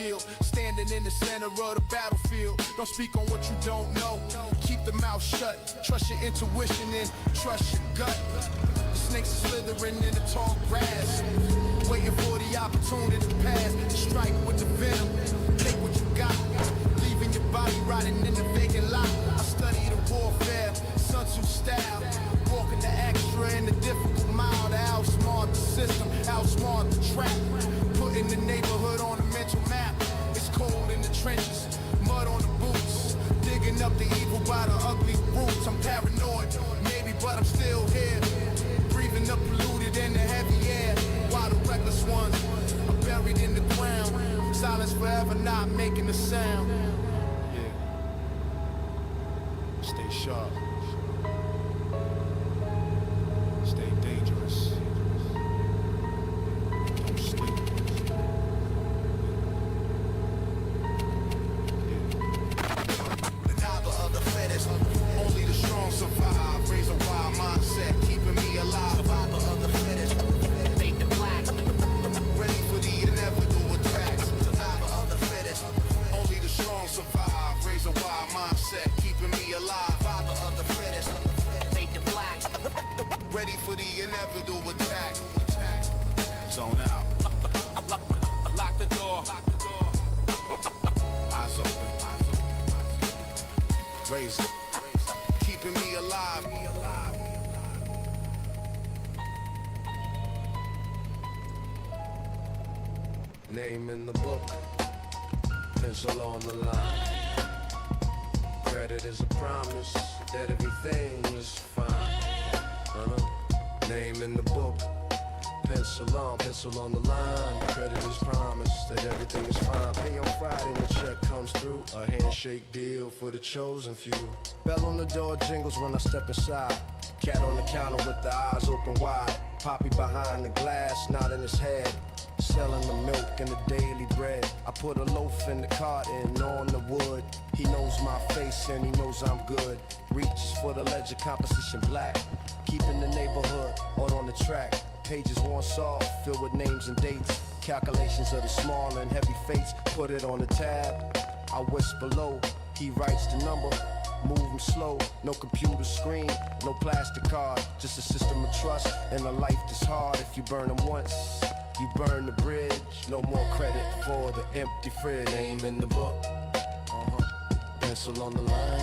yield. Standing in the center of the battlefield. Don't speak on what you don't know. Keep the mouth shut. Trust your intuition and trust your gut. The snakes are slithering in the tall grass, waiting for the opportunity to pass. Strike with the venom. Take what you got. Leaving your body rotting in the vacant lot. I study the warfare, Sun Tzu style. Walking the extra and the difficult mile to outsmart the system, outsmart the trap. Putting the neighborhood on a mental map. It's cold in the trenches, mud on the boots. Digging up the evil by the ugly roots. I'm paranoid, maybe, but I'm still here. Breathing up polluted in the heavy air. While the reckless ones are buried in the ground. Silence forever, not making a sound. Yeah. Stay sharp. Stay dangerous. Don't sleep. Survivor of the fittest. Only the strong survive. Raise a wild mindset, keeping me alive. Survivor of the fittest. Fade the black. Ready for the inevitable attacks. Survivor of the fittest. Only the strong survive. Raise a wild mindset, keeping me alive. Survivor of the fittest. Fade the black. Ready for the inevitable attack. Zone out. Lock the door. Eyes open. Raise it. Keeping me alive. Name in the book, pencil on the line. Credit is a promise that everything is fine. Name in the book, pencil on the line. Credit is promise that everything is fine. Pay on Friday and the check comes through. A handshake deal for the chosen few. Bell on the door jingles when I step inside. Cat on the counter with the eyes open wide. Poppy behind the glass, nodding his head. Selling the milk and the daily bread. I put a loaf in the carton on the wood. He knows my face and he knows I'm good. Reaches for the ledger, composition black. Keeping the neighborhood out on the track. Pages worn soft, filled with names and dates. Calculations of the small and heavy fates. Put it on the tab, I whisper low. He writes the number, move him slow. No computer screen, no plastic card. Just a system of trust and a life that's hard. If you burn them once, you burn the bridge. No more credit for the empty fridge. Name in the book, pencil on the line.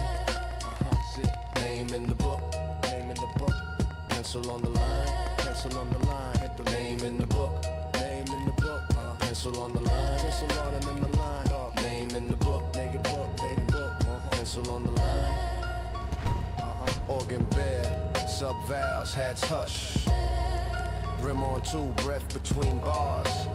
Name in the book, pencil on the line. Pencil on the line, hit the name in the book. Name in the book, pencil on the line. Pencil on and in the line, name in the book. Nigga book, baby book, pencil on the line. Organ bare, sub valves, hats hush. Rim on two, breath between bars.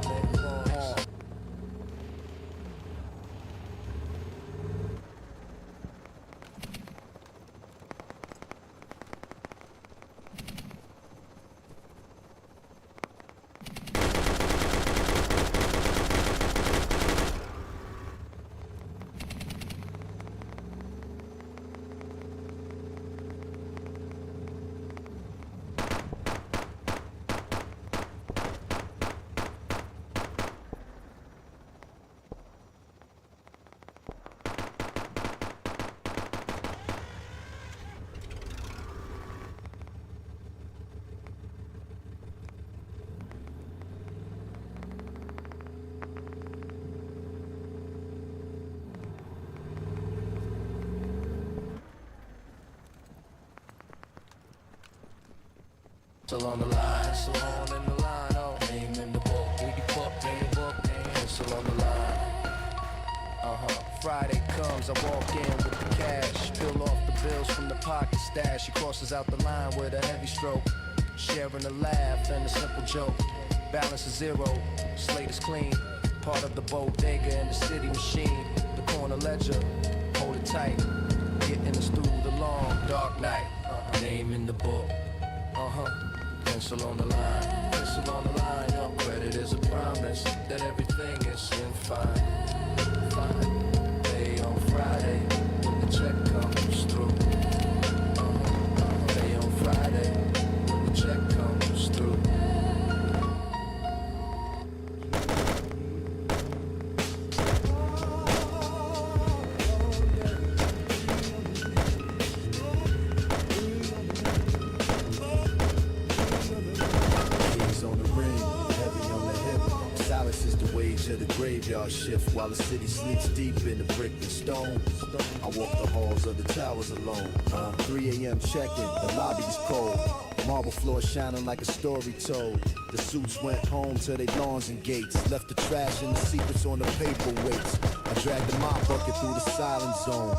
Pencil on the line, pencil on in the line, name in the book, name in the book, pencil on the line. Friday comes, I walk in with the cash, peel off the bills from the pocket stash. She crosses out the line with a heavy stroke, sharing a laugh and a simple joke. Balance is zero, slate is clean, part of the bodega and the city machine. The corner ledger, hold it tight, getting us through the long dark night. Name in the book, pencil on the line, pencil on the line. Credit is a promise that everything is in fine. Pay on Friday when the check comes through. Pay on Friday when the check comes through. wage of the graveyard shift while the city sleeps deep in the brick and stone. I walk the halls of the towers alone. 3 a.m. check-in, the lobby's cold. Marble floor shining like a story told. The suits went home to their lawns and gates. Left the trash and the secrets on the paperweights. I dragged the mop bucket through the silent zone.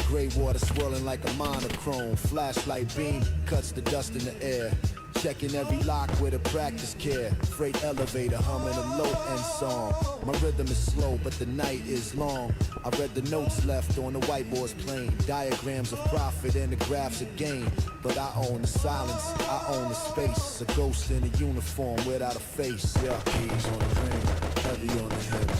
Gray water swirling like a monochrome. Flashlight beam cuts the dust in the air. Checking every lock with a practice care. Freight elevator humming a low-end song. My rhythm is slow, but the night is long. I read the notes left on the whiteboard's plain. Diagrams of profit and the graphs of gain. But I own the silence, I own the space. A ghost in a uniform without a face. Yeah, keys on the ring, heavy on the hip.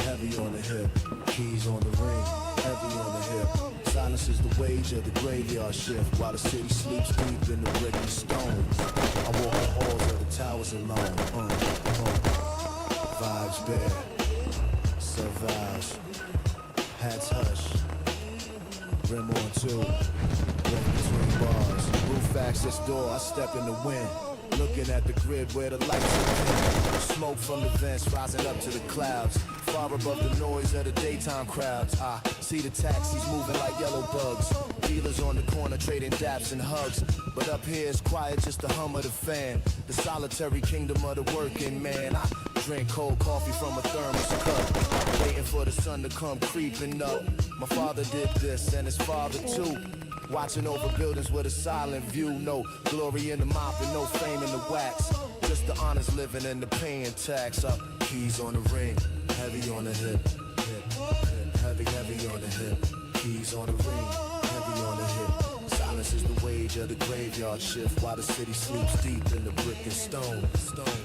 Heavy on the hip. Keys on the ring, heavy on the hip. Silence is the wage of the graveyard shift while the city sleeps deep in the brick and stone. I walk the halls of the towers alone. Vibes bare, survives. Hats hush, rim on two, rim between bars. Roof access door, I step in the wind. Looking at the grid where the lights are dim. Smoke from the vents rising up to the clouds. Far above the noise of the daytime crowds. I see the taxis moving like yellow bugs. Dealers on the corner trading daps and hugs. But up here it's quiet, just the hum of the fan. The solitary kingdom of the working man. I drink cold coffee from a thermos cup, waiting for the sun to come creeping up. My father did this and his father too. Watching over buildings with a silent view. No glory in the mop and no fame in the wax. Just the honest living and the paying tax. Up, keys on the ring, heavy on the hip. Heavy on the hip. Keys on the ring, heavy on the hip. Silence is the wage of the graveyard shift while the city sleeps deep in the brick and stone.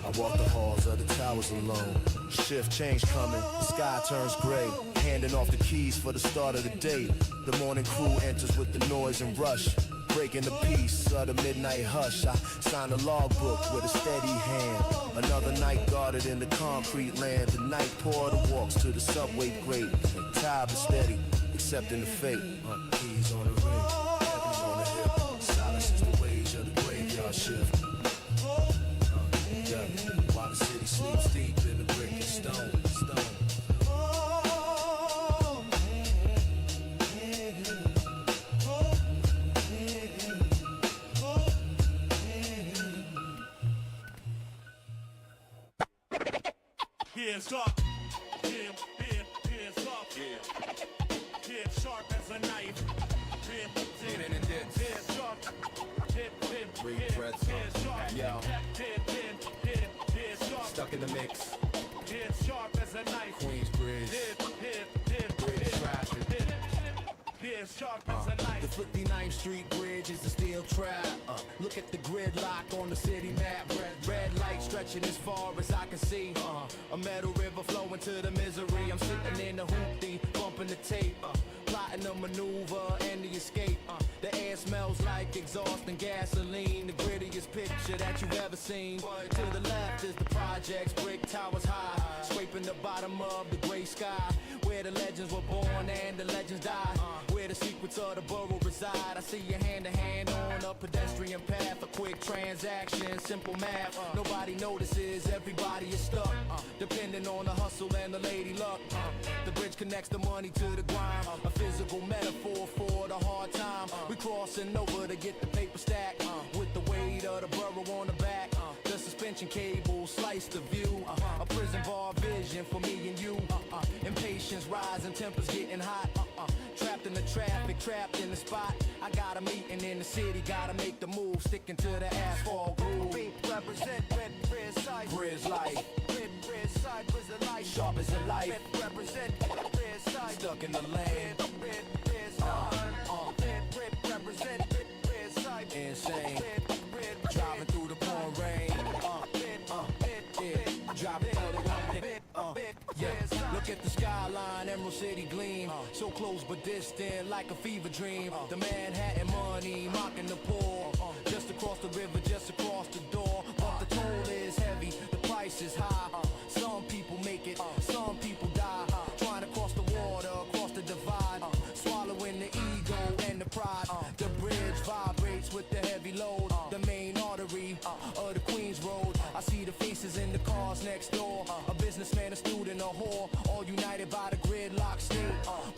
I walk the halls of the towers alone. Shift change coming, the sky turns gray. Handing off the keys for the start of the day. The morning crew enters with the noise and rush. Breaking the peace of the midnight hush. I sign a logbook with a steady hand. Another night guarded in the concrete land. The night porter walks to the subway grate. Tired but steady, accepting the fate. Keys on the ring, heavy on the hip. Silence is the wage of the graveyard shift. While the city sleeps deep in the brick and stone. Hands up, hands up, head sharp as a knife, head sharp, head sharp, head sharp, Stuck in the mix, head sharp as a knife, Queensbridge, Bridge traffic. head sharp as a knife. The 59th Street Bridge is a steel trap. Look at the gridlock on the city map. Red light stretching as far as I can see. A metal river flowing to the misery. I'm sitting in the hoopty, bumping the tape. Plotting a maneuver and the escape. The air smells like exhaust and gasoline. The grittiest picture that you've ever seen. To the left is the projects, brick towers high. Scraping the bottom of the gray sky. Where the legends were born and the legends die. Where the secrets of the borough reside. I see you hand to hand on a pedestrian path. A quick transaction, simple math. Nobody notices, everybody is stuck. Depending on the hustle and the lady luck. The bridge connects the money to the grind. A physical metaphor for the hard time. We crossing over to get the paper stack. With the weight of the borough on the back. The suspension cable slice the view. A prison bar vision for me and you. Impatience rising, tempers getting hot. Trapped in the traffic, trapped in the spot. I got a meeting in the city, gotta make the move. Sticking to the asphalt groove. Represent red side. Bridge life, Red side was the light. sharp as a life. Represent red side. Stuck in the land, Red side. Represent red side. insane. Driving through the pouring rain. Yeah, driving through the rain. Yeah, look at the skyline, Emerald City gleam. So close but distant, like a fever dream. The Manhattan money, mocking the poor. Just across the river, just across the door. But the toll is heavy, the price is high. Some people make it, some people die. Trying to cross the water, across the divide. Swallowing the ego and the pride. The bridge vibrates with the heavy load. The main artery of the Queens Road. I see the faces in the cars next next door. A businessman, a student, a whore, all united by the gridlock state.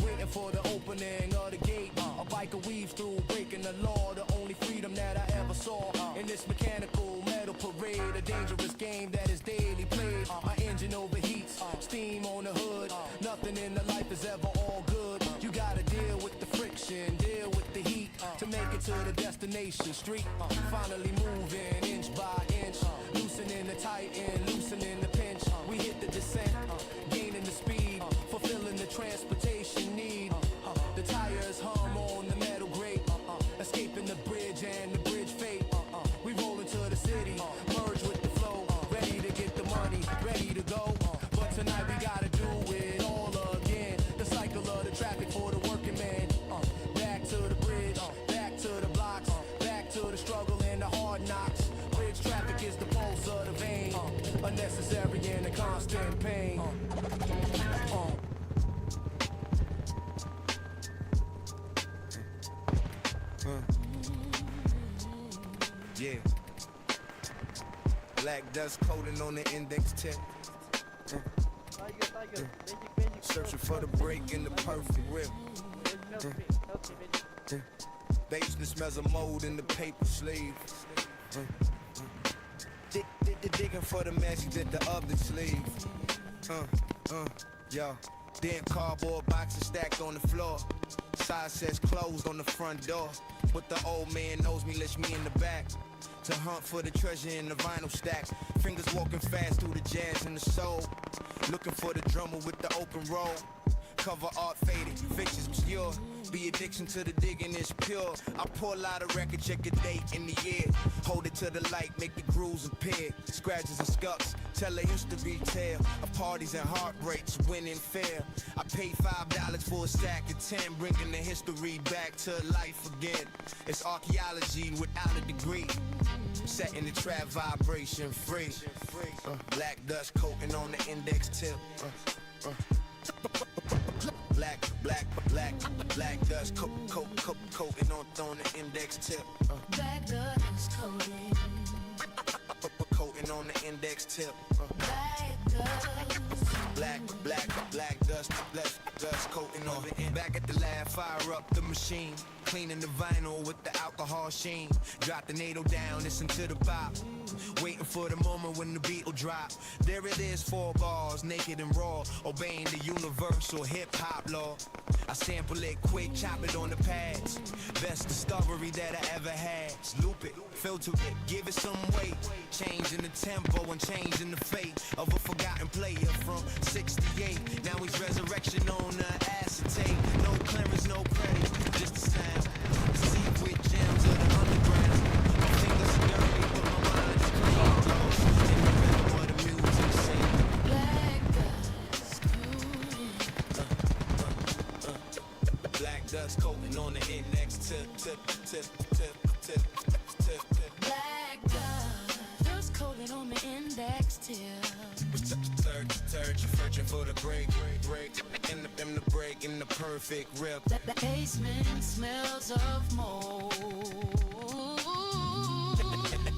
Waiting for the opening of the gate. A biker weaves through, breaking the law. The only freedom that I ever saw in this mechanical metal parade. A dangerous game that is daily played. My engine overheats, steam on the hood. Nothing in the life is ever all good. You gotta deal with the friction, deal with the heat to make it to the destination street. Finally moving inch by inch, loosening the tight end, loosening the pinch. We hit the descent, gaining the speed, fulfilling the transportation need. The tires hum on the metal grate, escaping the bridge and the bridge fate. We roll into the city, merge with the flow, ready to get the money, ready to go. But tonight we gotta do it all again. The cycle of the traffic for the working man. Back to the bridge, back to the blocks, back to the struggle and the hard knocks. Bridge traffic is the pulse of the vein, unnecessary and a constant pain. Yeah. Black dust coating on the index tip. Searching for the break in the perfect rip. Basement smells of mold in the paper sleeve. Digging for the message at the other sleeve. Yo. Damn cardboard boxes stacked on the floor. Side says closed on the front door. But the old man knows me, lets me in the back to hunt for the treasure in the vinyl stack. Fingers walking fast through the jazz and the soul. Looking for the drummer with the open roll. Cover art faded, fiction's obscure. Be addiction to the digging is pure. I pull out a record, check a date in the year. Hold it to the light, make the grooves appear. Scratches and scucks, tell a history tale of parties and heartbreaks, winning fair. I paid $5 for a stack of 10, bringing the history back to life again. It's archaeology without a degree, setting the trap vibration free. Black dust coating on the index tip. Black dust coating on the index tip. Black dust coating. Coating on the index tip. Black dust coating on the end. Back at the lab, fire up the machine. Cleaning the vinyl with the alcohol sheen. Drop the needle down, listen to the pop. Waiting for the moment when the beat will drop. There it is, 4 bars, naked and raw. Obeying the universal hip-hop law. I sample it quick, chop it on the pads. Best discovery that I ever had. Loop it, filter it, give it some weight. Changing the tempo and changing the fate of a forgotten player from 68. Now he's resurrection on the acetate. No clearance, no credit, just the sound. Secret gems of the underground. My fingers are dirty, but my mind is clean. Close in the rhythm of the music scene. Black dust coating. Black dust coating on the index tip. Black dust coating on the index tip. Searching for the break in the break in the perfect rip. The basement smells of mold.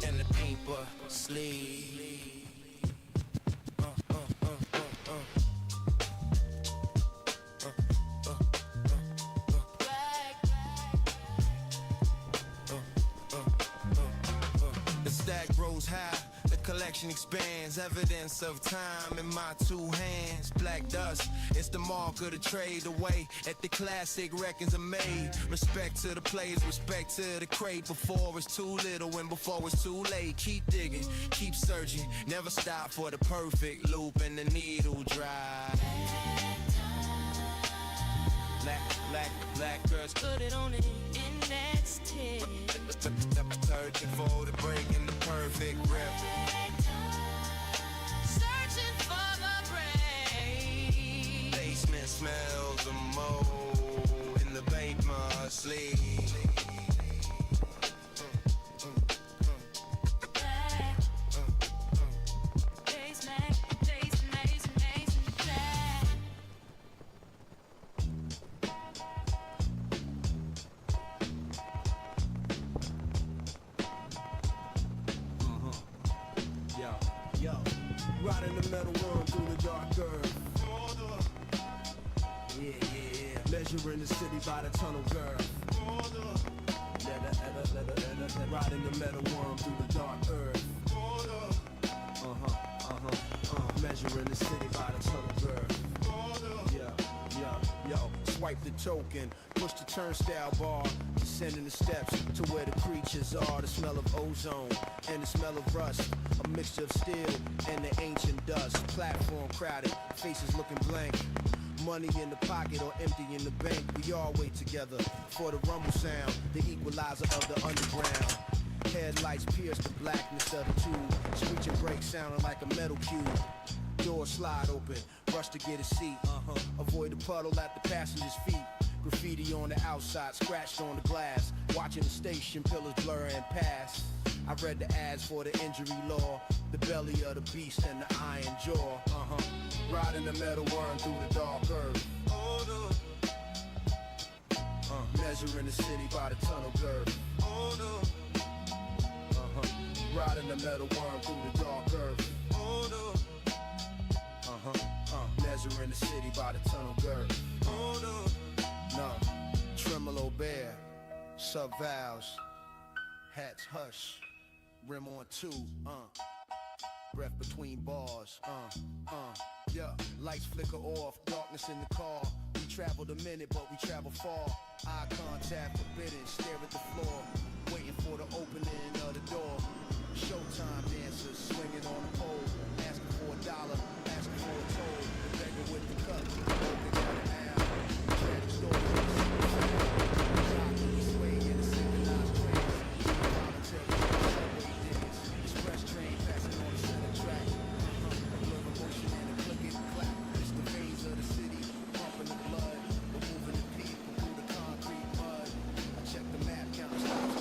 And the paper sleeve. The stack grows high, the collection expands. Evidence of time in my 2 hands. Black dust, it's the mark of the trade. The way that the classic records are made. Respect to the players, respect to the crate. Before it's too little and before it's too late. Keep digging, keep searching. Never stop for the perfect loop and the needle dry. Black girls Put it on the index tip. searching for the break in the perfect rip. Searching for the break. Basement smells of mold in the paper sleeve. metal worm through the dark earth. Yeah. Measuring the city by the tunnel girth. Riding the metal worm through the dark earth. Measuring the city by the tunnel girth. Yo, swipe the token, push the turnstile bar, descending the steps to where the creatures are. The smell of ozone and the smell of rust, a mixture of steel and the ancient dust. Platform crowded, faces looking blank. Money in the pocket or empty in the bank. We all wait together for the rumble sound, the equalizer of the underground. Headlights pierce the blackness of the tube, screeching brakes sounding like a metal cube. Door slide open, rush to get a seat. Avoid the puddle at the passenger's feet. Graffiti on the outside, scratched on the glass. Watching the station pillars blur and pass. I read the ads for the injury law, the belly of the beast and the iron jaw. Riding the metal worm through the dark earth. Measuring the city by the tunnel girth. Riding the metal worm through the dark earth. Measuring the city by the tunnel girth. No, tremolo bear, sub vowels, hats hush, rim on two, breath between bars, yeah, lights flicker off, darkness in the car. We traveled a minute, but we travel far. Eye contact forbidden, stare at the floor, waiting for the opening of the door. Showtime dancers swinging on a pole, asking for $1, asking for a toll. The beggar with the cup, open down the aisle. Tragic stories. Jockey sway in a synchronized trance. Voluntary subway diggers. Express train passing on the center track. A blur of motion and a click and clap. It's the veins of the city, pumping the blood. We're moving the people through the concrete mud. I check the map, count the stops.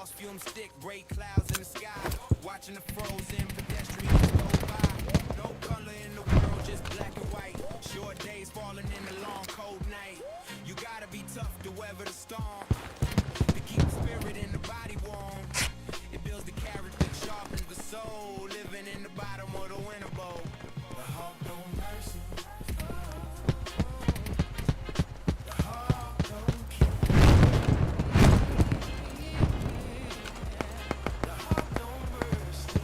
exhaust fumes thick, gray clouds in the sky. Watching the frozen pedestrians go by. No color in the world, just black and white. Short days falling in the long cold night. You gotta be tough to weather the storm. To keep the spirit and the body warm. It builds the character, sharpens the soul. Living in the bottom of the winter bowl. The heart don't mercy. The heart don't kill. The heart don't mercy.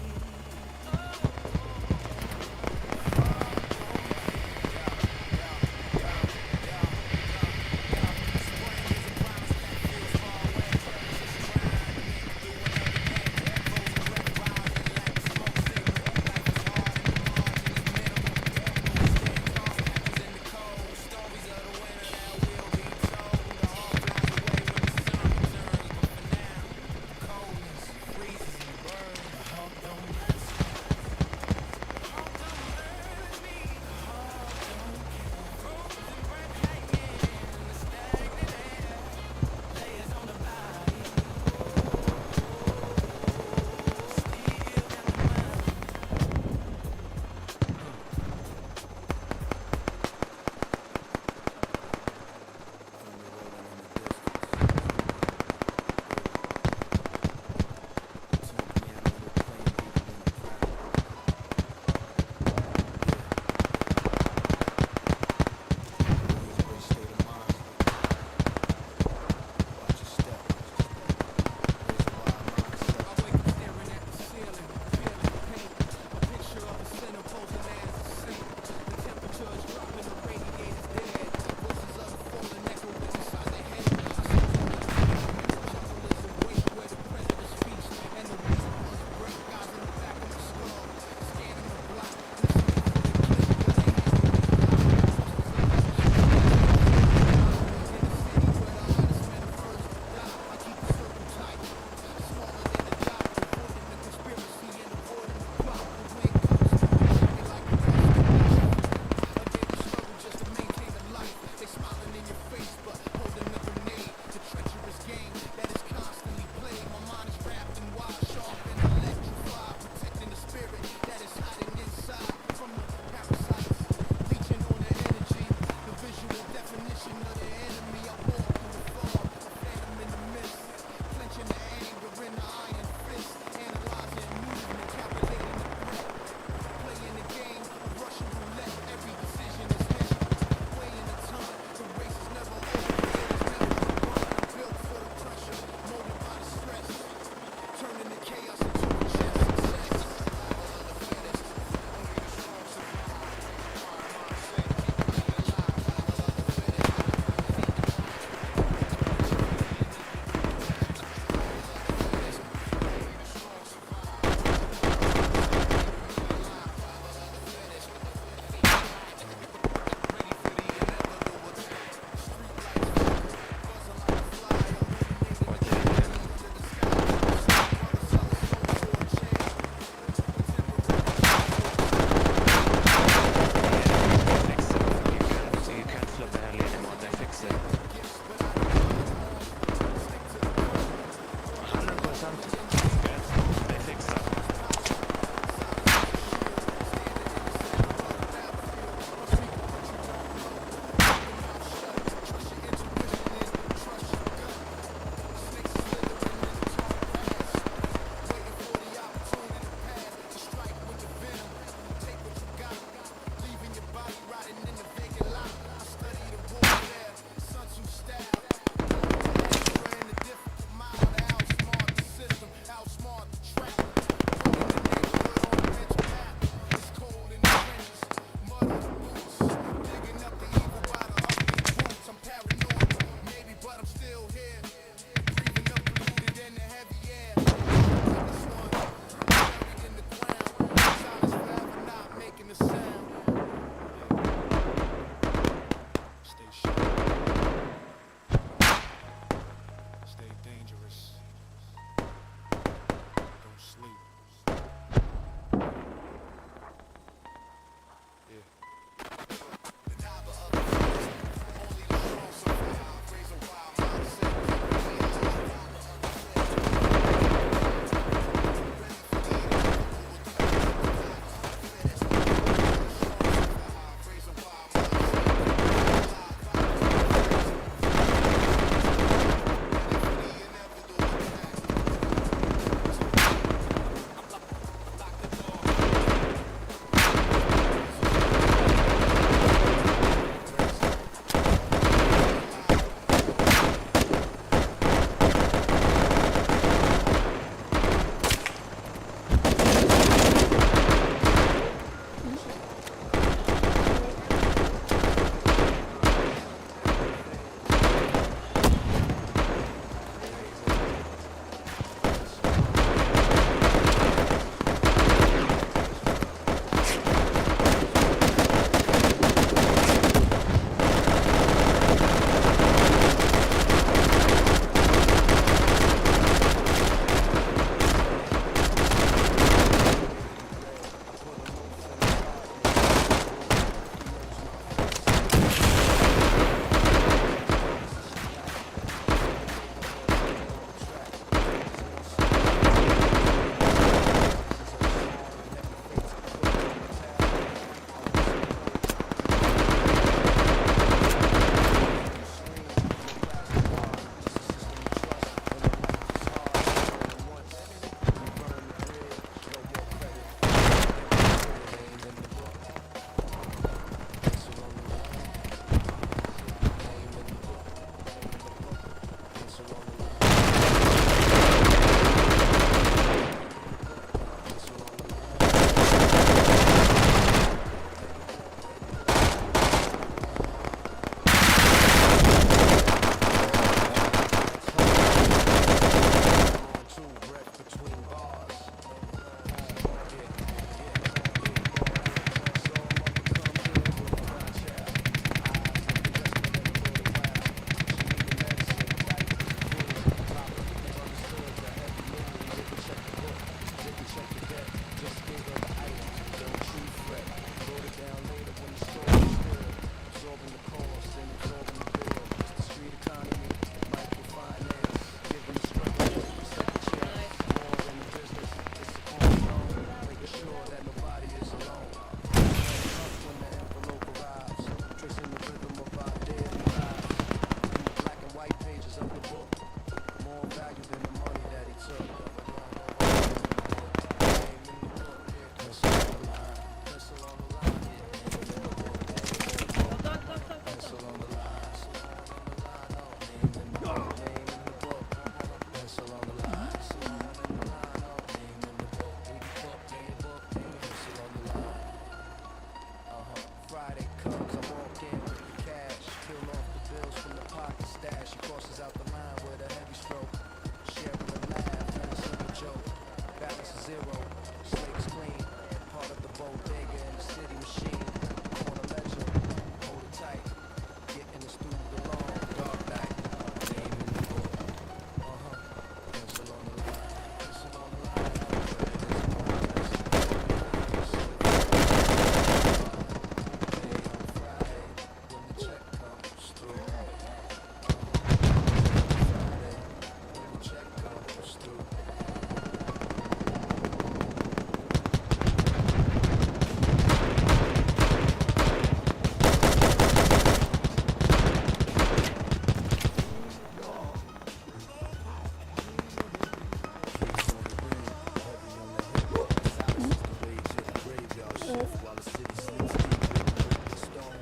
shift while the city sleeps deep in the stone.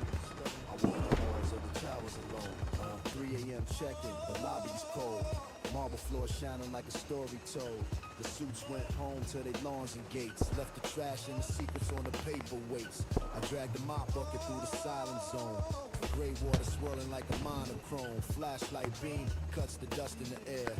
I walk the halls of the towers alone. 3 a.m. check-in, the lobby's cold. Marble floor shining like a story told. The suits went home to their lawns and gates. Left the trash and the secrets on the paperweights. I dragged the mop bucket through the silent zone. Gray water swirling like a monochrome. Flashlight beam cuts the dust in the air.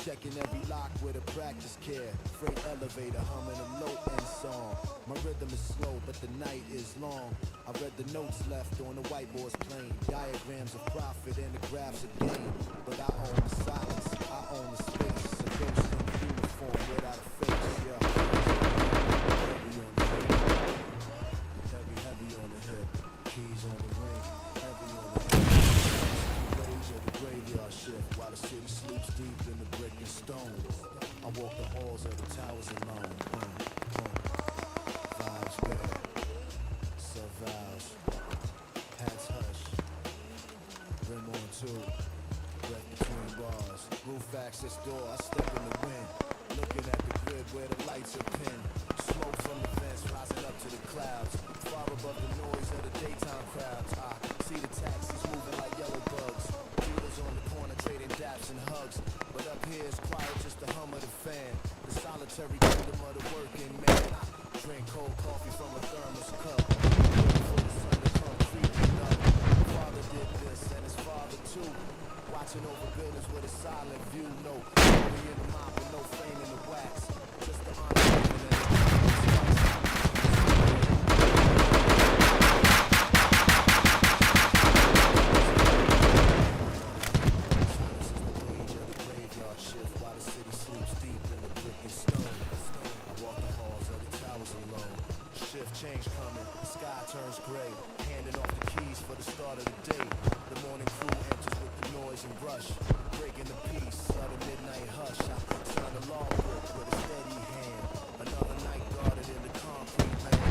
Checking every lock with a practice care. Freight elevator humming a low end song. My rhythm is slow, but the night is long. I read the notes left on the whiteboard's plain. Diagrams of profit and the graphs of gain. But I own the silence, I own the space. A ghost in uniform without a face, yeah. Heavy on the hip. Heavy on the hip. Keys on the ring. Heavy on the hip. Rage of the graveyard shift while the city sleeps deep in the brick and stone. I walk the halls of the towers alone. Vibes bad, survives. Hats hush. Rim on two. Breath between bars. Roof access door. I step in the wind. Looking at the grid where the lights are pinned. Smoke from the vents rising up to the clouds. Far above the noise of the daytime crowds. I see the taxis moving like yellow bugs. Dealers on the corner trading daps and hugs. But up here it's quiet, just the hum of the fan. The solitary kingdom of the working man. Drink cold coffee from a thermos cup. Waiting for the sun to come creeping up. Father did this and his father too. Watching over buildings with a silent view. No glory in the mop and no fame in the wax. Just the honor and the shift while the city sleeps deep in the brick and stone. I walk the halls of the towers alone. Shift change coming, the sky turns gray. Handing off the keys for the start of the day. The morning crew enters with the noise and rush. Breaking the peace of the midnight hush. I turn the law book with a steady hand. Another night guarded in the concrete land.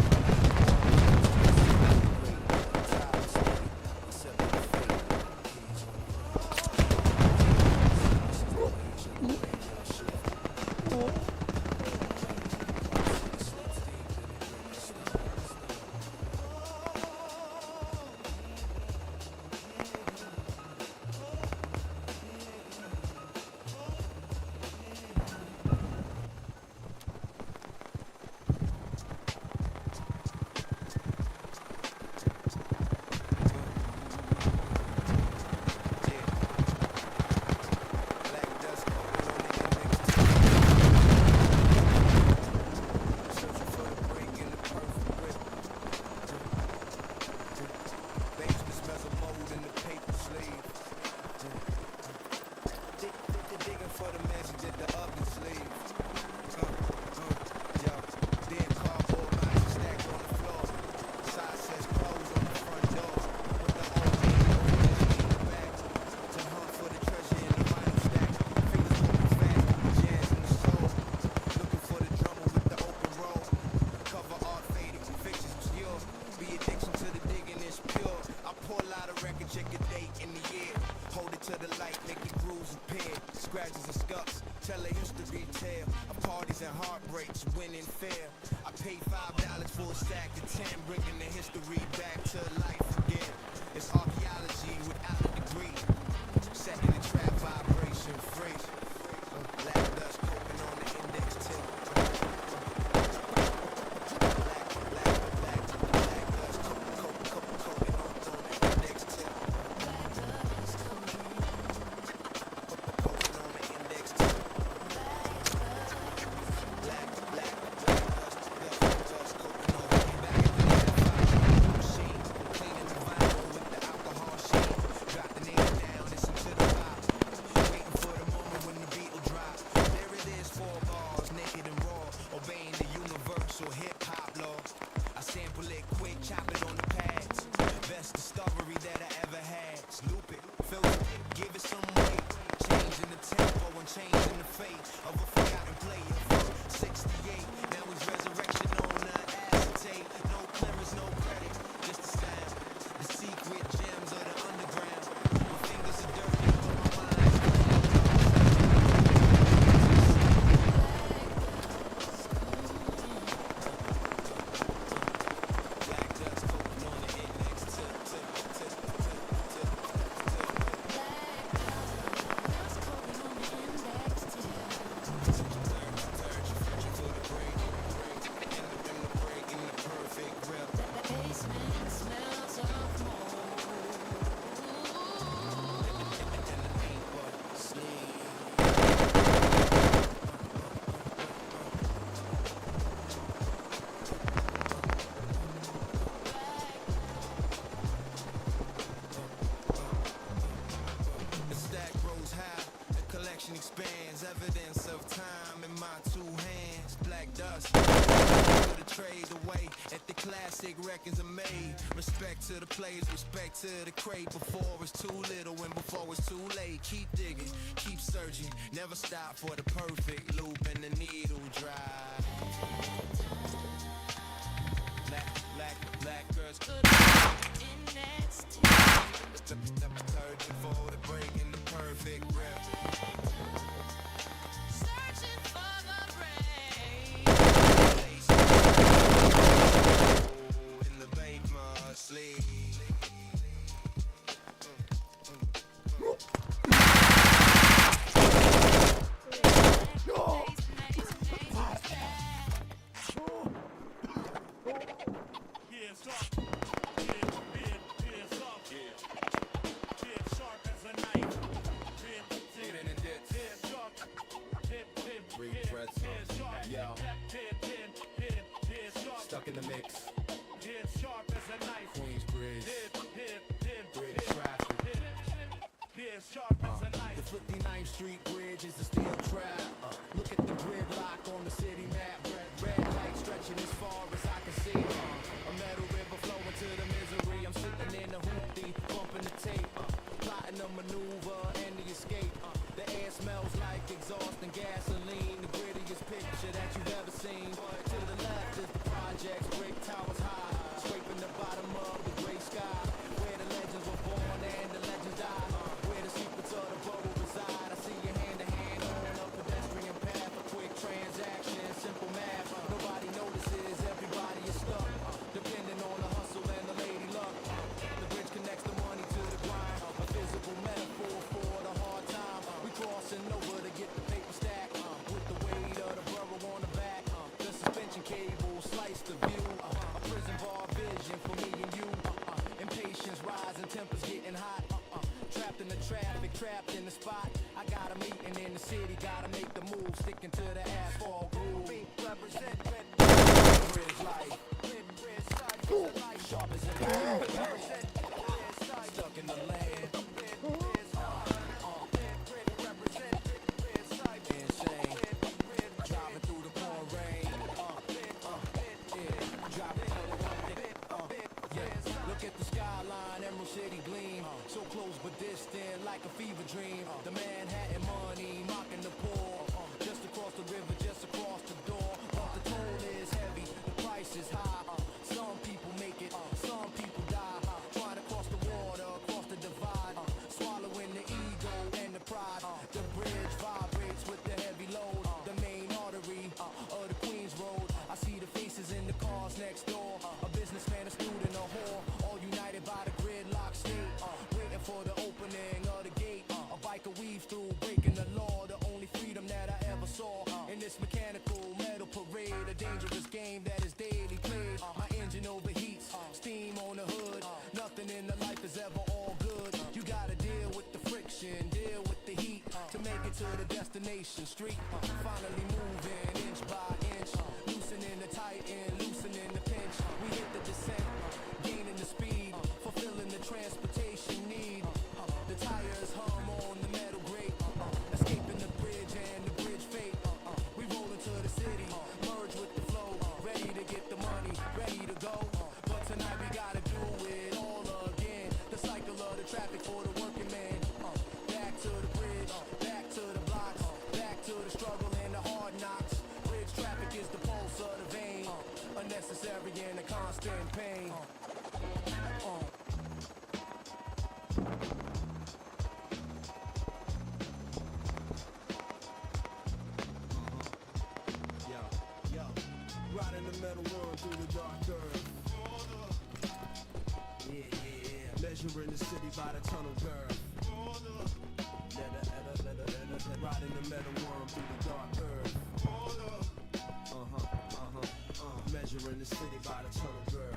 Time steady, except for the fate. Keys on the age of the graveyard shift. Scratches and scuffs tell a history tale of parties and heartbreaks, winning fair. I paid $5 for a stack of 10, bringing the history back to life again. It's archaeology without a degree, setting the trap vibration free. Black dust coating on the index tip. Black dust coating on the index tip. sick records are made. Respect to the players, respect to the crate. Before it's too little and before it's too late. Keep digging, keep searching, never stop for the perfect loop and the needle drive. Black girls Index searching for the break in the perfect rep. searching for the break. In the bank must leave. Yeah, sharp. Yeah, sharp. Yeah, sharp as a knife. Yeah, sharp. Yo, Yeah, sharp. stuck in the mix. Yeah, sharp as a knife. Queensbridge, bridge Yeah, traffic. sharp as a knife. The 59th Street Bridge is a steel trap. Look at the gridlock on the city map. Red light stretching as far as I can see. A metal river flowing to the misery. I'm sitting in the hoopty, bumping the tape. Plotting a maneuver and the escape. The air smells like exhaust and gasoline. The grittiest picture that you've ever seen. To the left is the projects, brick towers high. Scraping the bottom of the gray sky. Where the legends were born and the legends die. Where the secrets of the bubble reside. I see you hand to hand on a pedestrian path. A quick transaction, simple math. Nobody notices, everybody is stuck. Depending on the hustle and the lady luck. The bridge connects the money to the grind. A physical metaphor for the hard time. We crossing over to get the paper stack. With the weight of the borough on the back. The suspension cable sliced the view. A prison bar vision for me and you. Impatience rising, tempers getting hot. Trapped in the traffic, trapped in the spot. I got a meeting in the city, gotta make the move. Sticking to the asphalt groove. Represent bridge life. Sharp as a knife. Stuck in the land. Insane. Driving through the pouring rain. Driving Look at the skyline, Emerald City gleam. So close but distant, like a fever dream. The Manhattan money, mocking the poor. Just across the river, just across the door. But the toll is heavy, the price is high. Some people make it, some people die. Trying to cross the water, cross the divide. Swallowing the ego and the pride. The bridge vibrates with the heavy load. The main artery of the Queens Road. I see the faces in the cars next door. A businessman, a student, a whore. All united by the gridlock state. Waiting for the opening of the gate. A biker weaves through, breaking the law. The only freedom that I ever saw. In this mechanical metal parade. A dangerous game that is daily played. My engine overheats, steam on the hood. Nothing in the life is ever all good. You gotta deal with the friction, deal with the heat. To make it to the destination street. Finally moving inch by inch. Loosening the tighten, loosening the pinch. We hit the descent, gaining the speed. Fulfilling the transportation need. The tires hum on the metal grate. Escaping the bridge and the bridge fate. We roll into the city, merge with the flow. Ready to get the money, ready to go. But tonight we gotta do it all again. The cycle of the traffic for the working man. Back to the bridge, back to the blocks. Back to the struggle and the hard knocks. Bridge traffic is the pulse of the vein. Unnecessary and a constant pain. Yo, riding the metal world through the dark earth. Yeah. Measuring the city by the tunnel girl. Riding the metal world through the dark earth. Measuring the city by the tunnel girl.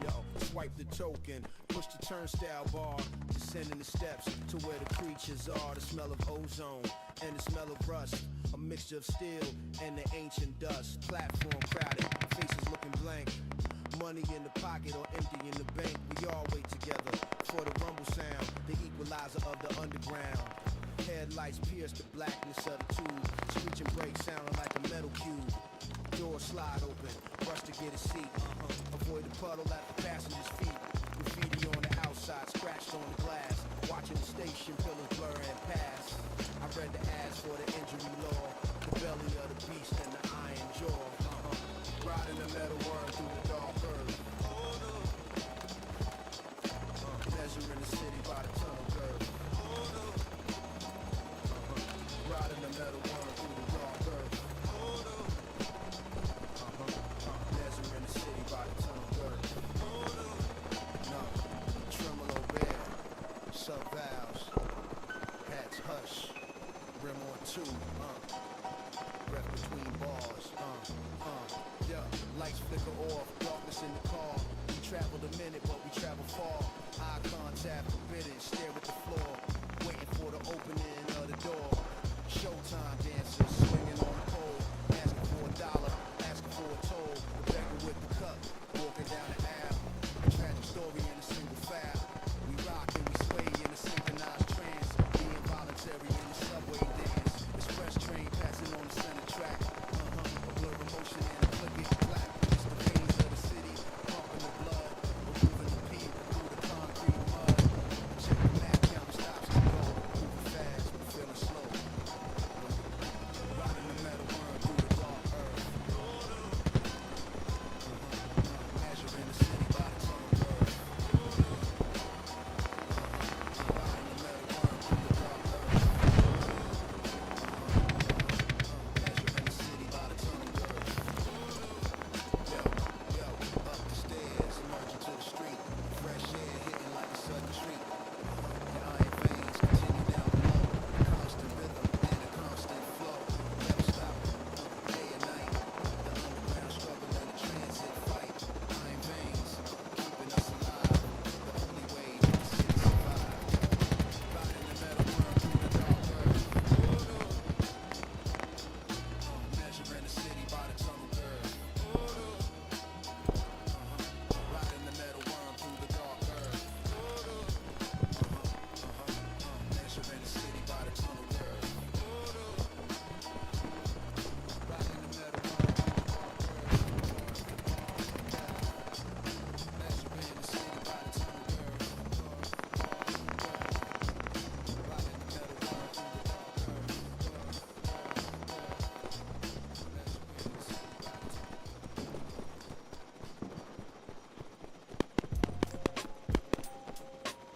Yo. Swipe the token, push the turnstile bar, descending the steps to where the creatures are. The smell of ozone and the smell of rust, a mixture of steel and the ancient dust. Platform crowded, faces looking blank. Money in the pocket or empty in the bank. We all wait together for the rumble sound, the equalizer of the underground. Headlights pierce the blackness of the tube. Screeching brakes sounding like a metal cube. Door slide open, brush the get a seat. Avoid the puddle at the passenger's feet. Graffiti on the outside, scratched on the glass. Watching the station pillars blur and pass. I read the ads for the injury law. The belly of the beast and the iron jaw. Riding the metal worm through the dark earth. Measuring the city by the tunnel curve. Riding the metal worm through the dark earth. Measuring the city by the tunnel curve. No, tremolo bear, sub valves, hats hush, rim on two, breath between bars, yeah, lights flicker off, darkness in the car. We traveled a minute, but we travel far. Eye contact forbidden, stare at the floor, waiting for the opening of the door. Showtime dancers swinging on the pole, asking for $1, asking for a toll. The beggar with the cup, walking down the aisle. A tragic story in a single file. We rock and we sway in a synchronized trance. The involuntary in the subway dance. Express train passing on the center track. A blur of motion and a click it black. It's the veins of the city, pumping the blood, removing the people through the concrete mud. Check the map, count stops to go. Moving fast, but feeling slow. Riding the metal worm through the dark earth. Measuring the city by the tunnel curve. Riding the metal worm through the dark earth. Measuring the city by the tunnel curve. Yo, up the stairs, emerging to the street. Fresh air hitting like a sudden treat. The iron veins continue down below. Constant rhythm and a constant flow. Never stop, day and night. The underground struggle and the transit fight. Iron veins keeping us alive. The only way the city survive. Riding the metal worm through the dark earth. Measuring the city by the tunnel curve. Riding the metal worm through the dark earth. Measuring the city by the tunnel curve. Riding the metal worm through the dark earth. Measuring the city by the tunnel curve. Riding the metal worm through the dark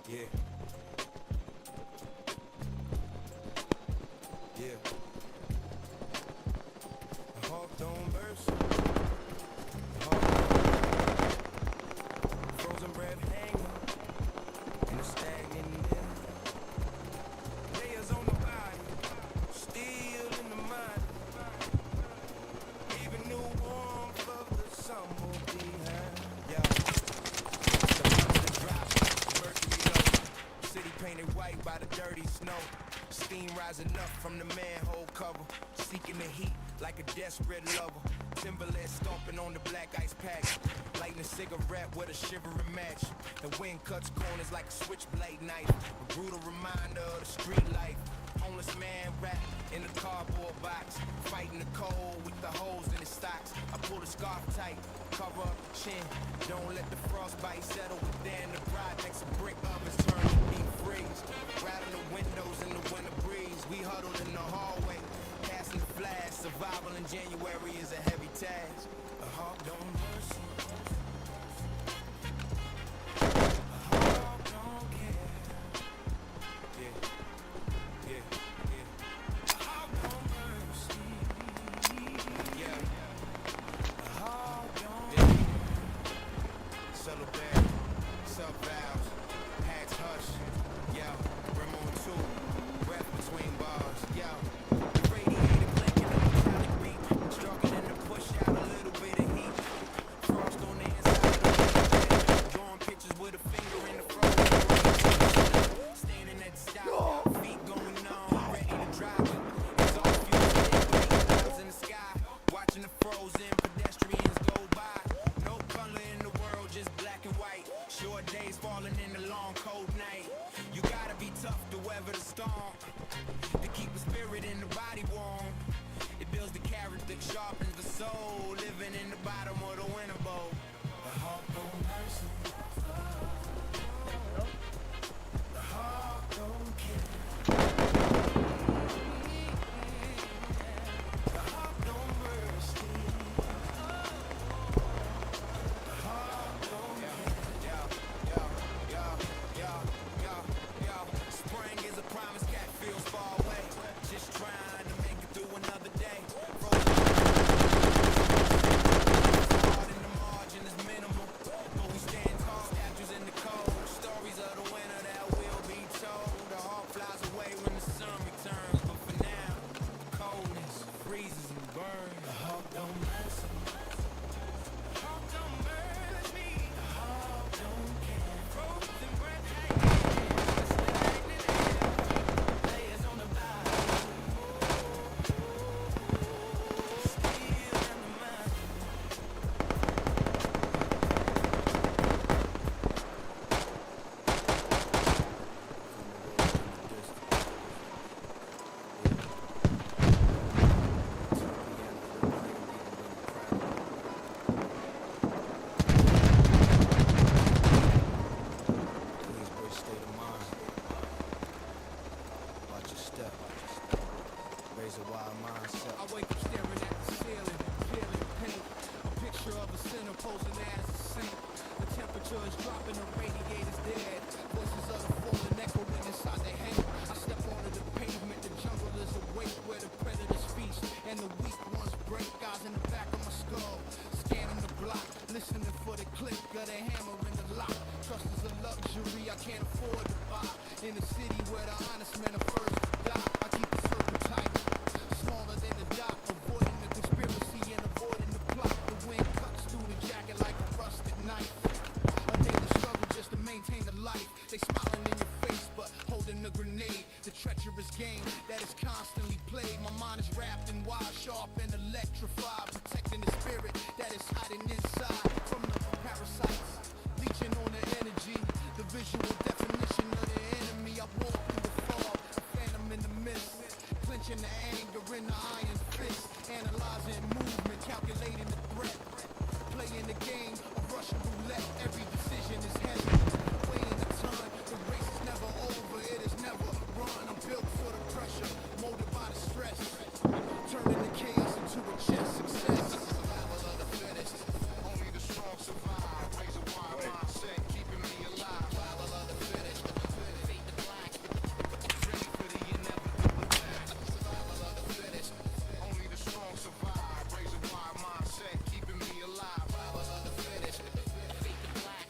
Yeah. Yeah. The hawk don't burst. The hawk don't. Frozen breath hanging in a stagnant air. Layers on the body, still in the mind. Even new warmth of the summer behind. Yeah. The monster drops, mercury low. City painted white by the dirty snow. Steam rising up from the manhole cover. Seeking the heat like a desperate lover. Timberland stomping on the black ice pack. Lighting a cigarette with a shivering match. The wind cuts corners like a switchblade knife. A brutal reminder of the street life. Homeless man wrapped in a cardboard box. Fighting the cold with the holes in his socks. I pull the scarf tight, cover up the chin. Don't let the frostbite settle within. The projects of brick ovens turn to deep freeze. Rattling the windows in the winter breeze. We huddled in the hallway, passing the flash. Survival in January is a heavy task. A hawk don't burst. A hawk don't care. Yeah. Yeah, yeah. A hawk don't burst. Yeah. A hawk don't care. Subtle bear, sub valves, hats hush. Yeah, rim on two, breath between bars. Yeah, radiator blinking on the metallic beat, struggling to push out a little bit of heat. Frost on the inside of the window, drawing pictures with a finger in the frozen. Standing at the stop, feet going numb, ready to drive it. It's all fuel, clouds in the sky, watching the frozen pedestrians go by. No color in the world, just black and white. Short days falling in the long cold night. You gotta be tough to weather the storm, to keep the spirit and the body warm. It builds the character, sharpens the soul. Living in the bottom of the winter posing as a saint. The temperature is dropping, the radiator's dead. Voices of the fallen echoing inside their head. I step onto the pavement, the jungle is awake where the predators feast and the weak ones break. Eyes in the back of my skull, scanning the block, listening for the click of the hammer in the lock. Trust is a luxury I can't afford to buy. In a city where the honest men are first to die, I keep the circle tight, smaller than the dot, avoiding the conspiracy and avoiding the plot. The wind cuts through the jacket like a rusted knife. A daily struggle just to maintain the life. They smiling in your face but holding a grenade. The treacherous game that is constantly played. My mind is wrapped in wire, sharp and electrified, protecting the spirit that is hiding inside from the parasites, leeching on the energy. The visual definition of the enemy. I walk through the fog, a phantom in the mist, clenching the anger in the iron fist, analyzing movement, calculating the threat, playing the game of Russian roulette. Every decision is heavy, weighing the time. The race is never over, it is never run. I'm built for the pressure, molded by the stress, turning the chaos into a chess success. Survival of the fittest, only the strong survive. Raise a wide mindset, keeping me alive. Survival of the fittest, fade to black, ready for the inevitable attack. Survival of the fittest, only the strong survive. Raise a wide mindset, keeping me alive. Survival of the fittest, fade to black,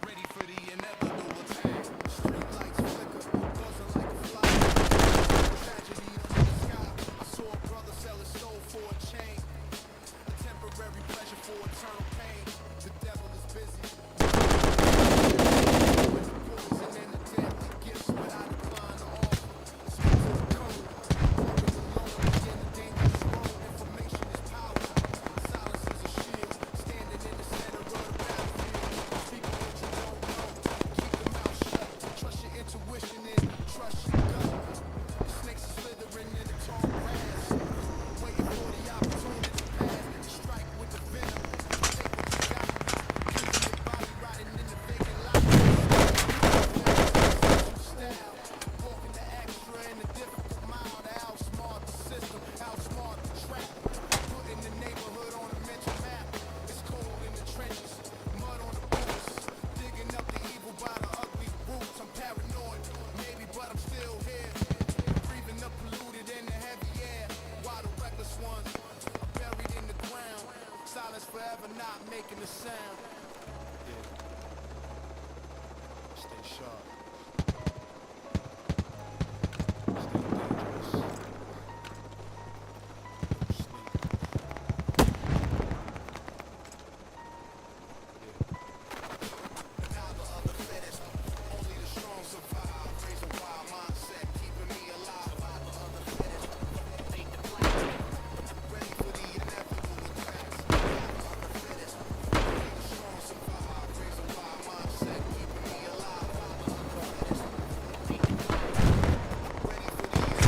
ready for the inevitable attack. Street lights flicker, buzzing like a fly. Tragedy under the sky. I saw a brother sell his soul for a chain. A temporary pleasure for eternal pain. The devil is busy. With the poison and the deadly gifts, but I decline to offer. Speak to the code. Walking alone in the dangerous road. Information is power. Silence is a shield. Standing in the center of the battlefield. Speaking what you don't know. Keep your mouth shut. Trust your intuition and trust your gut. The snakes are slithering in the tall grass, waiting for the opportunity to pass. Strike with the venom, take what you got. Using your body riding in the vacant lot. Style, walking the extra in the difficult mile to outsmart the system, outsmart the trap. Putting the neighborhood on a mental map. It's cold in the trenches, mud on the boots, digging up the evil by the ugly roots. I'm paranoid, maybe, but I'm still here. Breathing up polluted in the heavy air, while the reckless ones are buried in the ground. Silence forever, not making a sound. Yeah. Stay sharp. Stay dangerous. Don't sleep. Survival of the fittest, only the strong survive. Raise a wild mindset, keeping me alive. Survival of the fittest, fade to black, ready for the inevitable attacks. Survival of the fittest, only the strong survive. Raise a wild mindset, keeping me alive. Survival of the fittest, fade to black, ready for the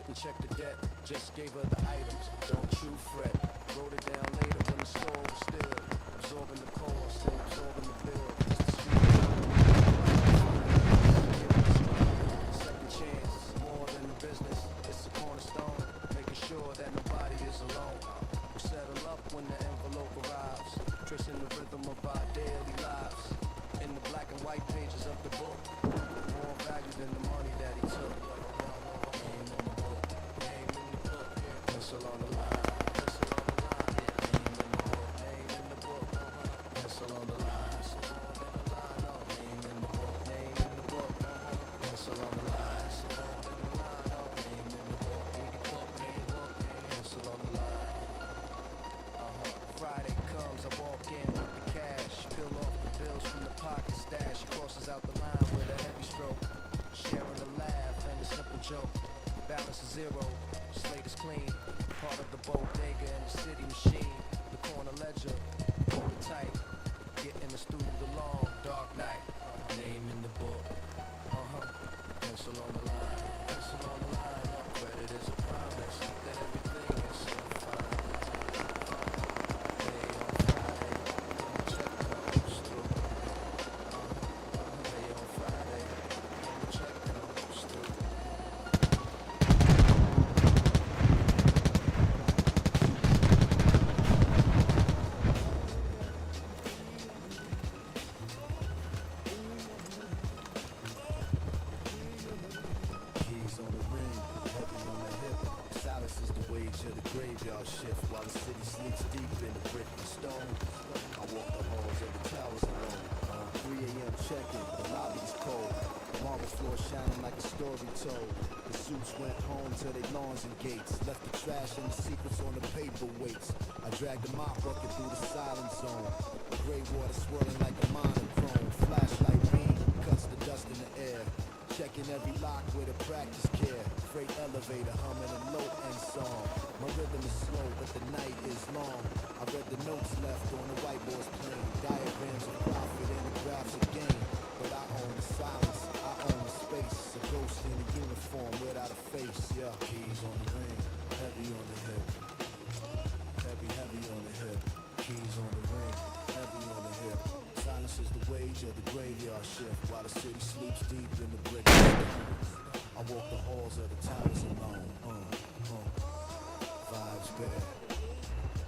Didn't check the debt, just gave her the items. Don't you fret. Wrote it down later when the store was still. Absorbing the cost, and absorbing the bill. It's the street. Second chance, more than the business. It's a cornerstone, making sure that nobody is alone. We settle up when the envelope arrives, tracing the rhythm of our daily lives. In the black and white pages of the book, more value than the money that he took. Name in the book, name in the book, pencil on the line, pencil on the line. Name in the book, pencil on the line, name in the book, name in the book, pencil on the line, name in the book, pencil on the line. Friday comes, I walk in with the cash, peel off the bills from the pocket stash. She crosses out the line with a heavy stroke, sharing a laugh and a simple joke. Balance is zero, slate is clean, part of the bodega and the city machine. The corner ledger, hold it tight, getting us through the long dark night. Name in the book, pencil on the line, pencil on the line. Credit is a promise that everything is so fine. Keys on the ring, heavy on the hip. Silence is the wage of the graveyard shift while the city sleeps deep in the brick and stone. I walk the halls of the towers alone. 3 a.m. check-in, the lobby's cold. The marble floor shining like a story told. The suits went home to their lawns and gates. Left the trash and the secrets on the paperweights. I dragged the mop bucket through the silent zone. The gray water swirling like a monochrome. Flashlight beam cuts the dust in the air. Checking every lock with a practice care. Freight elevator humming a low end song. My rhythm is slow, but the night is long. I read the notes left on the whiteboard's plane. Diagrams of profit and the graphs of gain. But I own the silence, I own the space. A ghost in a uniform without a face. Yeah, keys on the ring, heavy on the hip. Heavy, heavy on the hip. Keys on the ring, heavy on the hip. Silence is the wage of the graveyard shift while the city sleeps deep in the brick and stone. I walk the halls of the towers alone. Vibes bad,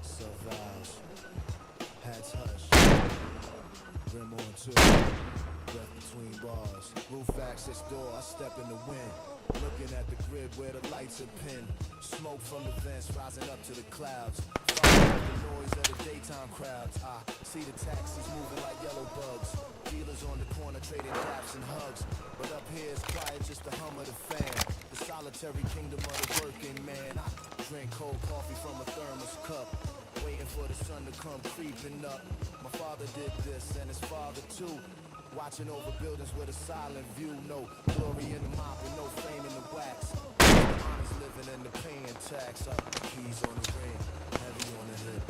survives. Hats hush, rim on two, breath between bars. Roof access door, I step in the wind. Looking at the grid where the lights are pinned. Smoke from the vents rising up to the clouds. Following the noise of the daytime crowds. I see the taxis moving like yellow bugs. Dealers on the corner trading daps and hugs. But up here it's quiet, just the hum of the fan. The solitary kingdom of the working man. I drink cold coffee from a thermos cup, waiting for the sun to come creeping up. My father did this and his father too. Watching over buildings with a silent view. No glory in the mop and no fame in the wax. Honest living and the paying tax. Keys on the ring, heavy on the hip.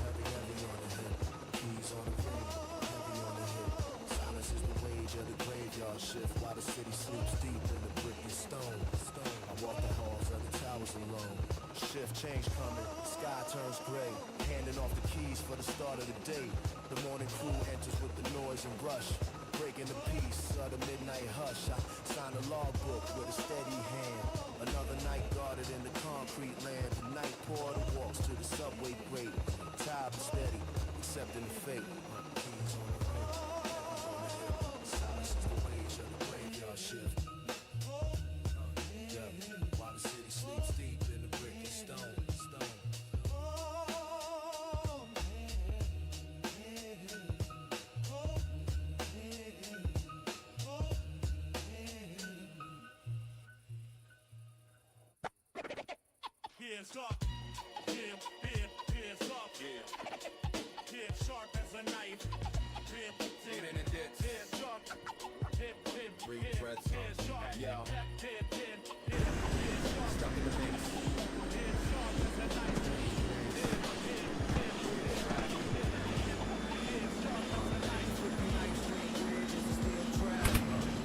Heavy, heavy on the hip. Keys on the ring, heavy on the hip. Silence is the wage of the graveyard shift while the city sleeps deep in the brick and stone. I walk the halls of the towers alone. Shift change coming, sky turns gray. Handing off the keys for the start of the day. The morning crew enters with the noise and rush. Breaking the peace of the midnight hush. I sign a logbook with a steady hand. Another night guarded in the concrete land. The night porter walks to the subway grate. Tired but steady, accepting the fate. Keys on the ring, heavy on the hip. Silence is the wage of the graveyard shift. While the city sleeps deep in the brick and stone. Here's up, here's up. Here's sharp as a knife. Here's sharp. Breathe breaths. Here's sharp. Yo. Stuck in the mix. Here's sharp as a knife.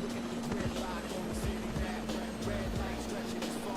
Look at the gridlock on the city map. Red light stretching as far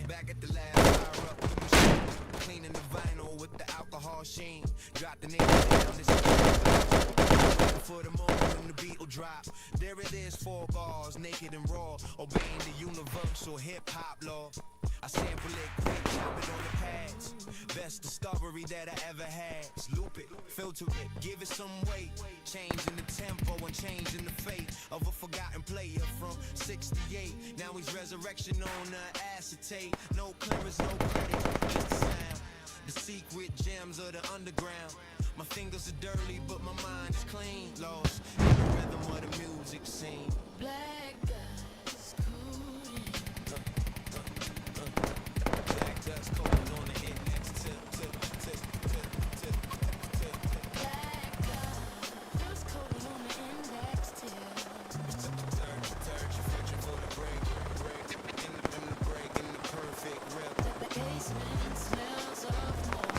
Back at the lab, fire up the machine. Cleaning the vinyl with the alcohol sheen. Drop the nail down, this is for the moment when the beat will drop. There it is, 4 bars, naked and raw, obeying the universal hip-hop law. I sample it quick, chop it on the pads. Best discovery that I ever had. Loop it, filter it, give it some weight. Changing the tempo and changing the fate of a forgotten player from 68. Now he's resurrection on the acetate. No clearance, no credit, just the sound. The secret gems of the underground. My fingers are dirty, but my mind is clean. Lost in the rhythm of the music scene. Black guys cooling. Black dust coating on the index tip. Black guys cooling on the index tip. Surge, affection for the break. In the break, in the perfect rip. The basement smells of mold.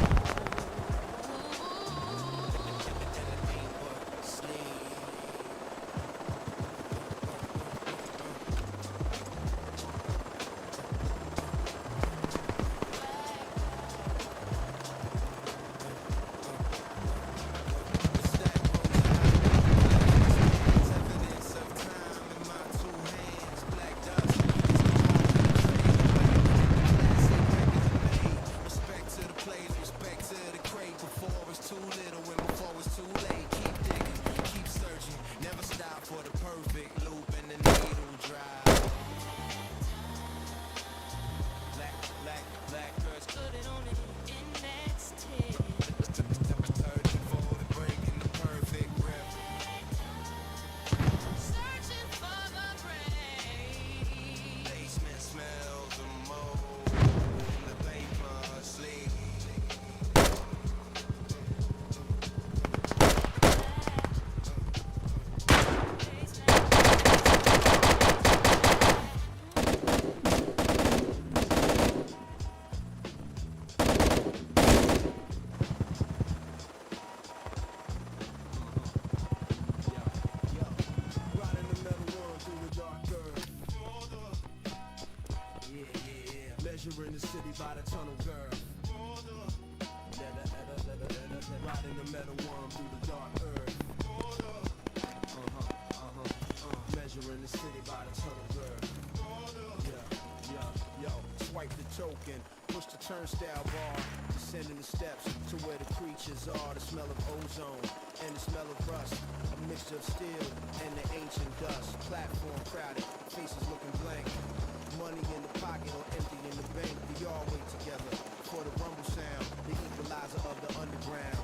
Measuring the city by the tunnel, girl. Riding the metal worm through the dark earth. Measuring the city by the tunnel, girl. Yo, swipe the token, push the turnstile bar, descending the steps to where the creatures are. The smell of ozone and the smell of rust, a mixture of steel and the ancient dust. Platform crowded, faces looking blank. Money in the pocket or empty in the bank. We all wait together for the rumble sound, the equalizer of the underground.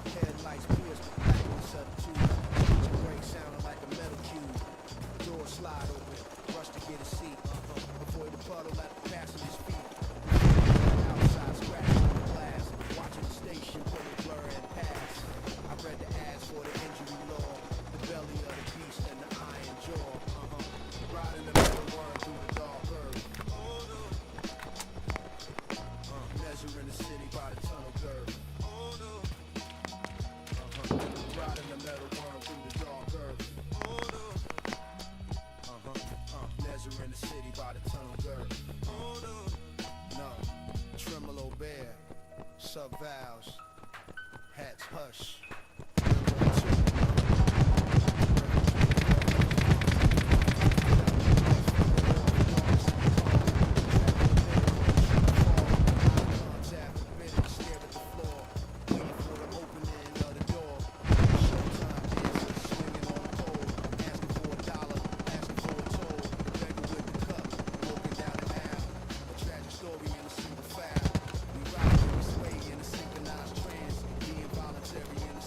Headlights pierce the blackness of the tube. The brake sounding like a metal cube. Door slide open, rush to get a seat. Avoid the puddle at the passenger's feet. Outside scratching on the glass, watching the station pull it blur and pass. I read the ads for the injury law, the belly of the beast and the iron jaw. Riding the metal worm through the dark earth. Measuring the city by the tunnel girth. Riding the metal worm through the dark earth. Measuring the city by the tunnel girth. No, tremolo bear, sub vowels, hats hush. Story in a single file. We ride, we sway in a synchronized trance. Being voluntary in a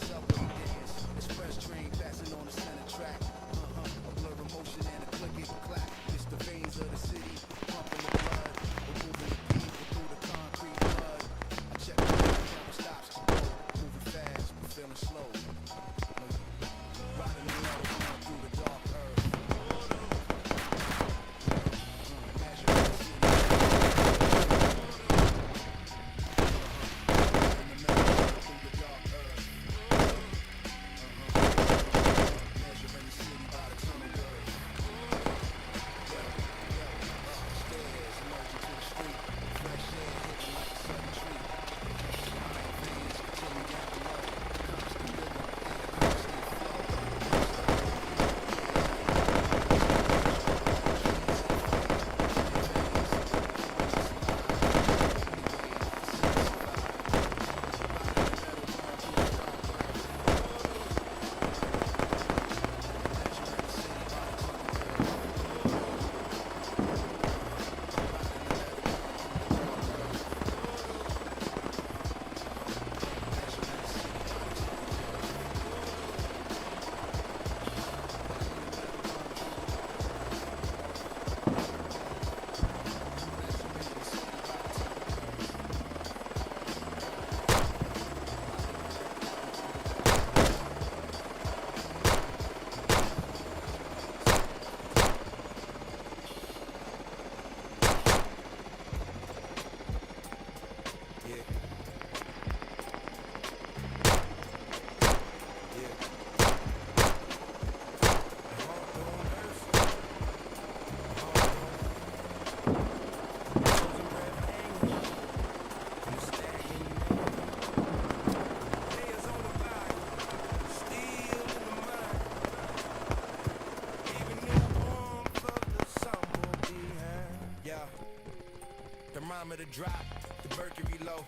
thermometer drop, the mercury low.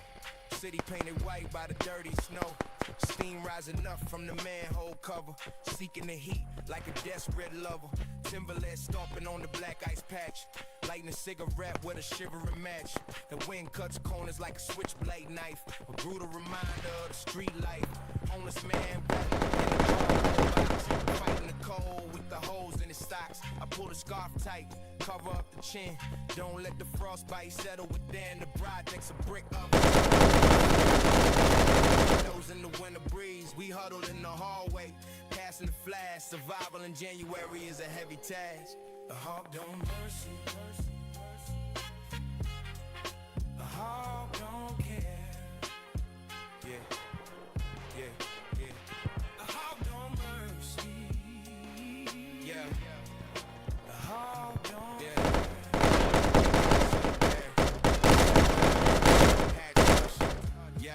City painted white by the dirty snow. Steam rising up from the manhole cover. Seeking the heat like a desperate lover. Timberland stomping on the black ice patch. Lighting a cigarette with a shivering match. The wind cuts corners like a switchblade knife. A brutal reminder of the street life. Homeless man fighting the cold with the holes in his socks. I pull the scarf tight, cover up the chin. Don't let the frostbite settle within. The project's a brick up. Nose in the winter breeze, we huddled in the hallway, passing the flash. Survival in January is a heavy task. The hawk don't mercy. The hawk don't care. Yeah. The hawk don't mercy. Yeah. The hawk don't Yo,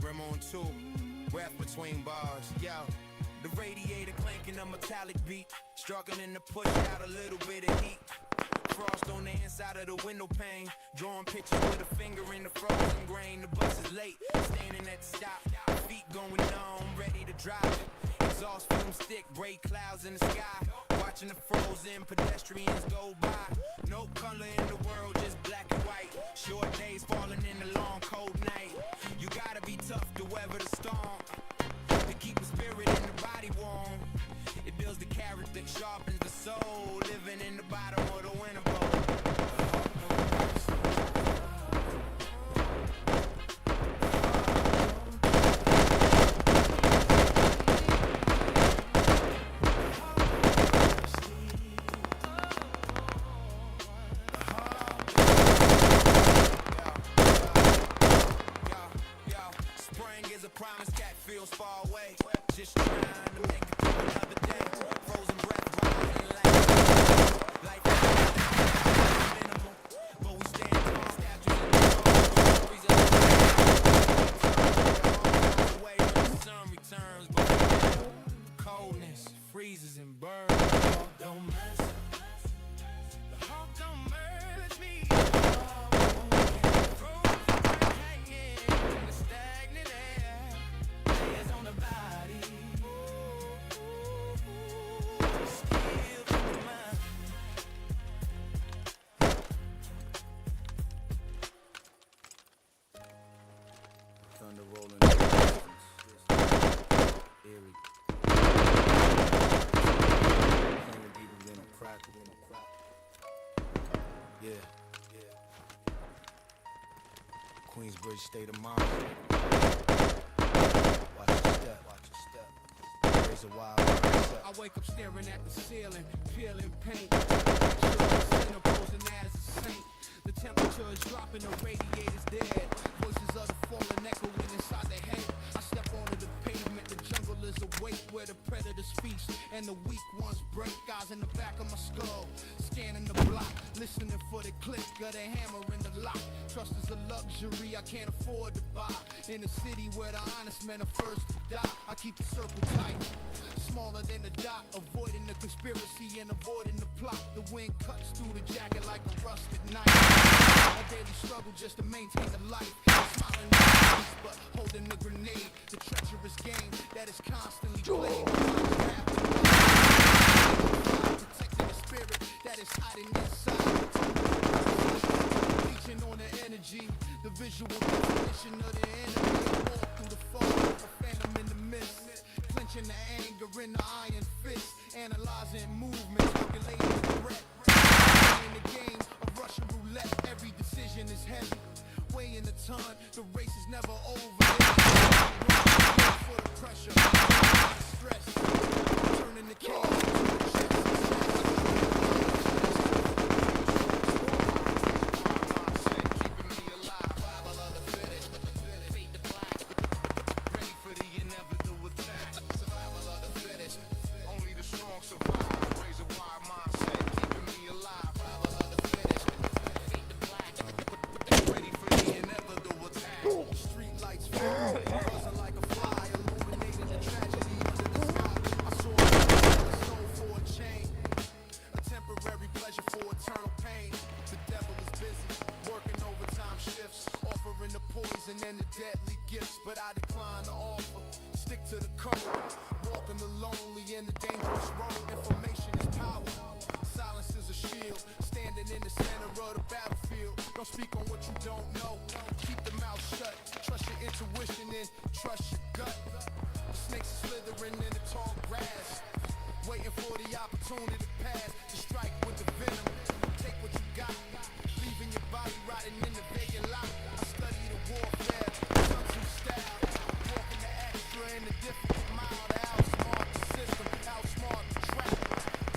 Rim on 2, breath between bars. Yo, the radiator clanking a metallic beat, struggling to push out a little bit of heat. Frost on the inside of the window pane, drawing pictures with a finger in the frozen grain. The bus is late, standing at the stop, feet going numb, ready to drive. Exhaust fumes thick, gray clouds in the sky, watching the frozen pedestrians go by. No color in the world, just black and white. Short days falling in the long cold night. You gotta be tough to weather the storm, to keep the spirit and the body warm. It builds the character, sharpens the soul. Living in the bottom of the winter bowl. Spring is a promise, cat feels far away. Just trying to make it through another day. Frozen breath rising like minimal, but we stand tall, statues in the road. Away when the sun returns, but coldness freezes and burns. The hawk don't mess. The hawk don't merge me. Frozen hanging in the stagnant air. Layers on the body. Still from the mind. Thunder rolling in the distance. Eerie. Playing deeper than a crack. Yeah. Queensbridge state of mind. Watch your step. Raise a wild step. I wake up staring at the ceiling, peeling paint. Sinner posing as a saint. The temperature is dropping, the radiator's dead. Voices of the fallen echoing inside their head. I step onto the pavement, the jungle is awake where the predators feast and the weak ones break. Eyes in the back of my skull, scanning the block, listening for the click of the hammer in the lock. Trust is a luxury I can't afford to buy. In a city where the honest men are first to die, I keep the circle tight, smaller than a dot, avoiding the conspiracy and avoiding the plot. The wind cuts through the jacket like a rusted knife. A daily struggle just to maintain the life. Smiling with peace, but holding the grenade. The treacherous game that is constantly played. Protecting the spirit that is hiding inside. Reaching on the energy, the visual definition of the enemy. Walk through the fog, a phantom in the mist. Clenching the anger in the iron fist. Analyzing movement, calculating the threat. In the game of Russian roulette, every decision is heavy. Weighing the ton, the race is never over. For the pressure, stress, turning the cage to the chest. Keeping me alive, survival of the fittest. Fade to black, ready for the inevitable attack. Survival of the fittest, only the strong survive. Raise a wide poison and the deadly gifts, but I decline to offer. Stick to the code, walking the lonely and the dangerous road. Information is power, silence is a shield. Standing in the center of the battlefield. Don't speak on what you don't know. Keep the mouth shut. Trust your intuition and trust your gut. The snakes are slithering in the tall grass, waiting for the opportunity to pass. To strike with the venom. Take what you got, leaving your body rotting in the vacant lot. I study the warfare, Sun Tzu style, walking the extra and the difficult mile to outsmart the system, outsmart the trap.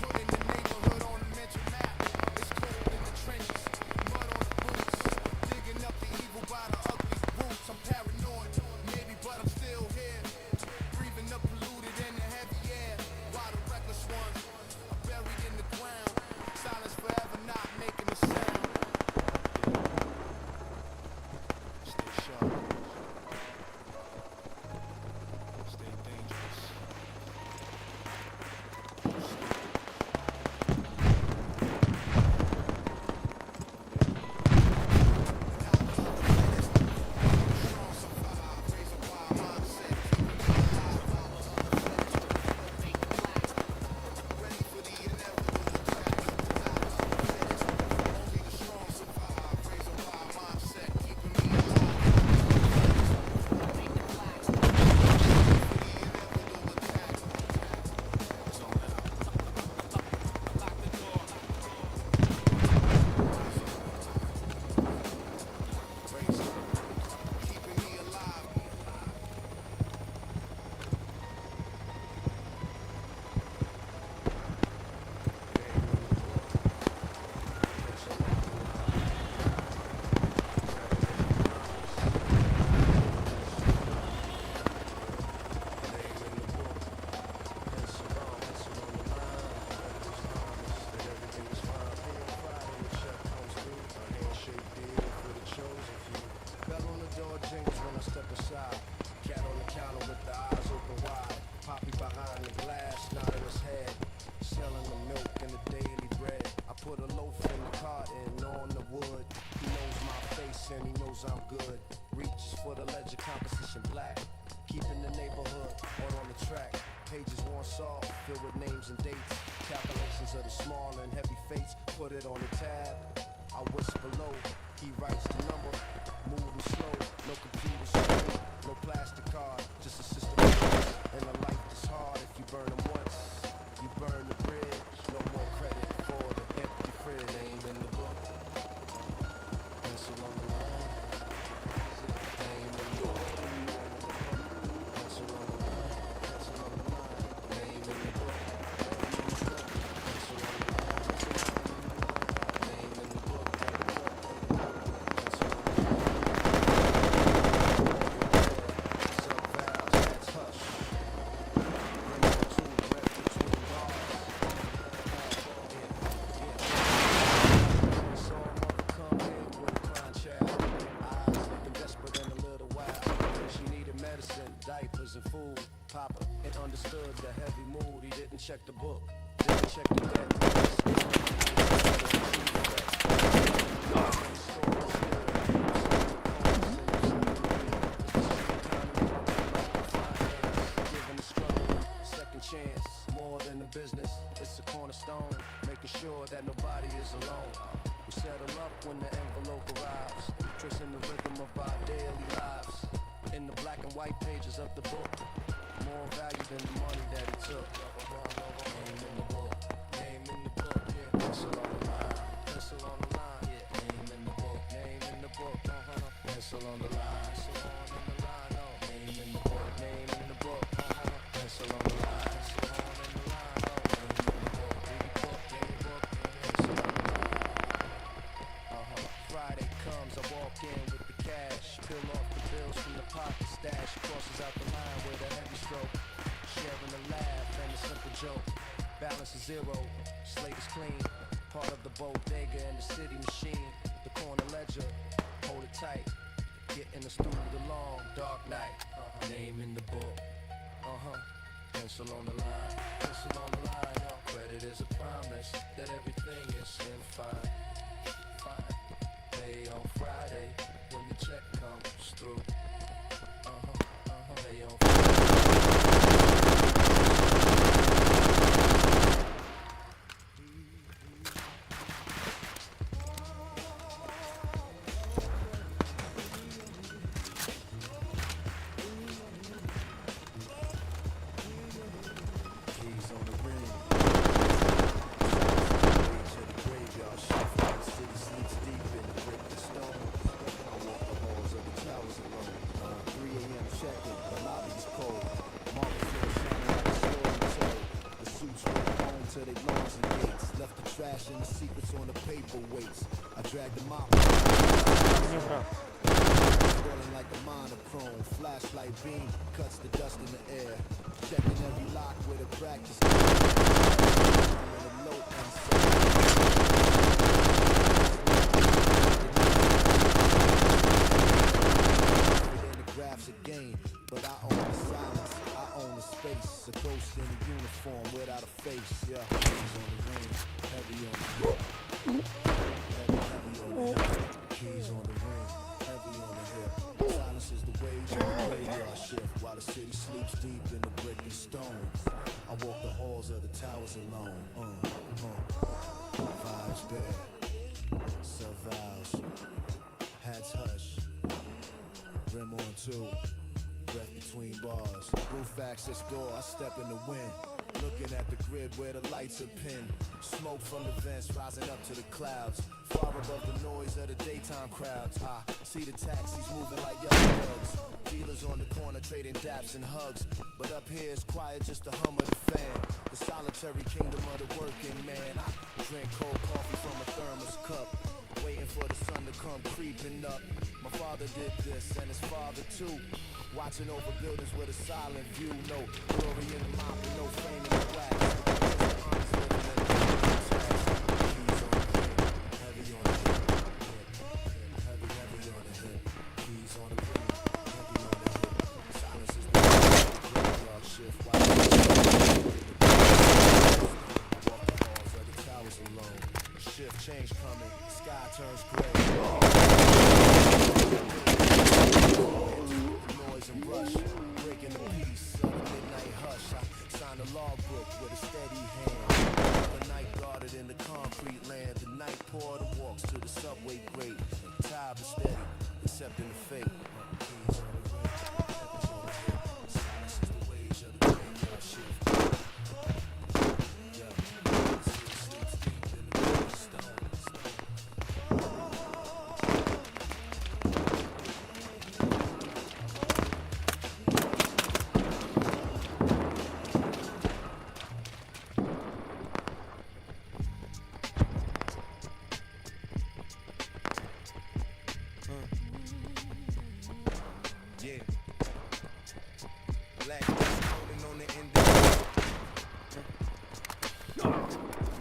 Putting the neighborhood on the mental map. It's cold in the trenches, mud on the boots, digging up the evil by the ugly roots. I'm paranoid, maybe, but I'm still here, breathing the polluted and the heavy air, while the reckless ones are buried in the ground. Silence forever, not making a sound. Stay sharp. Stay dangerous. And he knows I'm good. Reaches for the ledger, composition black. Keeping the neighborhood on the track. Pages worn soft, filled with names and dates. Calculations of the small and heavy fates. Put it on the tab. I whisper low. He writes the number. Moving slow. No computer screen. No plastic card. Just a system of things. And a life that's hard. If you burn them once, you burn the bridge. No more credit for the empty fridge. Name in the book. Pencil on the line. Name in the book. Pencil on the line. Pencil on the line. Name in the book. Pencil on the line. Name in the book. Pencil on the line. Sub-vowels, that's hush. Bring it to the rest between bars. Saw a mother come in with a crying child. Eyes looking desperate and a little wild. She needed medicine, diapers, and food. Papa, it understood the heavy mood. He didn't check the book, didn't check the debt. Given the struggle, second chance, more than the business. It's a cornerstone, making sure that nobody is alone. We settle up when the envelope arrives, tracing the rhythm of our daily lives. In the black and white pages of the book, more value than the money that it took. Name in the book, name in the book, yeah. Pencil on the line, pencil on the line, yeah. Name in the book, name in the book, pencil on the line, pencil on the line, oh. Name in the book, name in the book, pencil on the line, pencil on the line, oh. Name in the book, pencil on the line. Friday comes, I walk in with the cash, peel off the bills from the pocket stash, crosses out the line with a heavy stroke, sharing a laugh and a simple joke. Balance is zero, slate is clean, part of the bodega and the city machine. The corner ledger, hold it tight, getting us through the long dark night. Name in the book, pencil on the line, pencil on the line. Credit is a promise that everything is in fine. Pay on Friday when the check comes through. drag the mop. Не прав. Rolling like a monochrome, flashlight beam cuts the dust in the air. Checking every lock with a practice. Graphs a game, but I own the silence, I own the space. A ghost in a uniform without a face. Yeah, keys on the ring, heavy on the hip. Heavy on the hip. Keys on the ring, heavy on the hip. Silence is the wage of the graveyard shift while the city sleeps deep in the brick and stone. I walk the halls of the towers alone. Vibes bad, sub vows, hats hush, rim on two, breath between bars. Roof access door, I step in the wind. Looking at the grid where the lights are pinned. Smoke from the vents rising up to the clouds. Far above the noise of the daytime crowds. I see the taxis moving like young thugs. Dealers on the corner trading daps and hugs. But up here it's quiet, just the hum of the fan. The solitary kingdom of the working man. I drink cold coffee from a thermos cup, waiting for the sun to come creeping up. My father did this and his father too. Watching over buildings with a silent view. No glory in the mop and no fame in the wax. Change coming, sky turns gray. Noise and rush, breaking the peace of the midnight hush. I signed a logbook with a steady hand. The night guarded in the concrete land. The night porter walks to the subway grate. Time is steady, accepting the fate. Keys on the ring, silence is the wage of the graveyard shift. Yeah. Black holding on the end of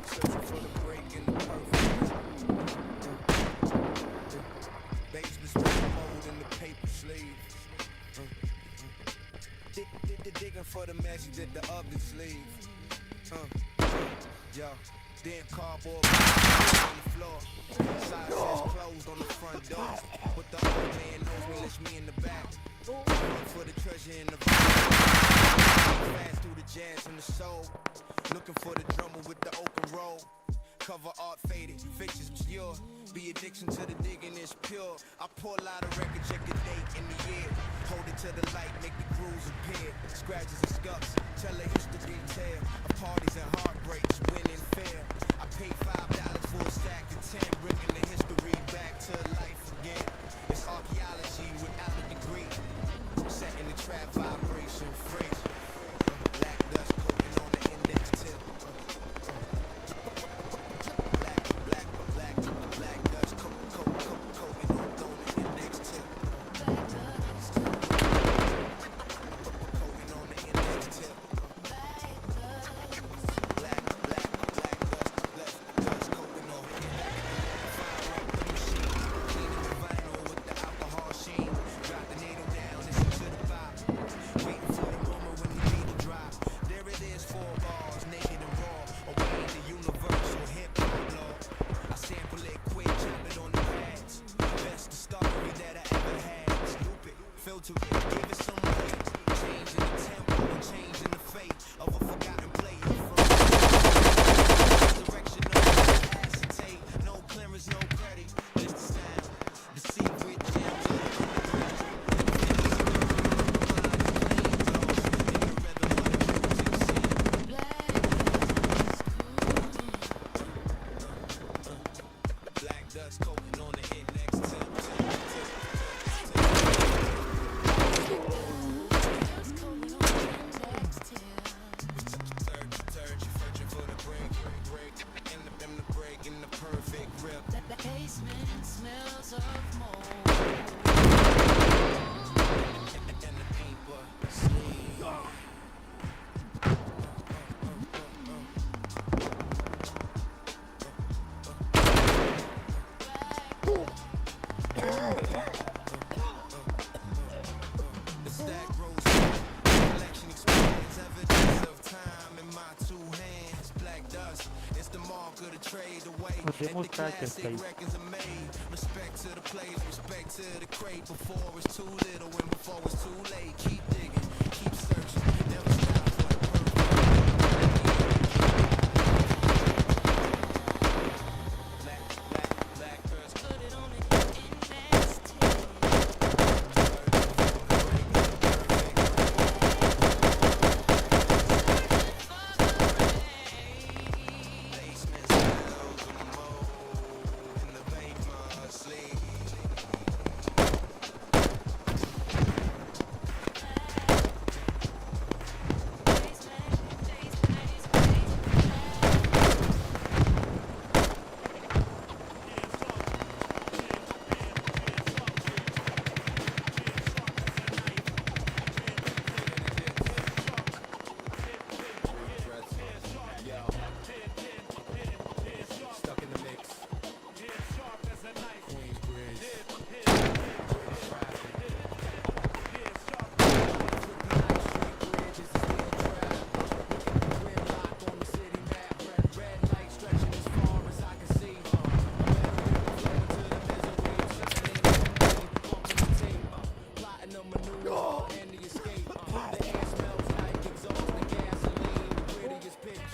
searching for the break in the perfect. Baseless mold in the paper sleeve. Digging for the message that the others leave. Yo, damn cardboard on the floor. Side says closed on the front door. But the old man knows me, lets me in the back. Looking for the treasure in the fast through the jazz and the soul. Looking for the drummer with the open roll. Cover art faded, faces obscure. Be addiction to the digging is pure. I pull out a record, check the date in the year. Hold it to the light, make the grooves appear. Scratches and scuffs, tell a history tale of parties and heartbreaks, winning fair. I paid $5 for a stack of 10, bringing the history back to life again. It's archaeology without a degree. Setting the trap vibration free. Black dust coating on the index tip. Black dust coating on the index tip. Coating on the index tip. Black dust coating on the index tip. smells of mold. And the ain't but sleep. The stack grows collection expands, evidence of time in my 2 hands. Black dust, it's the mark of the trade away. Podemos And the classic estar records are made. Respect to the players, respect to the crate. Before it's too little and before it's too late. Keep digging, keep searching, never stop for the perfect. Black girls. Put it on the index tape. Basement smells of mold in the basement sleep. Stuck in the mix. Queensbridge.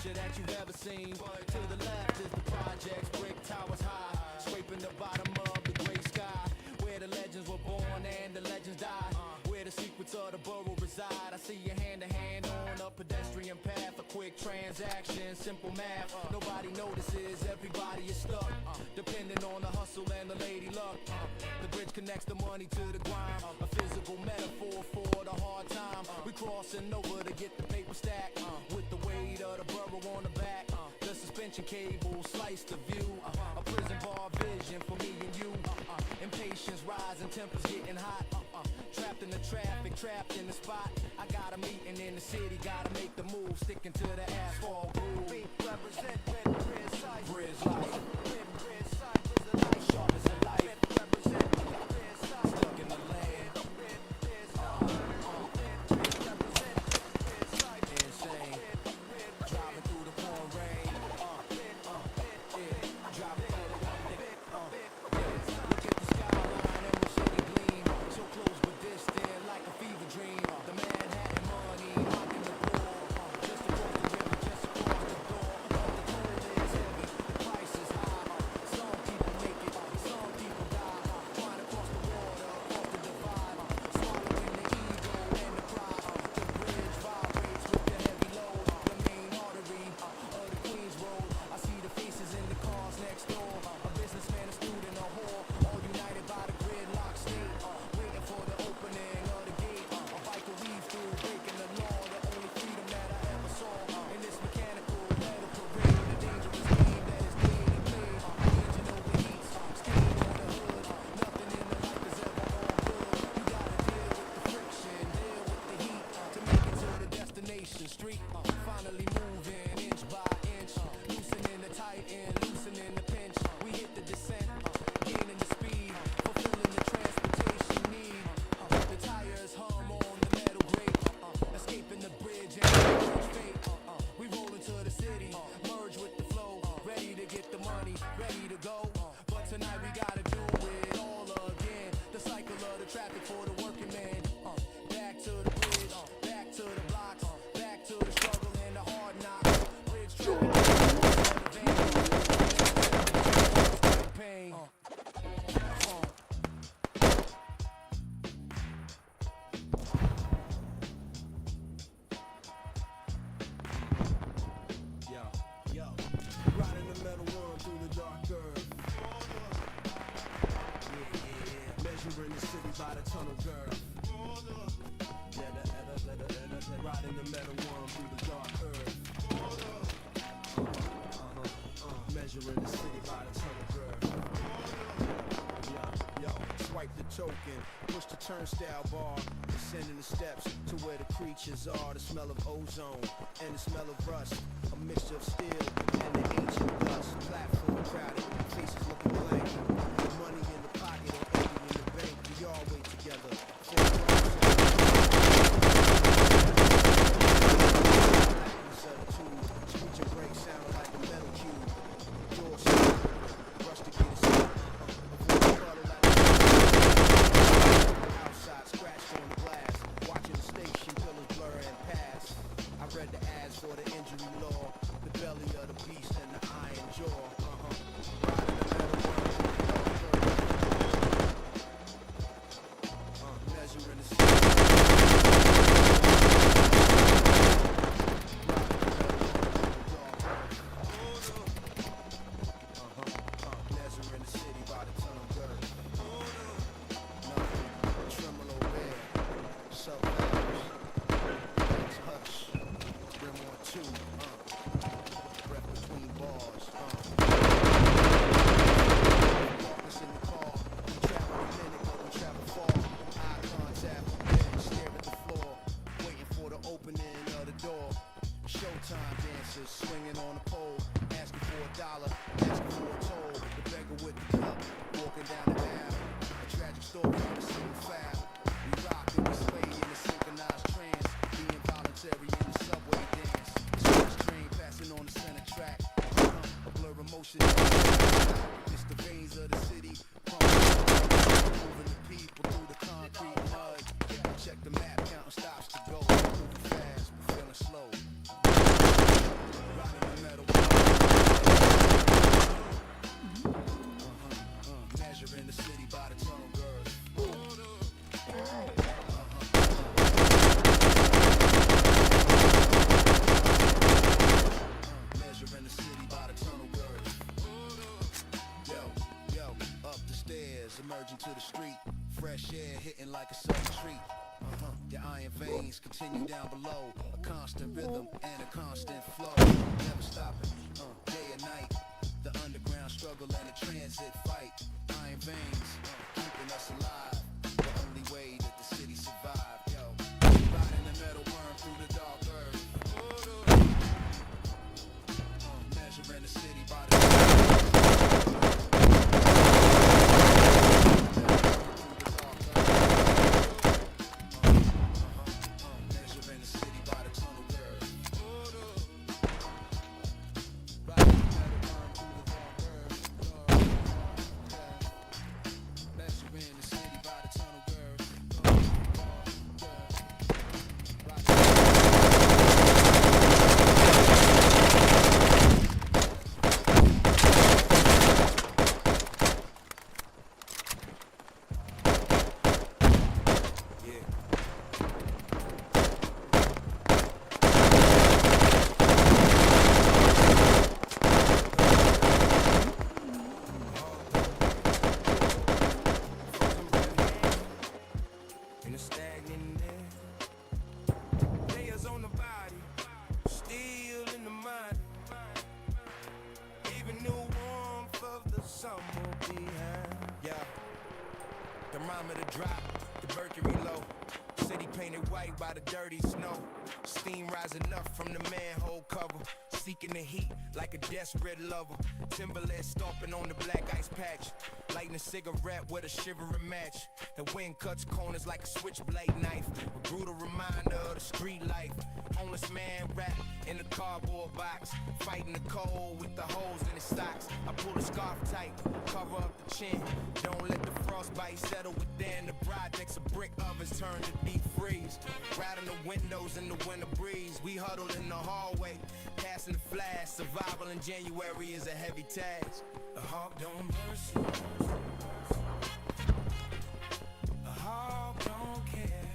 That you've ever seen. To the left is the projects, brick towers high, scraping the bottom of the gray sky, where the legends were born and the legends die, where the secrets of the borough reside. I see you hand to hand on a pedestrian path, a quick transaction, simple math. Nobody notices, everybody is stuck, depending on the hustle and the lady luck. The bridge connects the money to the grind, a physical metaphor for the hard time. We crossing over to get the paper stack, with the weight of the borough on the back. The suspension cable sliced the view, a prison bar vision for me and you. Impatience rising, tempers getting hot. Trapped in the traffic, trapped in the spot. I got a meeting in the city, gotta make the move, sticking to the asphalt groove. We represent Bridge life. Sharp as a life. Stuck in the land. Insane. Driving through the pouring rain. Driving through the look at the skyline and the city gleam. So close but distant, like a fever dream. The Manhattan money, knocking the door. Just across the river, just across the door. The toll is heavy, the price is high. Some people make it, some people die. Trying to cross the water, cross the divide. Swallowing the ego and the pride. The bridge vibrates with the heavy load. The main artery of the Queens Road. I see the faces in the cars next door. A businessman, a student, a whore. All united by the gridlock state. Waiting for the opening of the gate. A biker weave through, breaking the law. The only freedom that I ever saw. In this mechanical metal parade. A dangerous game that is daily played. Engine overheats, stain on the hood. Nothing in the life is ever all good. You gotta deal with the friction, deal with the heat. To make it to the destination street. Finally moving inch by inch. Loosening the tight end, loosening the pinch. We hit the descent, gaining the speed. Fulfilling the transportation need. The tires hum on the metal grate. Escaping the bridge and the bridge fate. We roll into the city, merge with the flow. Ready to get the money, ready to go. But tonight we gotta do it all again. The cycle of the traffic for the working man. Back to the bridge, back to the blocks, back to the struggle and the hard knocks. Bridge traffic, pain. Yo, riding the metal world through the dark earth. Yeah. Measuring the city by the tunnel girth. Riding the metal world through the dark earth. Measuring the city by the tunnel girth. token. Push the turnstile bar, descending the steps to where the creatures are. The smell of ozone and the smell of rust, a mixture of steel and the ancient dust. Platform crowded, faces looking blank. Money in the pocket or empty in the bank. We all wait together. Screeching brakes sound like a metal cube. Door shut, rush to get it started. Outside, scratched on the glass, watching the station pillars blur and pass. I read the ads for the injury law, the belly of the beast and the iron jaw. Riding the metal worm, measuring the measuring the city by the ton of dirt. Nothing, tremolo bed, sub-values, hush, rim on two, breath between bars, darkness in the car, we travel a minute, but we travel far. Eye contact, then stare at the floor, waiting for the opening of the door. Showtime dancers swinging on a pole, asking for $1, asking for a toll. The beggar with the cup, walking down the aisle. A tragic story on the single file. We rock and we sway in a synchronized trance, being voluntary in the subway dance. Express train passing on the center track. A blur of motion. It's the veins of the city, moving the people through the concrete mud. Check the map, counting stops to go. Moving fast, but feeling slow. Riding the metal. Measuring the city by the tunnel girls. Measuring the city by the tunnel girls. Yo, up the stairs, emerging to the street. Fresh air hitting like a southern treat. Your iron veins continue down below. A constant rhythm and a constant flow. Never stopping, day and night. The underground struggle and the transit fight. Iron veins, keeping us alive. The only way that the city survived. Yo, riding the metal worm through the dark earth. Measuring the city by the measuring the city by the tunnel girl. Riding the metal worm through the dark earth. Measuring the city by the tunnel girl. Yeah. In a stagnant air, layers on the body, steel in the mind. Even the warmth of the summer behind. Yeah, thermometer drop, the mercury low. City painted white by the dirty snow. Steam rising up from the manhole cover. Seeking the heat like a desperate lover. Timberland stomping on the black ice patch. Lighting a cigarette with a shivering match. The wind cuts corners like a switchblade knife. A brutal reminder of the street life. Homeless man wrapped in a cardboard box. Fighting the cold with the holes in his socks. I pull the scarf tight, cover up the chin. Don't let the frostbite settle within. The projects of brick ovens turn to deep freeze. Riding the windows in the winter breeze. We huddled in the hallway, passing the flash. Survival in January is a heavy task. The hawk don't mercy. The hawk don't care.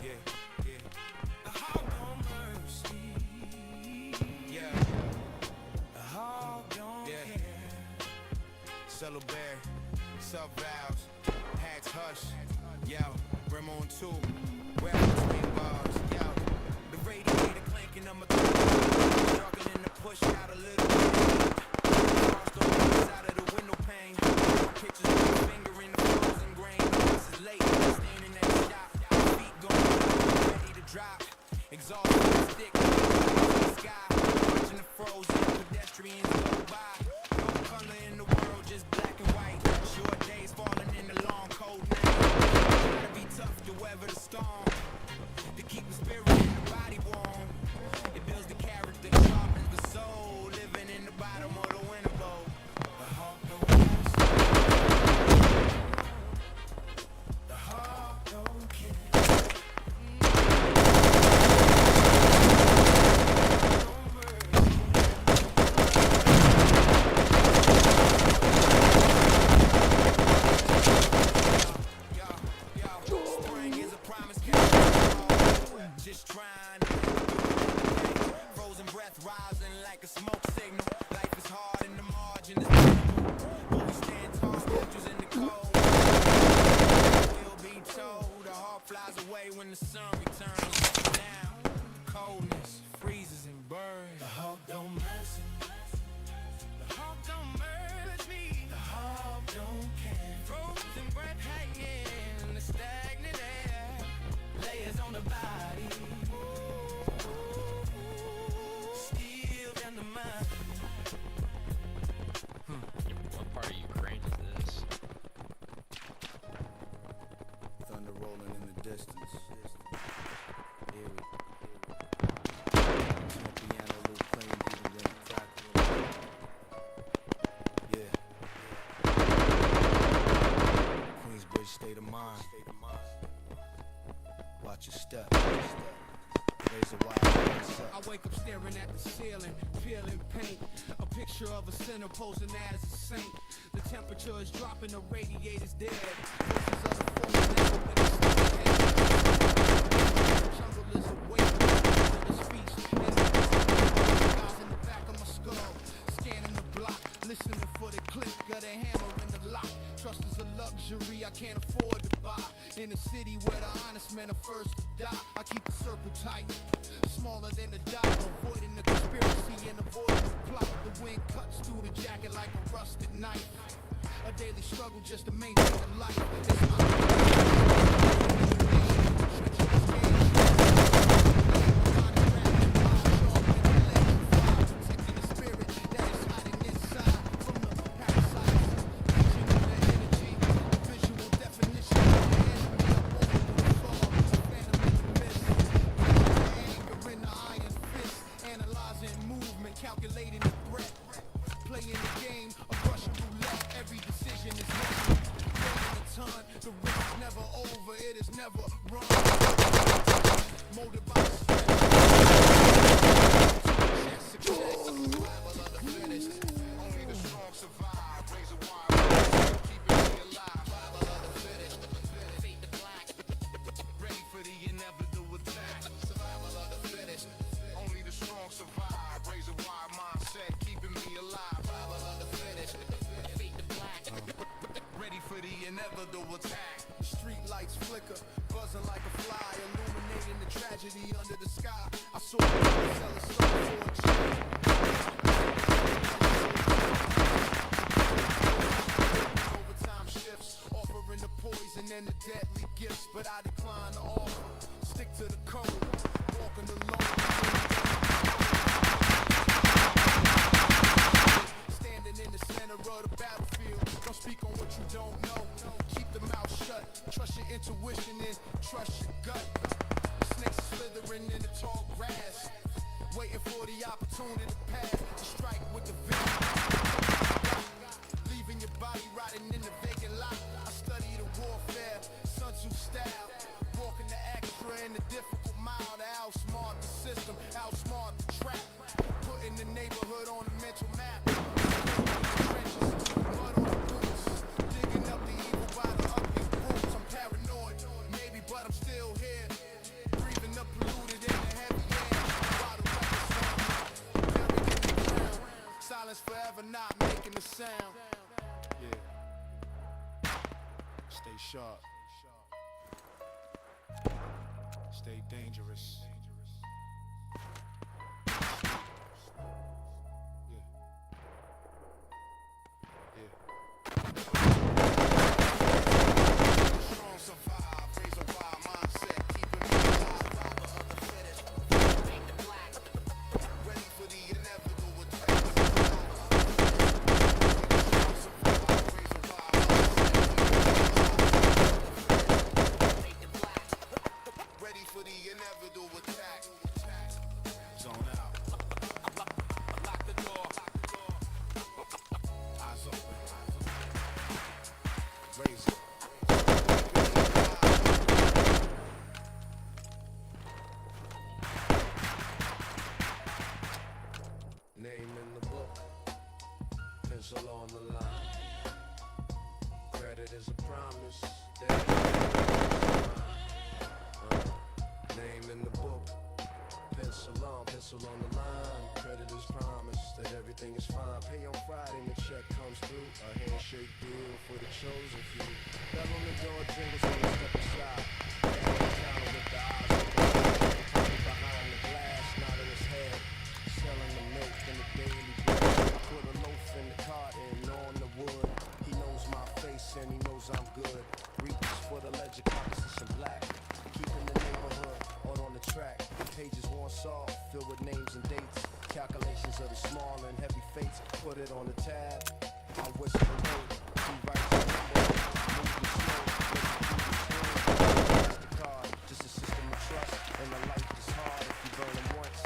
Yeah. The hawk don't mercy. Yeah. The hawk don't care. Cello Bear, sub valves, hats hush. Yo, Rim on 2, well between bars. Yo, the radiator clanking on my struggling to push out a little bit. Crossed the windows out of the window pane. Pictures mind. Watch your step. Raise a wide mindset. I wake up staring at the ceiling, peeling paint. A picture of a sinner posing as a saint. The temperature is dropping, the radiator's dead. Voices of the fallen never been the jungle is awake to the speech. And the guys in the back of my skull, scanning the block, listening for the click of the hammer in the lock. Trust is a luxury I can't afford to buy. In a city where the honest men are first to die, I keep the circle tight, smaller than a dot, avoiding the conspiracy and avoiding the plot. The wind cuts through the jacket like a rusted knife. A daily struggle just to maintain the life. It's my protecting the spirit that is hiding inside from the parasites. Catching on the energy, visual definition of the enemy. Analyzing movement, calculating the threat. Playing the game of Russian roulette. Every decision is measured. Playing a ton, the risk is never over. It is never run. Molded by the stress. Success, survival of the fittest. Only the strong survive. Raise a wire, keeping me alive. Survival of the fittest. Fade to black. Ready for the inevitable attack. Survival of the fittest. Only the strong survive. Raise a wide mindset, keeping me alive. Survival of the fittest. Fade to black. Ready for the inevitable attack. The street lights flicker, buzzing like a fly, illuminating the tragedy under the sky. I saw a man sell a soul for a check. Overtime shifts, offering the poison and the deadly gifts, but I decline to offer. Stick to the code, walking alone. Standing in the center of the battlefield. Don't speak on what you don't know. Keep the mouth shut. Trust your intuition and trust your gut. Snakes slithering in the tall grass, waiting for the opportunity to pass. To strike with the vision, leaving your body rotting in the vacant lot. I study the warfare, Sun Tzu style. Walking the extra and the difficult mile to outsmart the system, outsmart the trap. Putting the neighborhood on the mental map. Trenches, mud on the boots, digging up the evil by the ugly roots. I'm paranoid, maybe, but I'm still here. Breathing the polluted in the heavy air. While the weapons sound, buried in the ground. Silence forever, not making a sound. Yeah. Stay sharp. Stay dangerous. Strong survive, raise a wild mindset, keeping me alive. Survival of the fittest. Fade to black. Ready for the inevitable attack. Strong survive, raise a wild mindset. Fade to black. Ready for the inevitable attack. Zone out. Lock the door. Eyes open. Raise it. Name in the book, pencil on the line. Credit is a promise. Name in the book, pencil on the line. Credit is promise that everything is fine. Pay on Friday and the check comes through. A handshake deal for the chosen few. Bell on the door jingles when you step aside. Down the counter with the eyes open. Behind the glass, not in his head. Selling the milk and the daily bread. I put a loaf in the carton on the wood. He knows my face and he knows I'm good. Reaches for the ledger, composition black. Keeping the neighborhood on the track. Pages worn soft, filled with names and dates. Calculations of the small and heavy fates. Put it on the tab. I whisper the note. He writes the number. Moving slow. That's the card. Just a system of trust. And the life is hard. If you burn them once,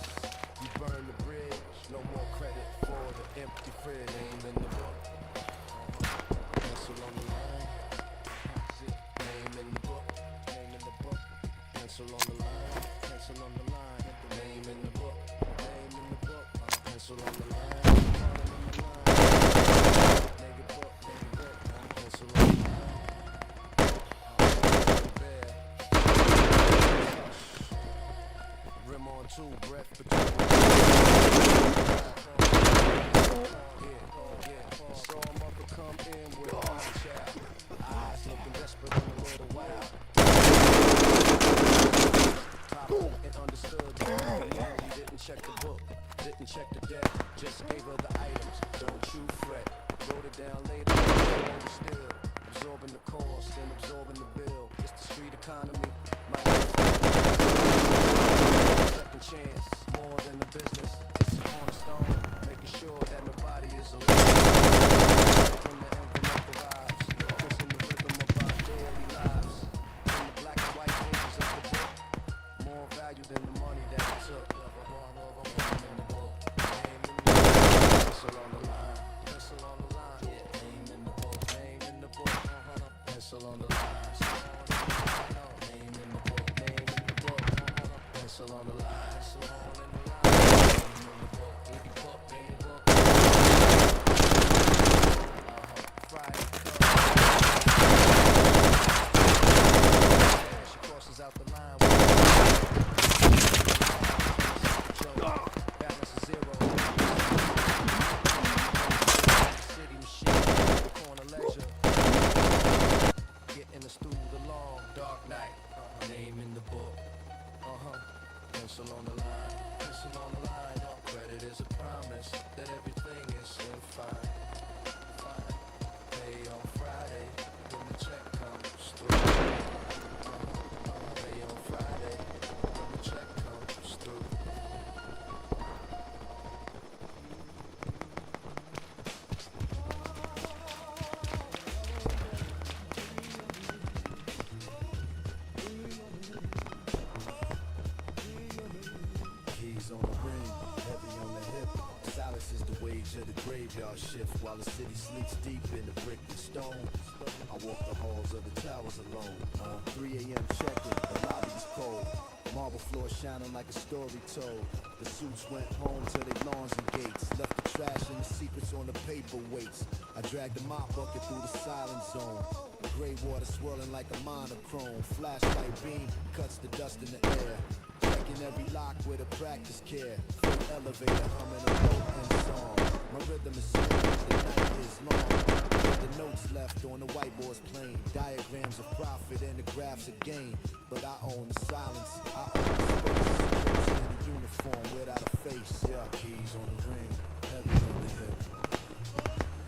you burn the bridge. No more credit for the empty fridge. Name in the book. Pencil on the line. Name in 2, breath between. So I'm up to come in with a hard child. Eyes looking desperate and a little wild. Top and understood. You didn't check the book, didn't check the deck. Just gave her the items. Don't you fret. Wrote it down later. Still absorbing the cost and absorbing the bill. It's the street economy. My second chance, more than the business. It's a cornerstone, making sure that nobody is alone. From the envelope arrives, pushing the rhythm of our daily lives. From the black and white pages of the book, more value than the money that it took. Pencil on the line, pencil on the line. Name in the book, name in the book. Pencil on the line. Name in the book, name in the book. Pencil on the line. She crosses out the line. Balance is zero. City machine, corner leisure. Getting us through the long dark night. Name in the book. Pencil on the line. Pencil on the line. Credit is a promise that everything is in fine. Fine. Pay on Friday when the check comes through. Pay on Friday when the check comes through. Keys on the ring, heavy on the hip. Silence is the wage of the graveyard shift while the city sleeps deep in the brick and stone. I walk the halls of the towers alone. 3 a.m. check-in, the lobby's cold. Marble floor shining like a story told. The suits went home to their lawns and gates. Left the trash and the secrets on the paperweights. I dragged the mop bucket through the silent zone. Gray water swirling like a monochrome. Flashlight beam cuts the dust in the air. Checking every lock with a practice care. Full elevator humming a low-end song. My rhythm is smooth, the night is long. The notes left on the whiteboard's plain. Diagrams of profit and the graphs of gain. But I own the silence, I own the space. In a uniform without a face. Yeah, keys on the ring, heavy on the hip.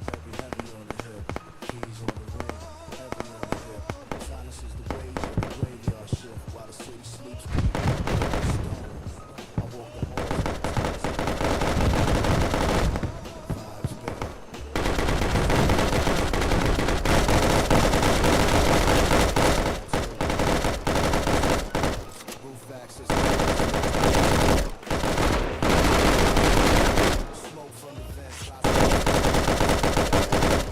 Heavy on the hip. Keys on the ring, heavy on the hip. Silence is the wage of the graveyard shift while the city sleeps deep. I walk the halls. Vibes better. Roof access. Smoke from the vents.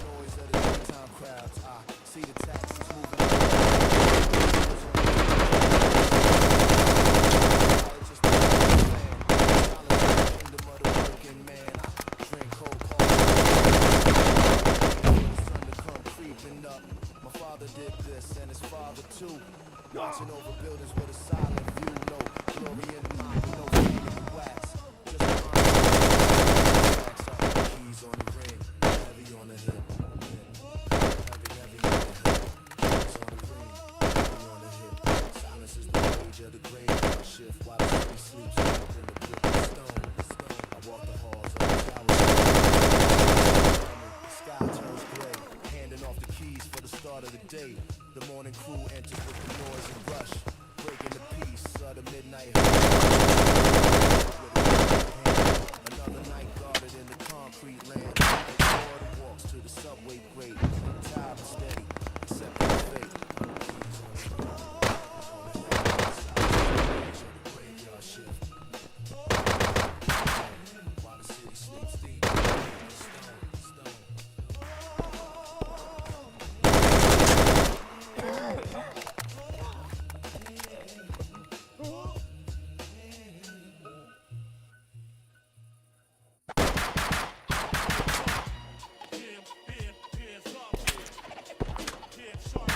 Noise of the daytime crowds. I see the taxis moving. My father did this and his father too. Watching over buildings with a silent view. No glory in the mind, no fame in the wax. Just a keys on the ring, heavy on the hip. Heavy on the hip. Keys on the ring, heavy on the hip. Silence is the rage of the graveyard shift while the city sleeps deep in the brick and stone. I walk the halls of the towers. The sky turns gray, handing off the keys for the start of the day. The morning crew enters with the noise and rush, breaking the peace of the midnight hush. Another night guarded in the concrete land. The Lord walks to the subway grate, tired and steady, accepting the fate. Graveyard shift. While the city sleeps deep. Stone. Hands up. Hands up.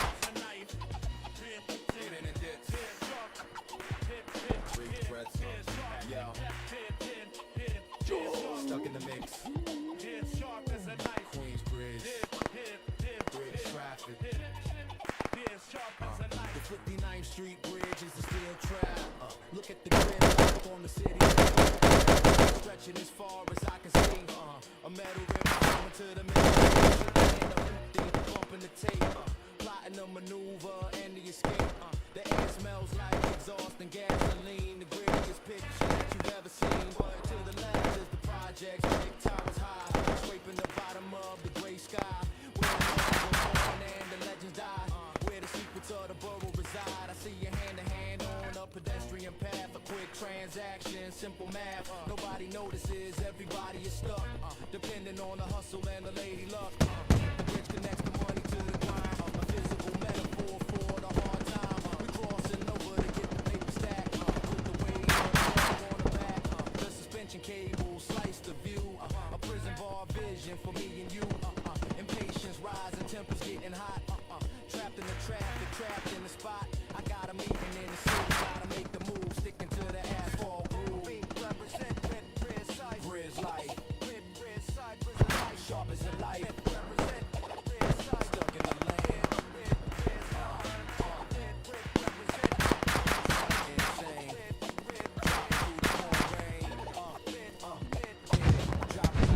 street bridge is a steel trap. Look at the grid lock on the city stretching as far as I can see. A metal river coming to the middle, and a empty bumping the tape. Plotting a maneuver and the escape. The air smells like exhaust and gasoline. The grittiest picture that you've ever seen. But to the left is the projects, big towers high, scraping the bottom of the gray sky. Where the legends were born and the legends die. Where the secrets of the borough reside. I see you hand to hand on a pedestrian path. A quick transaction, simple math. Nobody notices, everybody is stuck. Depending on the hustle and the lady luck. The bridge connects the money to the grind. A physical metaphor for the hard time. We crossing over to get the paper stack. Put the weight on the back. The suspension cable slice the view. A prison bar vision for me and you. Impatience rising, tempers getting hot. Trapped in the traffic, trapped in the spot. I got a meeting in the city, gotta make the move, sticking to the asphalt groove. Represent Bridge life, sharp as a life. Stuck in the land. Insane. Through the pouring rain. Drop get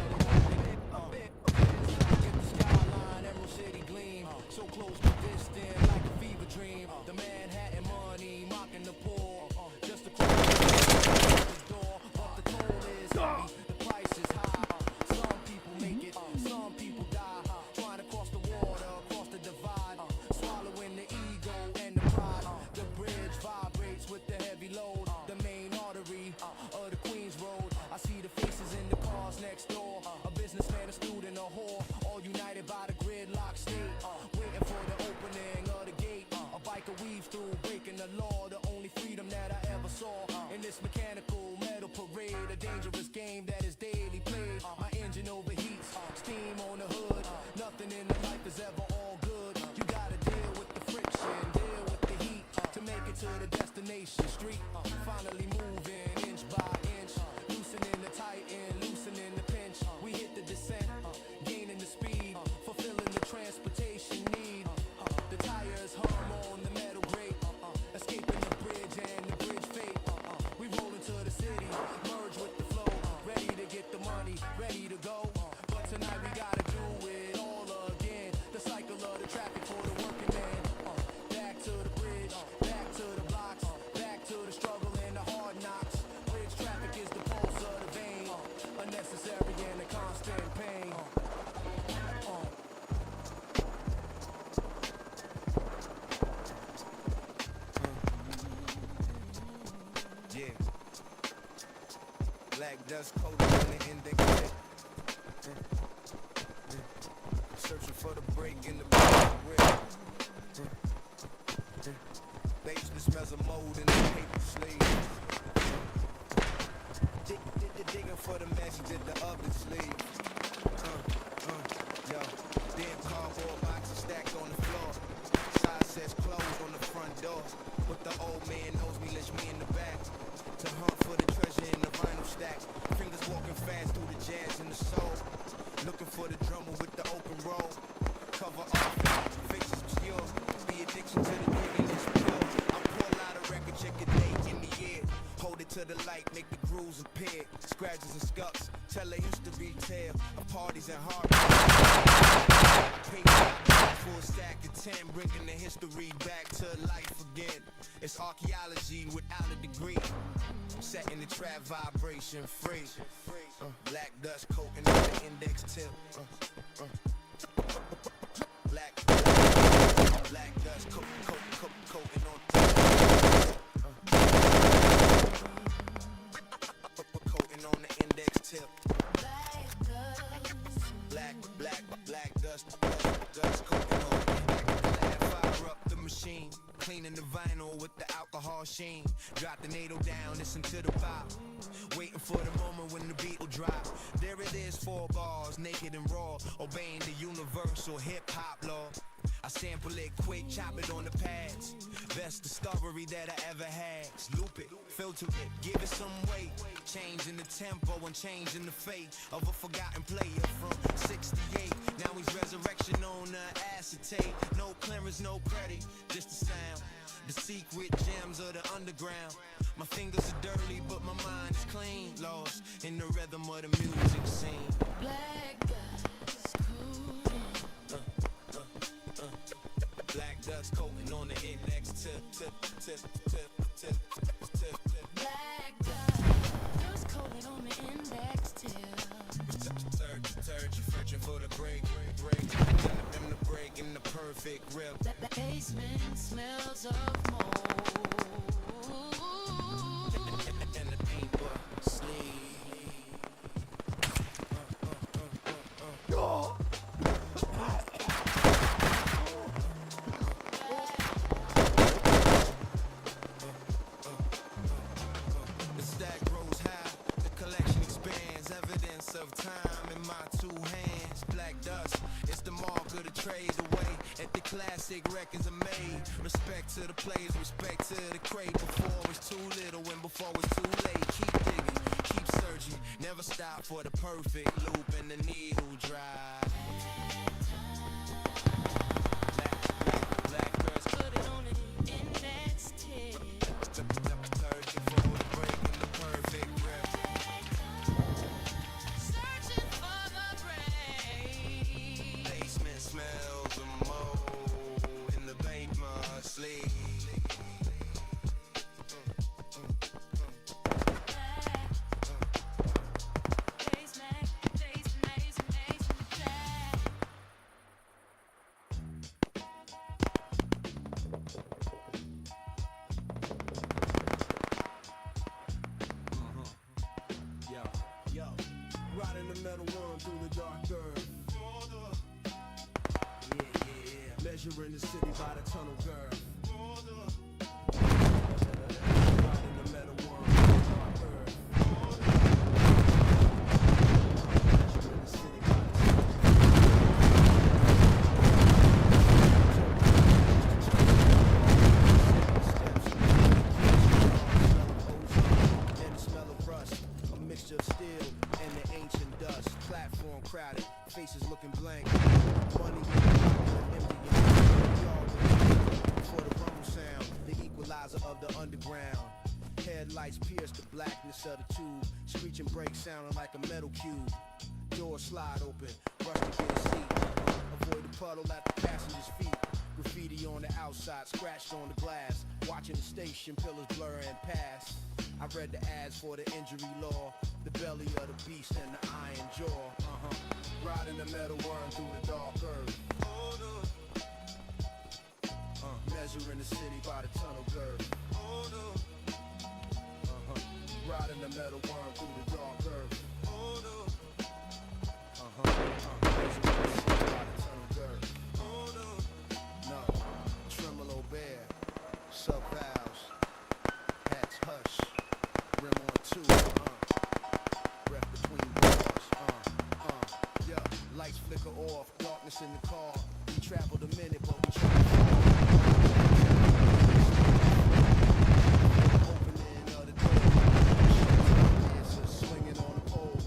the skyline, Emerald City gleam. So close to distant, like a fever dream. The Manhattan money, mocking the poor. Just across the door, but the toll is heavy, the price is high. Some people make it, some people die. Trying to cross the water, cross the divide. Swallowing the ego and the pride. The bridge vibrates with the heavy load. The main artery of the Queens Road. I see the faces in the cars next door. A businessman, a student, a whore. All united by the gridlock state. Waiting for the opening of the gate. A biker weaves through, breaking the law. The only freedom that I ever saw. In this mechanical metal parade. A dangerous game that is daily played. My engine overheats, steam on the hood. Nothing in the life is ever all good. You gotta deal with the friction, deal with the heat. To make it to the destination street. Finally moving inch by inch. Loosening the tighten, loosening the pinch. We hit the descent, gaining the speed. Fulfilling the transportation need. The tires hum on the metal grate. Escaping the bridge and the bridge fate. We roll into the city, merge with the flow. Ready to get the money, ready to go. But tonight we gotta do it all again. The cycle of the traffic for the working man. Back to the bridge, back to the blocks. Back to the struggle and the hard knocks. Bridge traffic is the pulse of the vein. Unnecessary and the constant pain. Yeah. Black dust coated on the index tip. Searching for the break in the grip. Babes, the smells of mold in the paper sleeve. Digging for the message at the other sleeve. Yo, dead cardboard boxes stacked on the floor. Side says closed on the front door. But the old man knows me, lets me in the back. To hunt for the treasure in the vinyl stack. Fingers walking fast through the jazz and the soul. Looking for the drummer with the open roll. Cover off, faces obscure. The addiction to the digging is pure. I pour out a record, check a date in the year. Hold it to the light, make the grooves appear. Scratches and scuffs, tell a history tale of parties and heartbreaks. Full stack of 10, bringing the history back to life again. It's archaeology without a degree. Setting the trap vibration free. Black dust coating on the index tip. Black dust coating on coating on the index tip. Black dust coating on the fire up the machine. Cleaning the vinyl with the alcohol sheen. Drop the needle down, listen to the pop. Waiting for the moment when the beat will drop. There it is, 4 bars, naked and raw. Obeying the universal hip-hop law. I sample it quick, chop it on the pads. Best discovery that I ever had. Loop it, filter it, give it some weight. Changing the tempo and changing the fate of a forgotten player from 68. Now he's resurrection on the acetate. No clearance, no credit, just the sound. The secret gems of the underground. My fingers are dirty, but my mind is clean. Lost in the rhythm of the music scene. Black guys cooling. Black dust coating on the index tip. Black guys cooling on the index tip. Third, you're searching for the break. In the break, in the perfect rip. The basement smells of mold. And the paper sleep. The stack grows high, the collection expands. Evidence of time in my two hands. Black dust, it's the mark of the trade away. At the classic records are made. Respect to the players, respect to the crate. Before it's too little and before it's too late. Keep digging, keep searching. Never stop for the perfect loop and the needle drive. Black girls Put it on the index tip. searching for the break in the perfect rip. Searching for the break. Basement smells of mold in the basement sleep. Yo, riding the metal worm through the dark earth. Yeah. Measuring the city by the tunnel girth. Riding the metal worm through the dark earth. Measuring the city by the and the smell of rust, a mixture of steel and the ancient dust. Platform crowded, faces looking blank. Money empty. For the rumble sound, the equalizer of the underground. Headlights pierce the blackness of the tube. Screeching brakes sounding like a metal cube. Doors slide open, rush to get a seat. Avoid the puddle at the passenger's feet. Graffiti on the outside, scratched on the glass. Watching the station pillars blur and pass. I read the ads for the injury law. The belly of the beast and the iron jaw. Riding the metal worm through the dark earth. Measuring the city by the tunnel girth. Riding the metal worm through the dark earth. Measuring the city by the tunnel girth. No, tremolo bear, sub valves, hats hush, rim on two, breath between bars, yeah, lights flicker off, darkness in the car. We traveled a minute, but we opening of the door, dancers swinging on the pole,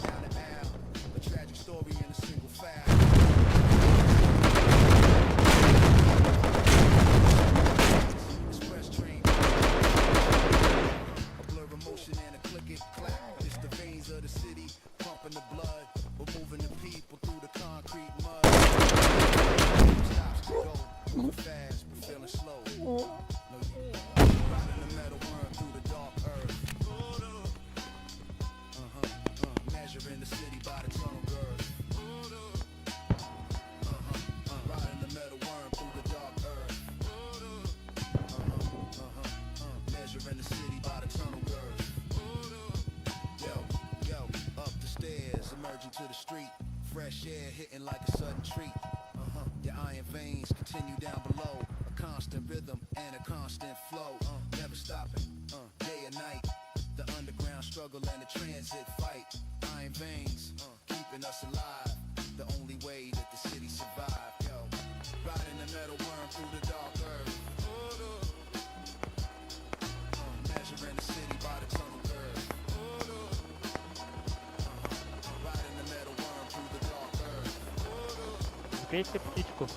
down the aisle, a tragic story in a single file. Express train, a blur of motion and a click-it-clack. It's the veins of the city, pumping the blood. We're moving the people through the concrete mud. Stops to go, moving fast, but feeling slow. Riding the metal worm through the dark earth. Measuring the city by the tunnel girth. Riding the metal worm through the dark earth. Measuring the city by the tunnel girth. Yo, up the stairs, emerging to the street. Fresh air hitting like a sudden treat. Your iron veins continue down below. A constant rhythm and a constant flow. Never stopping, day and night. The underground struggle and the transit fight. Iron veins, keeping us alive. The only way that the city survived. Yo, riding the metal worm through the dark earth. Measuring the city by the tunnel girth. Riding the metal worm through the dark earth. Убейте птичку.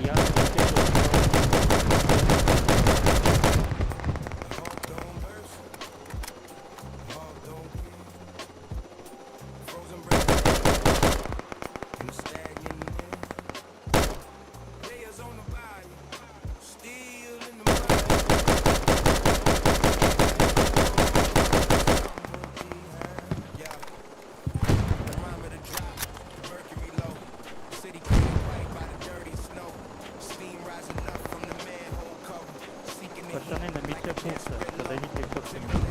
Я пацаны, набейте пункта. Подойдите к собственному.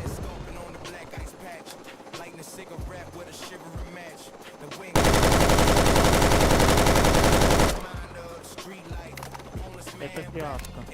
Это фиаско.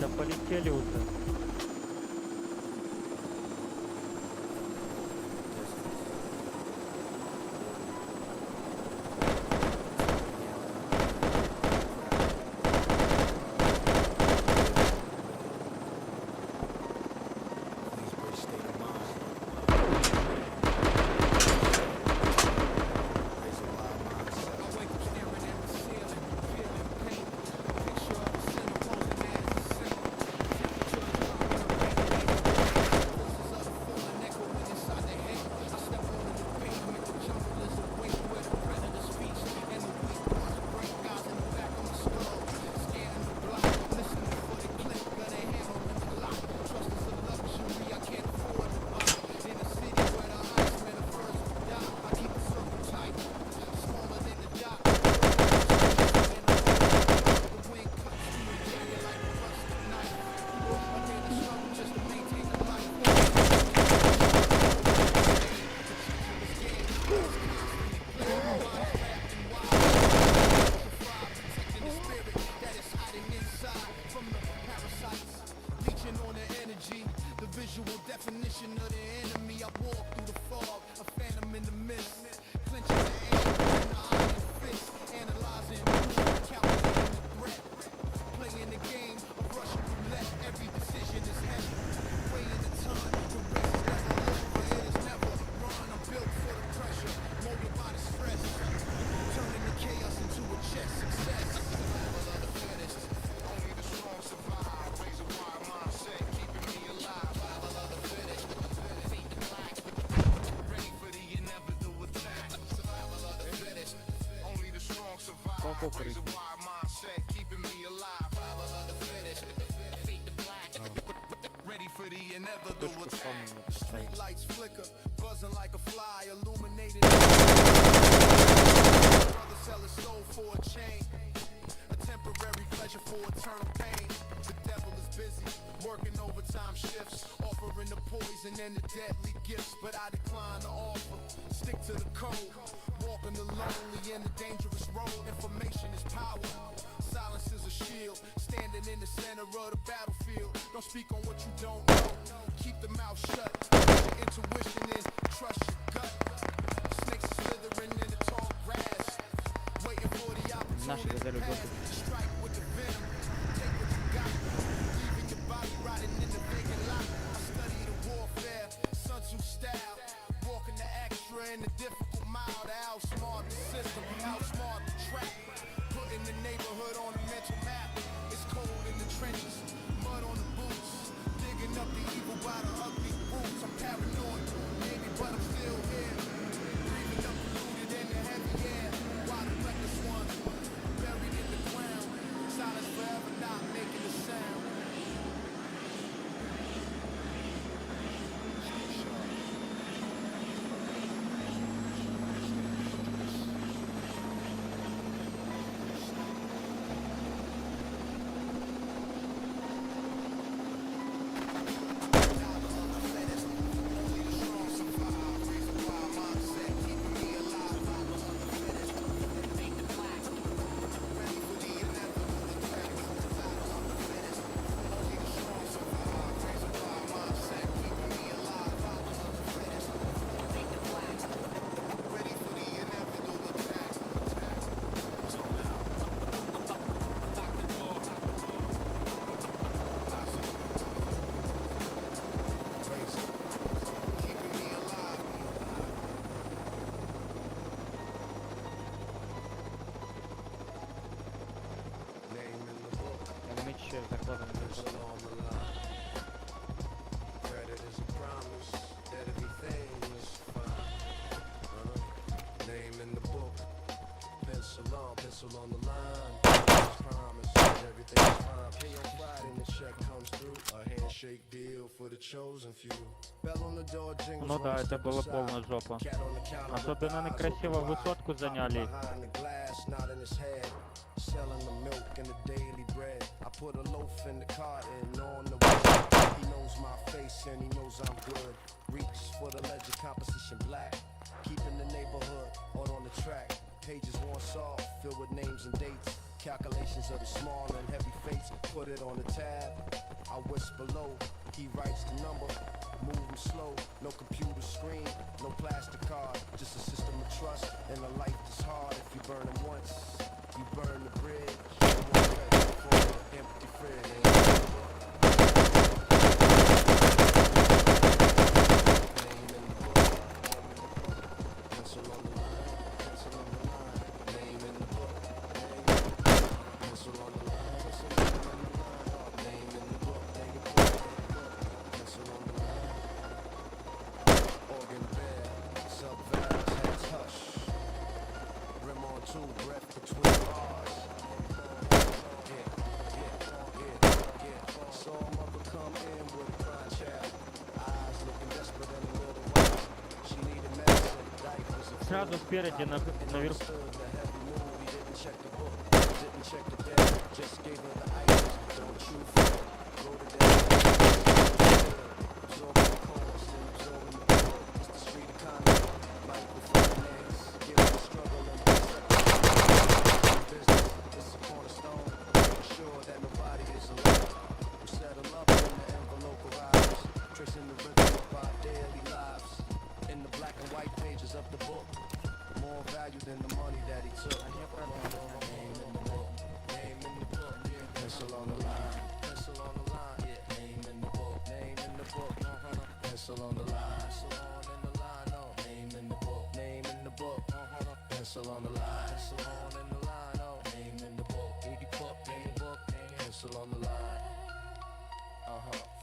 Да полетели уже. definition of the enemy. I walk through the fog, a phantom in the mist. Clenching the aim in the iron fist. Analyzing, calculating the threat. Playing the game of Russian roulette. Every decision is heavy. Weighing the time, the race is never over. It is never run. I'm built for the pressure, molded by the stress. Turning the chaos into a chess success. Survival of the fittest. Only the strong survive. Raise a wide mindset, keeping me alive. Survival of the fittest. Feet the black. Ready for the inevitable attack. Survival of the fittest. Only the strong survive. Raise a wide mindset, keeping me alive. Survival of the fittest. Feet the black. Ready for the inevitable attack. Street lights flicker, buzzing like a fly, illuminated. Brother sell his soul for a chain, a temporary pleasure for eternal pain. The devil is busy, working overtime shifts, offering the poison and the deadly gifts. But I decline to offer, stick to the code, walking the lonely and the dangerous road. Information is power, silence is a shield, standing in the center of the battlefield. Don't speak on what you don't know, keep the mouth shut. Your intuition is trust your gut. Snakes slithering in the tall grass, waiting for the opportunity to pass. Strike with the venom, take what you got, leaving your body rotting in the vacant lot. I study the warfare, Sun Tzu style, walking the extra in the difficult mile to outsmart the system, outsmart the trap, putting the neighborhood on the mental map. It's cold in the trenches, mud on the boots, digging up the evil by the ugly roots. I'm paranoid, maybe, but I'm still here, breathing up polluted in the heavy air. While the reckless ones are buried in the ground, silence forever, not making a sound. Ще закладом It's along the line. Credit is a promise that everything is fine. Name in the book, pencil on the line. Promise that everything is fine. Pay on Friday and the check comes through. A handshake deal for the chosen few. Bell on the door jingles. Ну да, это было полная жопа. Особенно некрасиво высотку заняли. Behind the glass, not in his head. Selling the milk and the daily bread. I put a loaf in the carton on the way. He knows my face and he knows I'm good. Reach for the ledger, composition black. Keeping the neighborhood on the track. Pages worn soft, filled with names and dates. Calculations of the small and heavy fates. Put it on the tab. I whisper low. He writes the number. Moving slow. No computer screen. No plastic card. Just a system of trust. And a life that's hard. If you burn them once, you burn the bridge. For an empty fridge. Сразу спереди наверху. Tracing the rhythm up the book. More value than the money that he took. Name in the book, name in the book, yeah. Pencil on the line, pencil on the line, yeah. Name in the book, name in the book, pencil on the line, pencil on in the line, oh. Name in the book, name in the book, pencil on the line, pencil on in the line, oh. Name in the book, pencil on the line.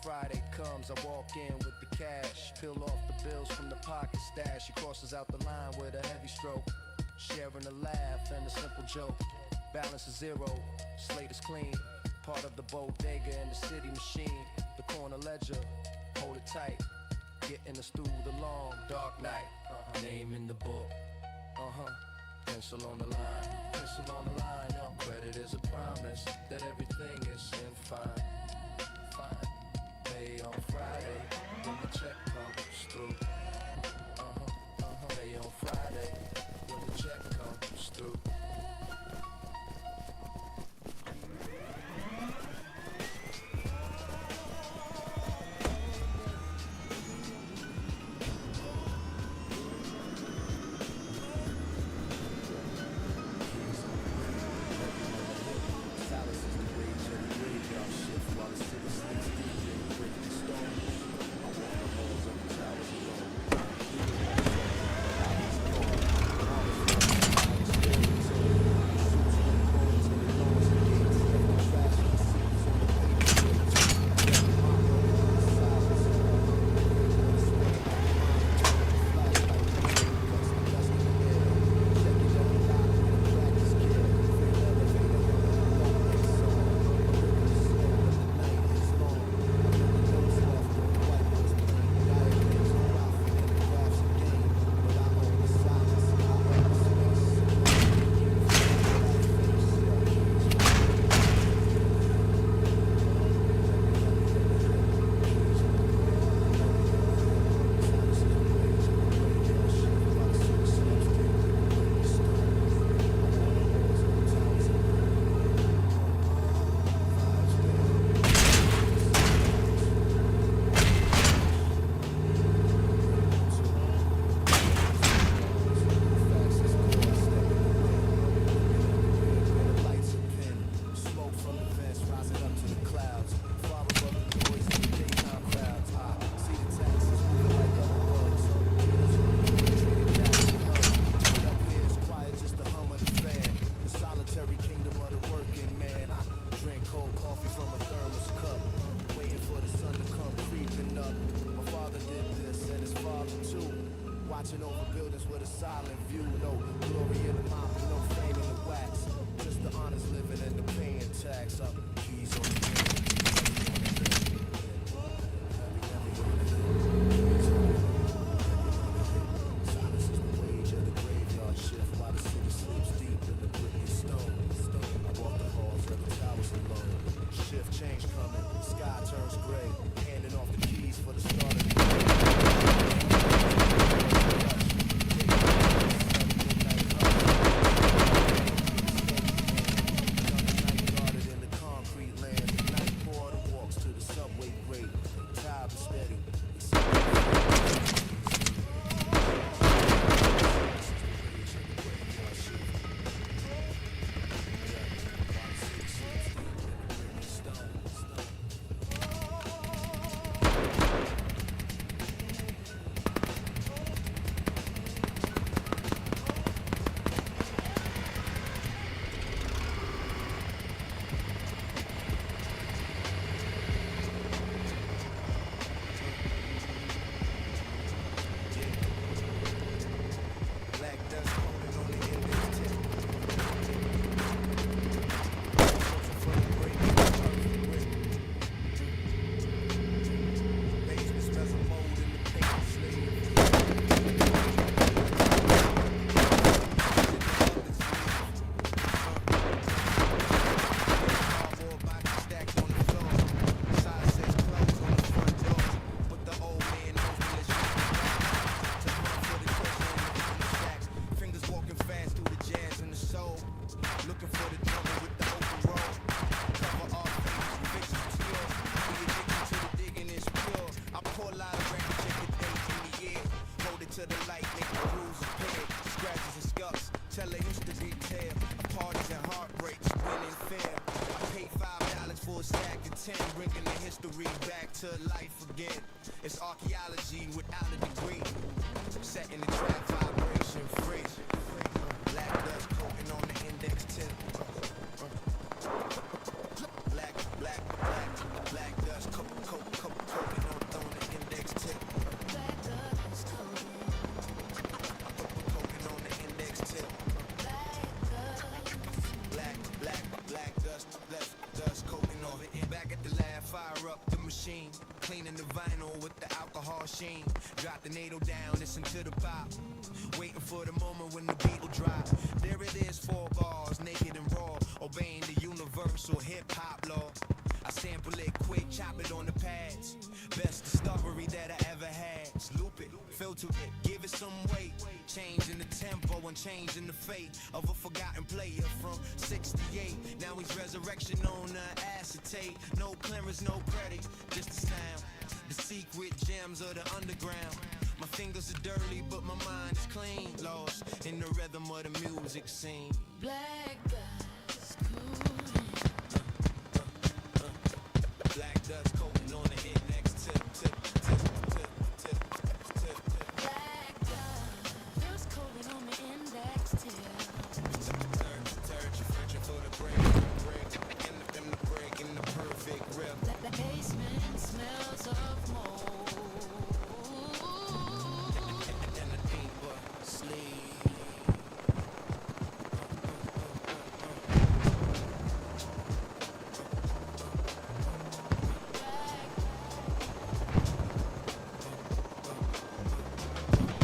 Friday comes, I walk in with the cash, peel off the bills from the pocket stash. She crosses out the line with a heavy stroke, sharing a laugh and a simple joke. Balance is zero, slate is clean, part of the bodega and the city machine. The corner ledger, hold it tight, getting us through the long dark night. Name in the book, pencil on the line, pencil on the line. Credit is a promise that everything is in fine. Pay on Friday when the check comes through. Pay on Friday when the check comes through. Watching over buildings with a silent view. No glory in the mop, no fame in the wax. Just the honest living and the paying tax. Up keys on silence is the wage of the graveyard shift while the city sleeps deep in the brick stone. I walk the halls of the towers alone. Shift change coming, sky turns gray. Handing off the keys for the start of the day. back to life again. It's archaeology without a degree. Setting the trap vibration free. Black dust coating on the index tip. Black dust coating on the index tip. Black dust coating. Coating on the index tip. Black dust coating on it. Back at the lab, fire up the machine. Cleaning the vinyl with the alcohol sheen. Drop the needle down, listen to the pop. Waiting for the moment when the beat will drop. There it is, 4 bars, naked and raw. Obeying the universal hip-hop law. I sample it quick, chop it on the pads. Best discovery that I ever had. Loop it, filter it, give it some weight. Changing the tempo and changing the fate of a forgotten player from 68. Now he's resurrection on acetate. No clearance, no credit, just the sound. The secret gems of the underground. My fingers are dirty, but my mind is clean. Lost in the rhythm of the music scene. Black dust coating. Black dust coating on the index tip. Black dust coating on the index tip. Searching for the break in the perfect rip. The basement smells of mold. And the ain't but sleep.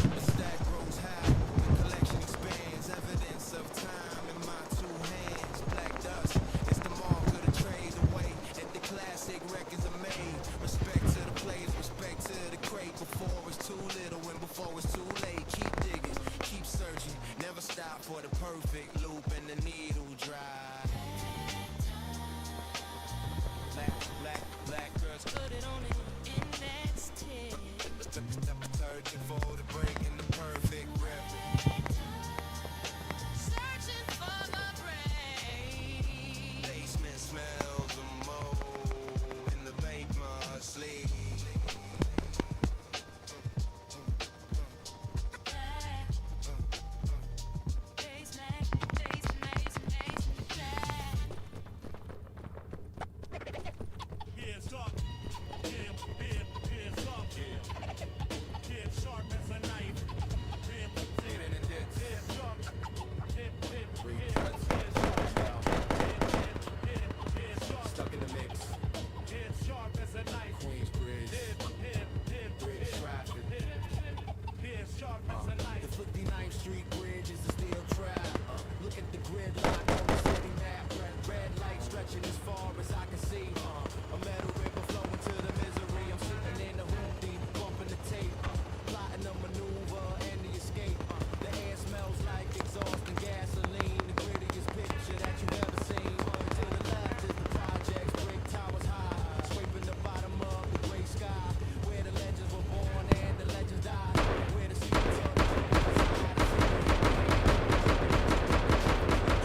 The stack grows high, the collection expands. Evidence of time in my 2 hands. Black dust, it's the mark of the trade away. And the classic records are made. Respect to the players, respect to the crate. Before it's too little and before it's too late. Keep digging, keep searching. Never stop for the perfect loop and the needle dry. Black girls Put it on the index tip. searching for the break in the perfect rip. Searching for the break. Basement smells of mold in the vapor sleep. Here's sharp. Here's sharp. Here's sharp as a knife. Here's sharp. Here's sharp. Stuck in the mix. Here's sharp as a knife. Queensbridge. Bridge traffic. Here's sharp as a knife. The 59th Street Bridge is a steel trap. Look at the gridlock on the city map. Red light stretching as far as I can see. A metal river flowing to the misery. I'm sitting in the hoopty, bumping the tape. Plotting a maneuver and the escape. The air smells like exhaust and gasoline. The grittiest picture that you've ever seen. To the left is the projects, brick towers high. Scraping the bottom of the gray sky. Where the legends were born and the legends died. Where the secrets of the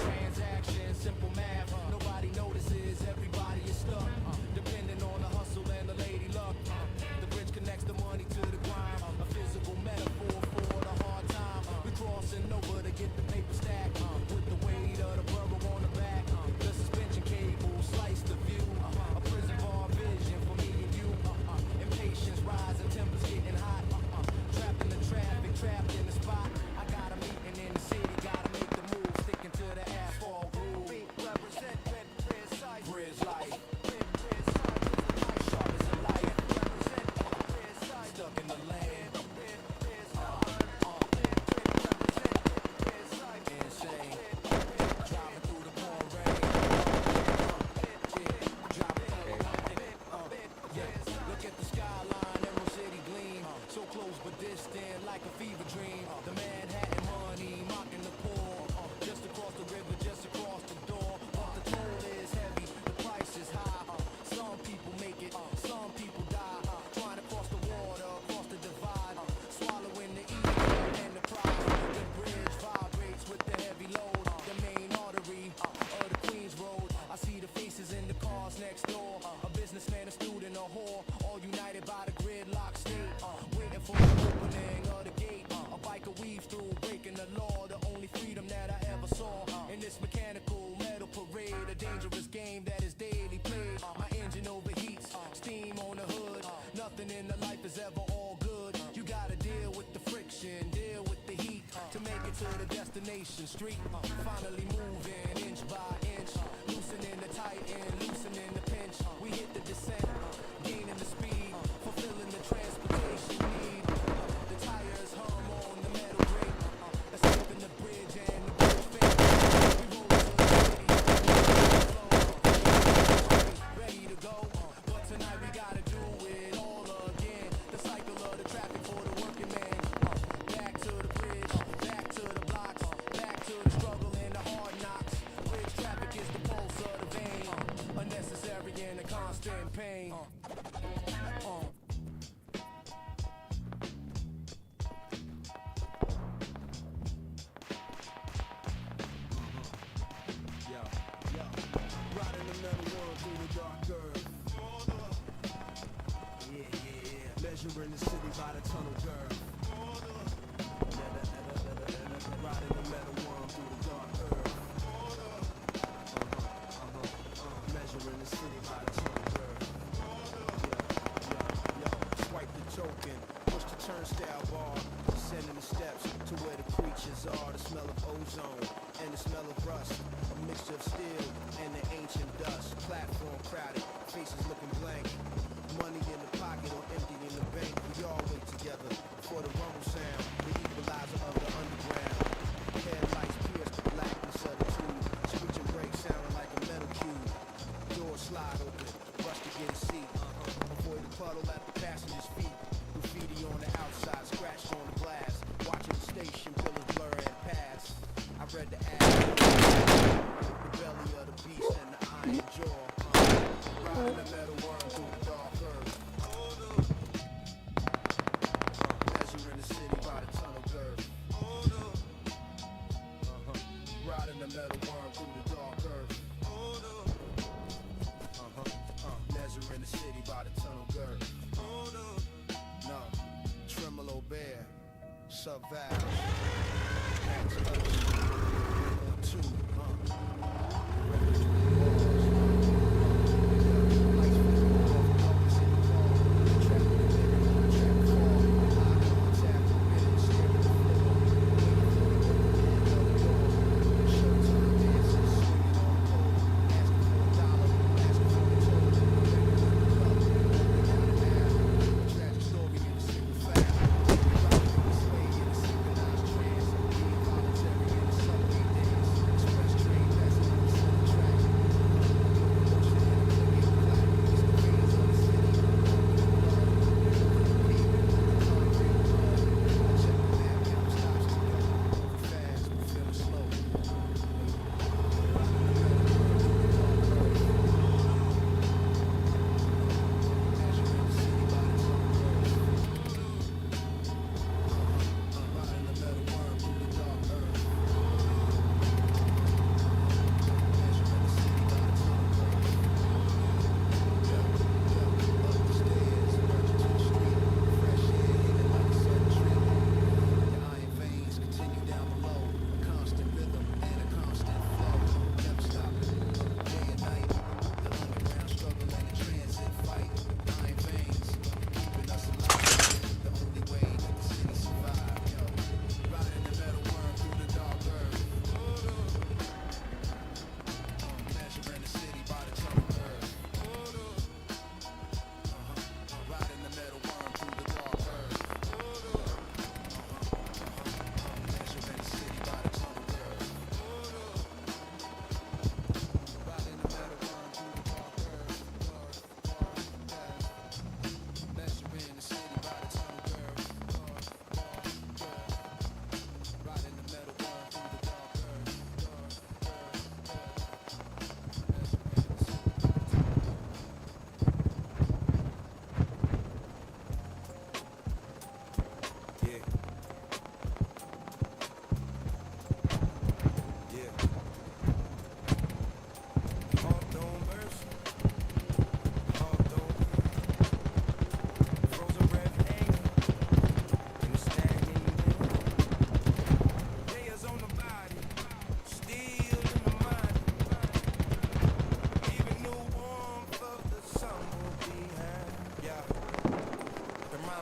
transaction, simple math. Nobody notices, everybody is stuck. Depending on the hustle and the lady luck. The bridge connects the money to the grind. A physical metaphor for the hard time. We crossing over to get the paper stack. With the weight of the borough on the back. The suspension cable slice the view. A prison bar vision for me and you. Impatience rising, tempers getting hot. Trapped in the traffic, trapped in the spot. I got a meeting in the city, gotta make the move. Sticking to the asphalt groove. Represent Bridge life. Sharp as a light. Stuck in the land. Insane. Driving through the pouring rain. Look at the skyline, Emerald City gleam. So close but distant, like a fever dream. The Manhattan money, mocking the poor. Just across the river, just across the door. But the toll is heavy, the price is high. Some people make it, some people die. Trying to cross the water, cross the divide. Swallowing the evil and the pride. The bridge vibrates with the heavy load. The main artery of the Queens Road. I see the faces in the cars next door. A businessman, a student, a whore. All dangerous game that is daily played. My engine overheats, steam on the hood. Nothing in the life is ever all good. You gotta deal with the friction, deal with the heat to make it to the destination street. Finally moving inch by inch, loosening the tight end, loosening the pinch. We hit the descent, gaining the speed, fulfilling the transportation need. The tires hum on the metal brake, escaping the bridge and the bridge fake. We roll to the city, ready to go. But tonight we gotta do it all again. The cycle of the traffic for the working man. Back to the bridge, back to the blocks, back to the struggle and the hard knocks. Bridge traffic is the pulse of the vein, unnecessary and a constant pain. Riding the metal world through the dark earth. Yeah. Measuring the city by the tunnel curve. Riding the metal world through the dark earth. Measuring the city by the tunnel curve. Swipe the token, push the turnstile bar, descending the steps to where the creatures are. The smell of ozone and the smell of rust, a mixture of steel and the ancient dust. Platform crowded, faces looking blank. Money in the pocket or empty in the bank. We all wait together for the rumble sound, the equalizer of the underground. Headlights pierce the blackness of the tube. Screeching brakes sounding like a metal cube. Doors slide open, rush to get a seat. Avoid the puddle at the passenger's feet. Graffiti on the outside, scratched on the glass. Watching the station pillars blur and pass. I read the ad. The belly of the beast and the iron jaw. Riding the metal worm through the dark earth. Measuring the city by the tunnel curve. Riding the metal worm through the dark earth. Measuring the city by the tunnel curve. No, tremolo bear, sub valve. Tragic story in a single file.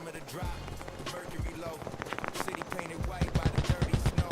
time of the drop, the mercury low. City painted white by the dirty snow.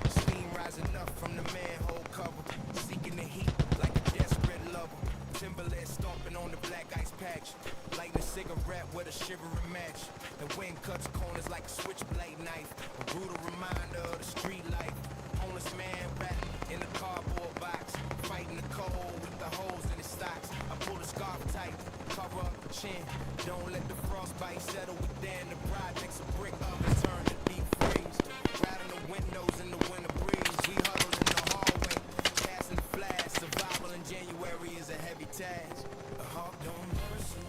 Steam rising up from the manhole cover. Seeking the heat like a desperate lover. Timberland stomping on the black ice patch. Lighting a cigarette with a shivering match. The wind cuts corners like a switchblade knife. A brutal reminder of the street life. Homeless man wrapped in a cardboard box. Fighting the cold with the holes in his socks. I pull the scarf tight, cover up the chin. Don't let the frostbite settle within. The projects a brick oven turn to deep freeze. Rattling the windows in the winter breeze. We huddle in the hallway, passing the flash. Survival in January is a heavy task. The hawk don't mercy.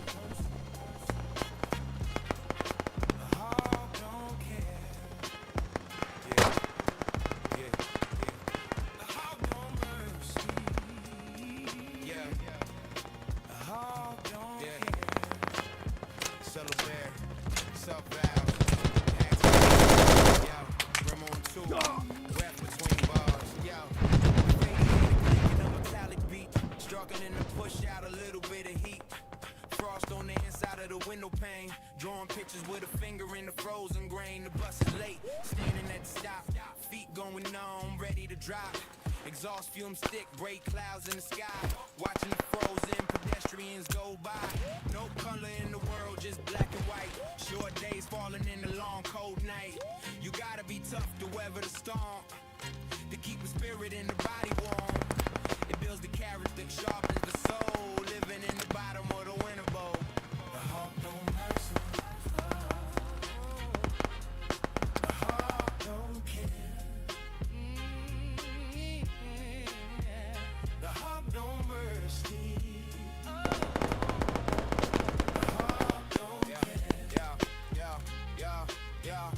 The hawk don't care. Yeah. The hawk don't mercy. Yeah. The hawk don't care. Celebrate, self-vow. Yo, rim on two. Rap between bars. Yo, a metallic beat. Struggling to push out a little bit of heat. Frost on the inside of the window pane. Drawing pictures with a finger in the frozen grain. The bus is late, standing at the stop. Feet going numb, ready to drop. Exhaust fumes thick, gray clouds in the sky. Watching the frozen pedestrians go by. No color in the world, just black and white. Short days falling in the long cold night. You gotta be tough to weather the storm. To keep the spirit and the body warm. It builds the character, sharpens the soul. Living in the bottom of the winter bowl. The hawk don't mercy. The hawk don't care. The hawk don't mercy. The hawk don't care. Yeah.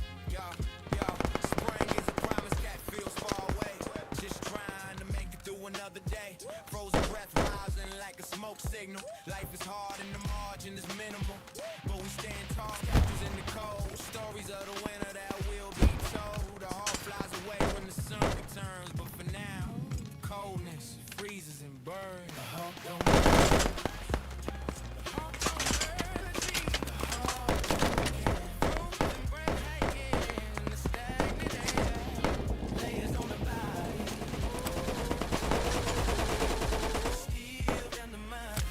Spring is a promise that feels far away. Just trying to make it through another day. Frozen breath rising like a smoke signal. Life is hard and the margin is minimal. But we stand tall, captures in the cold. Stories of the winter that will be told. The heart flies away when the sun returns. But for now, coldness freezes and burns. The hawk don't mercy. The hawk don't mercy. The hawk don't care. Frozen breath hanging, the stagnant air. Layers on the body. Steel down the mind.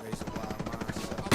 Raise a wild mindset.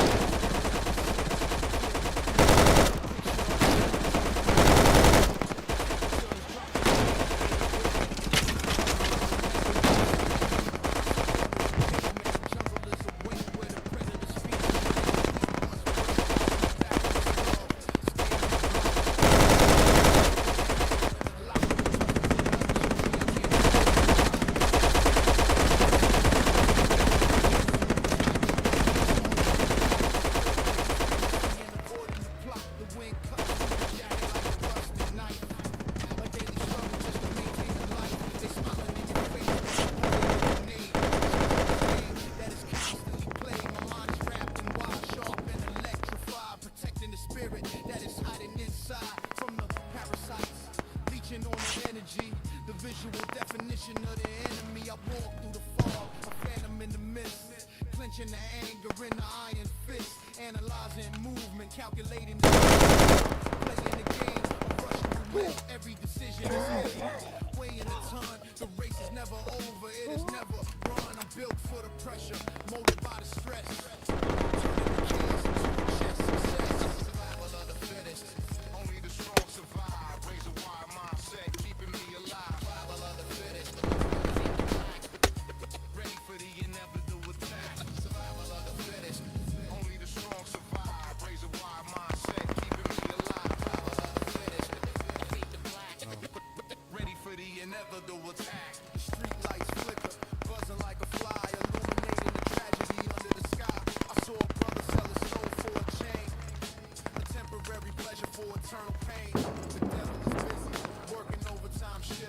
The visual definition of the enemy. I walk through the fog, a phantom in the mist. Clenching the anger in the iron fist. Analyzing movement, calculating the playing the game, rushing through it. Every decision is heavy. Weighing a ton, the race is never over, it is never run. I'm built for the pressure, molded by the stress. Turning the keys into a chess success. Survival of the fittest. Only the strong survive. Raise a wide mindset, keeping me alive. Survival of the fittest. Ready for the inevitable attack. Survival of the fittest. Only the strong survive. Raise a wide mindset, keeping me alive. Survival of the fittest. Ready for the inevitable attack. The street lights flicker, buzzing like a fly, illuminating the tragedy under the sky. I saw a brother sell his soul for a chain, a temporary pleasure for eternal pain. The devil is busy, working overtime shifts.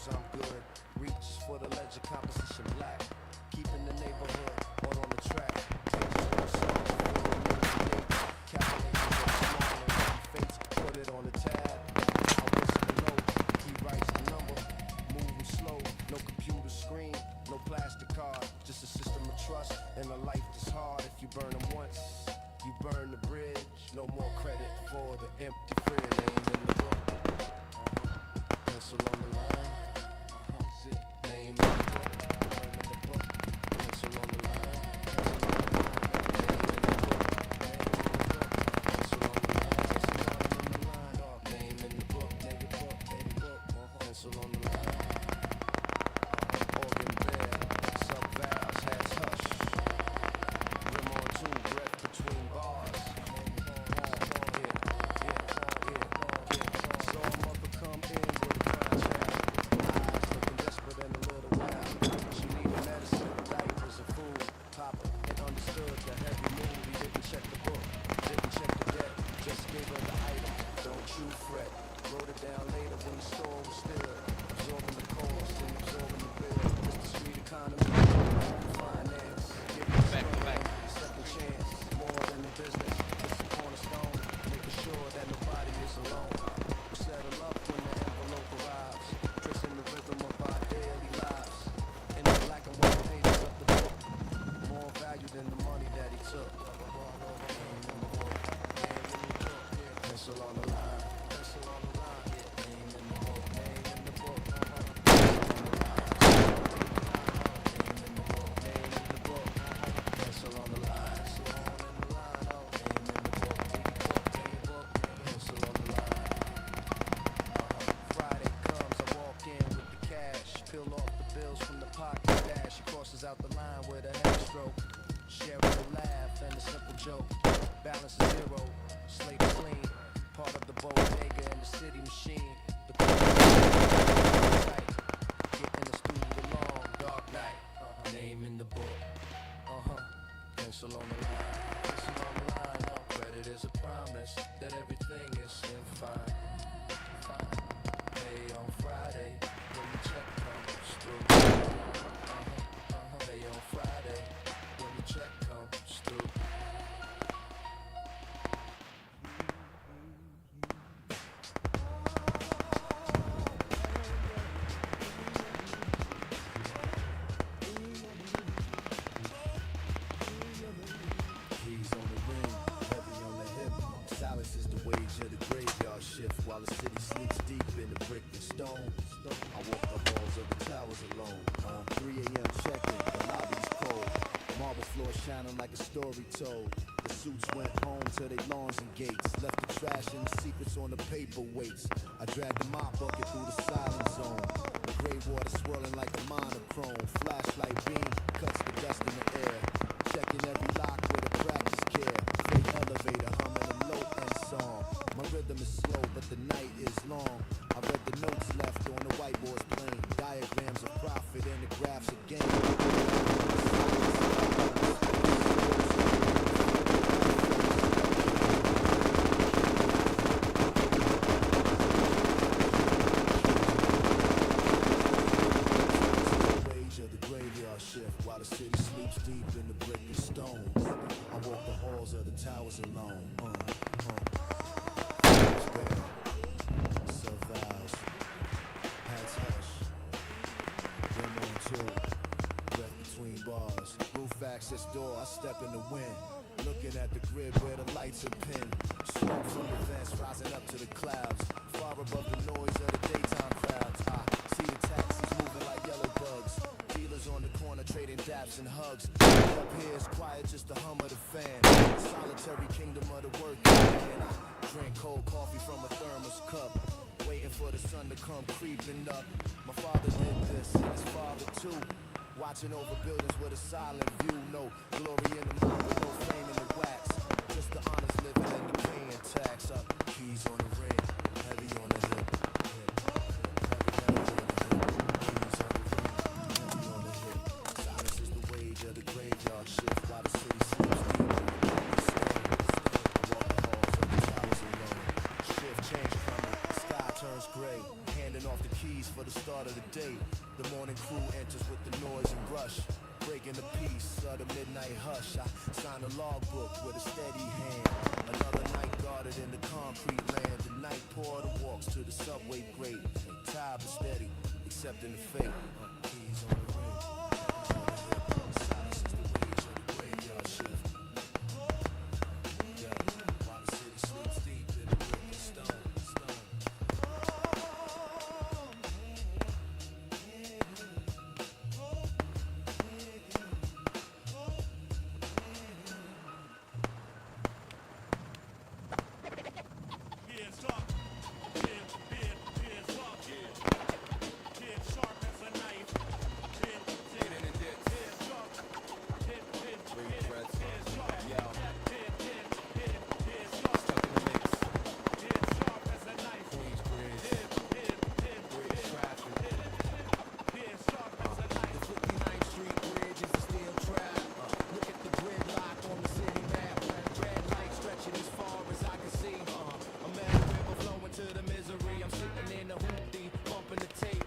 knows I'm good. Reach for the ledger, composition black. Keeping the neighborhood all on the track. Changing the songs, calculating what's small and heavy fates. Put it on the tab. I whisper the note. He writes the number. Moving slow. No computer screen. No plastic card. Just a system of trust and a life that's hard. If you burn them once, you burn the bridge. No more credit for the empty fridge. Name in the book. Pencil on the line. Name in the book. Pencil on the line. Pencil on the line. Name in the book. Pencil on the line. Organ bare. Sub-vowels. Hats hush. Rim on two. Breath between bars. So mother come in with a brown child. Eyes looking desperate and a little wild. She needed medicine, diapers and food. Papa had understood the heavy mood. He didn't check the book, didn't check the debt. Just gave her the item. Don't you fret. Wrote it down later when the store was still absorbing the cost and absorbing the bill. It's the street economy, finance. Give it a second chance. More than the business. It's the cornerstone. Making sure that nobody is alone. We settle up when the envelope arrives. Tracing the rhythm of our daily lives. In the black and white pages of the book. More value than the money that he took. Pencil on the line. Pencil on the line. Name in the book. Name in the book. Name in the book. Name in the book. Pencil on the line. Name in the book. Pencil on the line. Friday comes, I walk in with the cash. Peel off the bills from the pocket dash. She crosses out the line with a head stroke. Sharing a laugh and a simple joke. Balance is zero, slate is clean. Part of the bodega and the city machine. The tight. Getting the student along, dark night. Name in the book. Pencil on the line. Pencil on the line. Credit is a promise that everything is in fine. Pay on Friday when the check comes through. Pay on Friday when the check comes through. Keys on the ring, heavy on the hip. Silence is the wage of the graveyard shift while the city sleeps deep in the brick and stone. I walk the halls of the towers alone. 3 a.m. check-in, the lobby's cold. Marble floor shining like a story told. The suits went home to their lawns and gates. Left the trash and the secrets on the paperweights. I dragged the mop bucket through the silent zone. The gray water swirling like a monochrome. Flashlight beam cuts the dust in the air. Checking every lock with a practice care. Freight elevator humming a low end song. My rhythm is slow, but the night is long. I read the notes left on the whiteboard's plain. Diagrams of profit and the graphs of gain. Rage of the graveyard shift while the city sleeps deep in the brick and stone. I walk the halls of the towers alone. Sub-vowels, hats hush. Rim on two, breath between bars. Roof access door, I step in the wind. Looking at the grid where the lights are pinned. Smoke from the vents rising up to the clouds. Far above the noise of the daytime crowds. I see the taxis moving like yellow bugs. Dealers on the corner trading daps and hugs. Up here it's quiet, just the hum of the fan. Solitary kingdom of the working man. I drink cold coffee from a thermos cup. Waiting for the sun to come creeping up. My father did this and his father too. Watching over buildings with a silent view. No glory in the mind with no flame in the wax. Just the honest living and the paying tax. Up keys on the ring, heavy on the hip. Silence is the wage of the graveyard shift while the city sleeps deep. I walk the halls of the towers alone. Shift change coming, sky turns gray. Hand handing off the keys for the start of the day. The morning crew enters with the noise and rush, breaking the peace of the midnight hush. I sign a logbook with a steady hand. Another night guarded in the concrete land. The night porter walks to the subway grate. Tired but steady, accepting the fate. Keys on the ring. Silence is the wage of the graveyard shift. Yeah, while the city sleeps deep in the brick and stone. Here's sharp. Here's sharp. Here's sharp as a knife. Here's sharp. Here's sharp. Here's sharp as a knife. Here's sharp as a knife. 59th Street Bridge is a steel trap. Look at the gridlock on the city map. Red light stretching as far as I can see. A metal river flowing to the misery. I'm sitting in the hoopty, bumping the tape.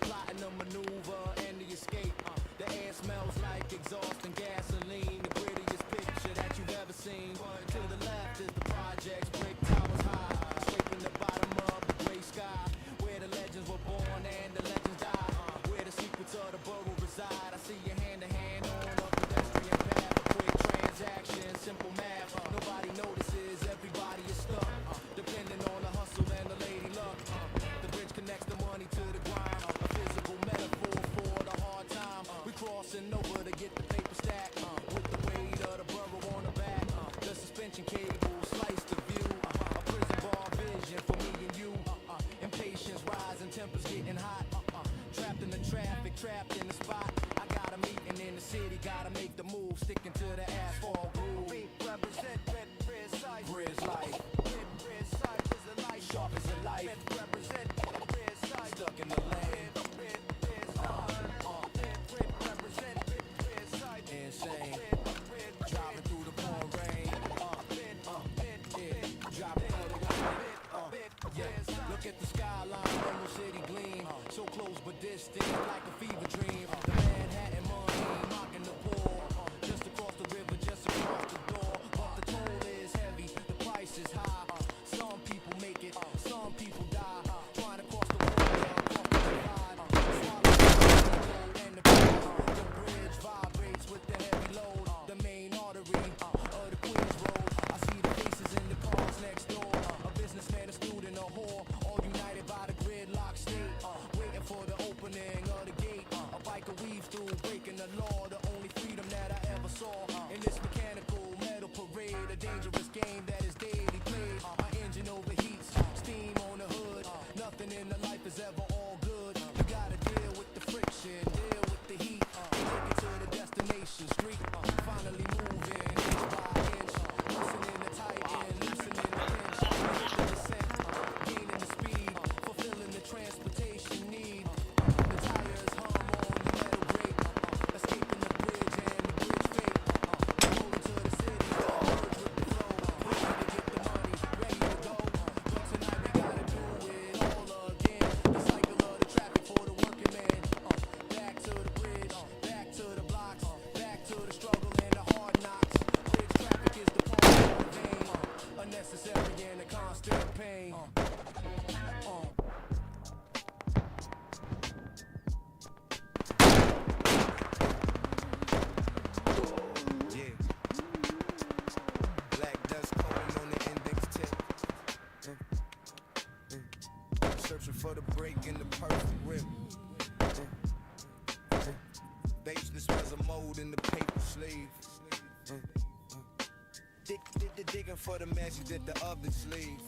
Plotting a maneuver and the escape. The air smells like exhaust and gasoline. The grittiest picture that you've ever seen. To the left is the projects, brick towers high. Scraping the bottom of the gray sky. Where the legends were born and the legends die. Where the secrets of the borough reside. I see you hand to hand on a pedestrian path. A quick transaction, simple math. Nobody notices, everybody is stuck. Depending on the hustle and the lady luck. The bridge connects the money to the grind. A physical metaphor for the hard time. We crossing over to get the paper stack. With the weight of the borough on the back. The suspension cable slice the view. A prison bar vision for me and you. Impatience rising, tempers getting hot. Trapped in the traffic, trapped in the spot. I got a meeting in the city, gotta make the move. Sticking to the asphalt groove. Represent red side. Grizz life. Red side is a light. Sharp as a life. Represent red side. Stuck in the land. Represent red side. Insane. Driving through the pouring rain. Driving through the rain. Look at the skyline, Emerald City gleam. So close but distant, like a fever dream. The Manhattan money, mocking the poor. Just across the river, just across the door. But the toll is heavy, the price is high. Some people make it, some people die. Trying to cross the water, cross the divide. Swallow the road and the crowd. The bridge vibrates with the heavy load. The main artery of the Queens Road. I see the faces in the cars next door. A businessman, a student, a whore. All united by the gridlock state. Waiting for the opening of the gate. A biker weaves through, breaking the law. The only freedom that I ever saw. In this mechanical metal parade. A dangerous game that is daily played. My engine overheats, steam on the hood. Nothing in the life is ever all good. You gotta deal with the friction, deal with the heat. Take it to the destination street. Finally moving inch by inch. Loosening the tighten, loosening the pinch. Hit the descent, gaining the speed. Fulfilling the transportation need. The tires hum on the metal grate. Escaping the bridge and the bridge fate. Rolling to the city, merge with the flow. Ready to get the money, ready to go. But tonight we gotta do it all again. The cycle of the traffic for the working man. Back to the bridge, back to the blocks, back to the struggle and the hard knocks. Bridge traffic is the pulse of the vein. Unnecessary and the constant pain. Yeah. Black dust coating on the index tip. Searching for the break in the perfect rip. Baseless was a mold in the paper sleeve. Digging for the message that the others leave.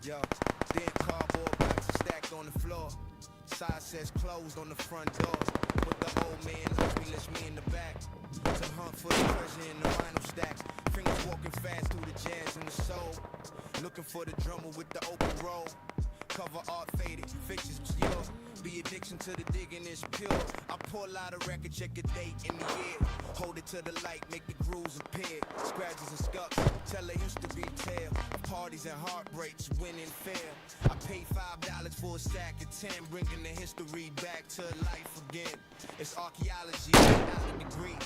Yo. Then cardboard boxes stacked on the floor. Side says closed on the front doors. With the old man lets me in the back. To hunt for the treasure in the vinyl stacks. Fingers walking fast through the jazz and the soul. Looking for the drummer with the open roll. Cover art faded, fixtures was yours. Heavy addiction to the digging is pure. I pull out a record, check a date in the year. Hold it to the light, make the grooves appear. Scratches and scuffs, tell they used to be tale. Parties and heartbreaks, win and fail. I paid $5 for a stack of 10, bringing the history back to life again. It's archaeology, not a degree.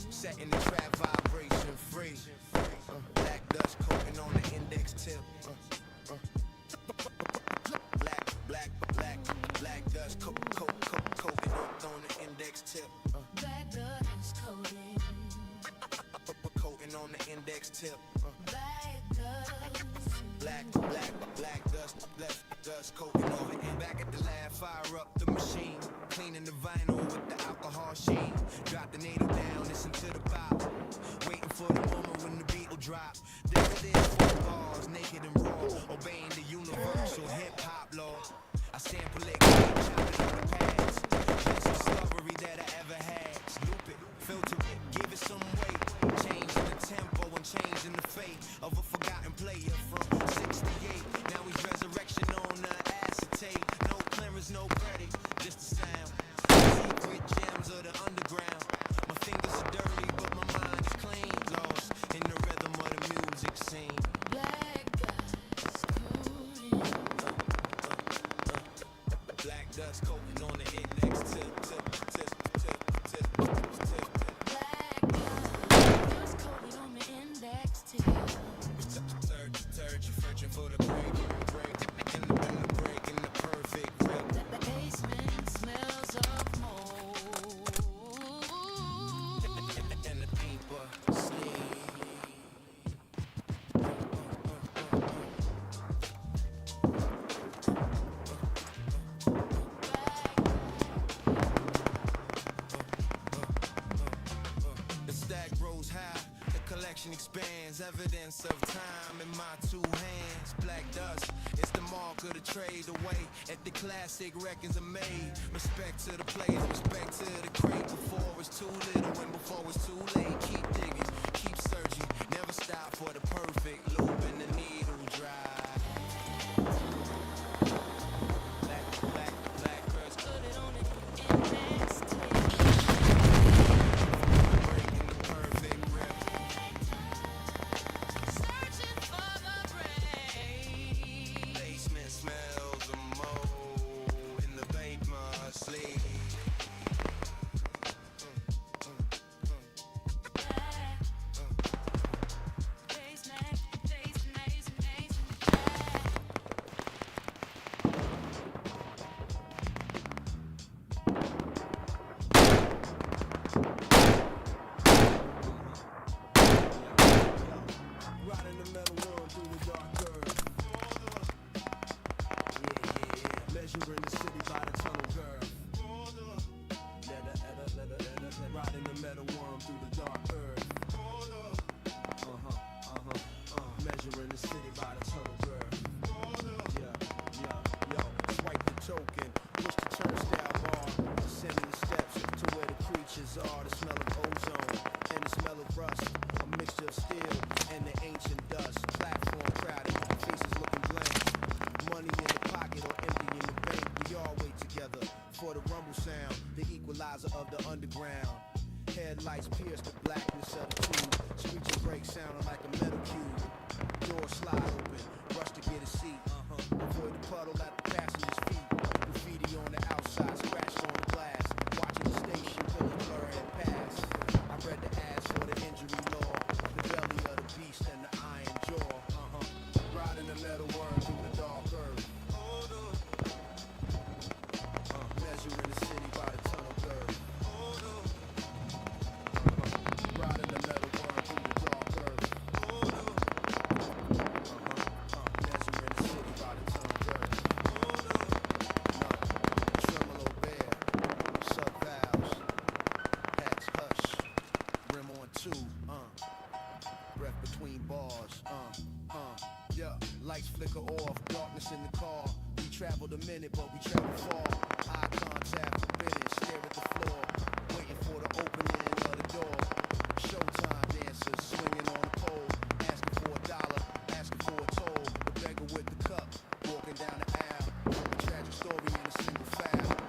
Setting the trap vibration free. Black dust coating on the index tip. Black dust coating on the index tip. Black dust coating. Coating on the index tip. Black dust. Black dust coating over and back at the lab, fire up the machine, cleaning the vinyl with the alcohol sheen. Drop the needle down, listen to the pop, waiting for the moment when the beat will drop. There it is, 4 bars, naked and raw, obeying the universal hip hop law. I sample it, chop it on the pads. Best discovery that I ever had. Loop it, filter it, give it some weight. Changing the tempo and changing the fate of a forgotten player from 68. Now he's resurrection on the acetate. No clearance, no credit, just the sound. Secret gems of the underground. My fingers are dirty, but my mind is clean. Lost in the rhythm of the music scene. Black dust coating. Black dust coating on the index tip. Black dust coating on the index tip. Third, you're searching for the break, in the break, in the perfect rip. The basement smells of mold. And the people sleep. The stack grows high, the collection expands, evidence of time in my 2 hands. Black dust, it's the mark of the trade away. At the classic records are made. Respect to the players, respect to the crate. Before it's too little and before it's too late. Keep digging, keep searching, never stop for the perfect loop and the needle dry. Black girls Put it on the index tip. breaking the perfect rip. Searching for the brain. Basement smells of mold in the bank must sleep. Riding the metal world through the dark earth. Yeah. Measuring the city by the tunnel curve. Riding the metal worm through the dark earth. Measuring the city by the tunnel curve. Yo. Swipe the token, push the turnstile bar. Sending the steps to where the creatures are. The smell of ozone and the smell of rust. A mixture of steel and the ancient dust. Platform crowded, faces looking blank. Money in the pocket or empty in the bank. We all wait together for the rumble sound, the equalizer of the underground. Headlights pierce the blackness of the tube. Screeching brakes sounding like a metal cube. Door slide open, rush to get a seat. Avoid the puddle at the passenger's feet. Graffiti on the outside, scratched on the glass. Watching the station pillars blur and pass. I read the ads for the injury law. The belly of the beast and the iron jaw. Riding the metal worm through the dark earth. Measuring the city by the tunnel curve. Riding the metal worm through the dark earth. Measuring the city by the tunnel curve. Tremolo bear, sub valves, hats hush, rim on 2, breath between bars, yeah, lights flicker off, darkness in the car. We traveled a minute, but we traveled far. Eye contact forbidden, stare at the floor, waiting for the opening of the door. Showtime dancers swinging on the pole, asking for $1, asking for a toll. The beggar with the cup, walking down the aisle. A tragic story in a single file.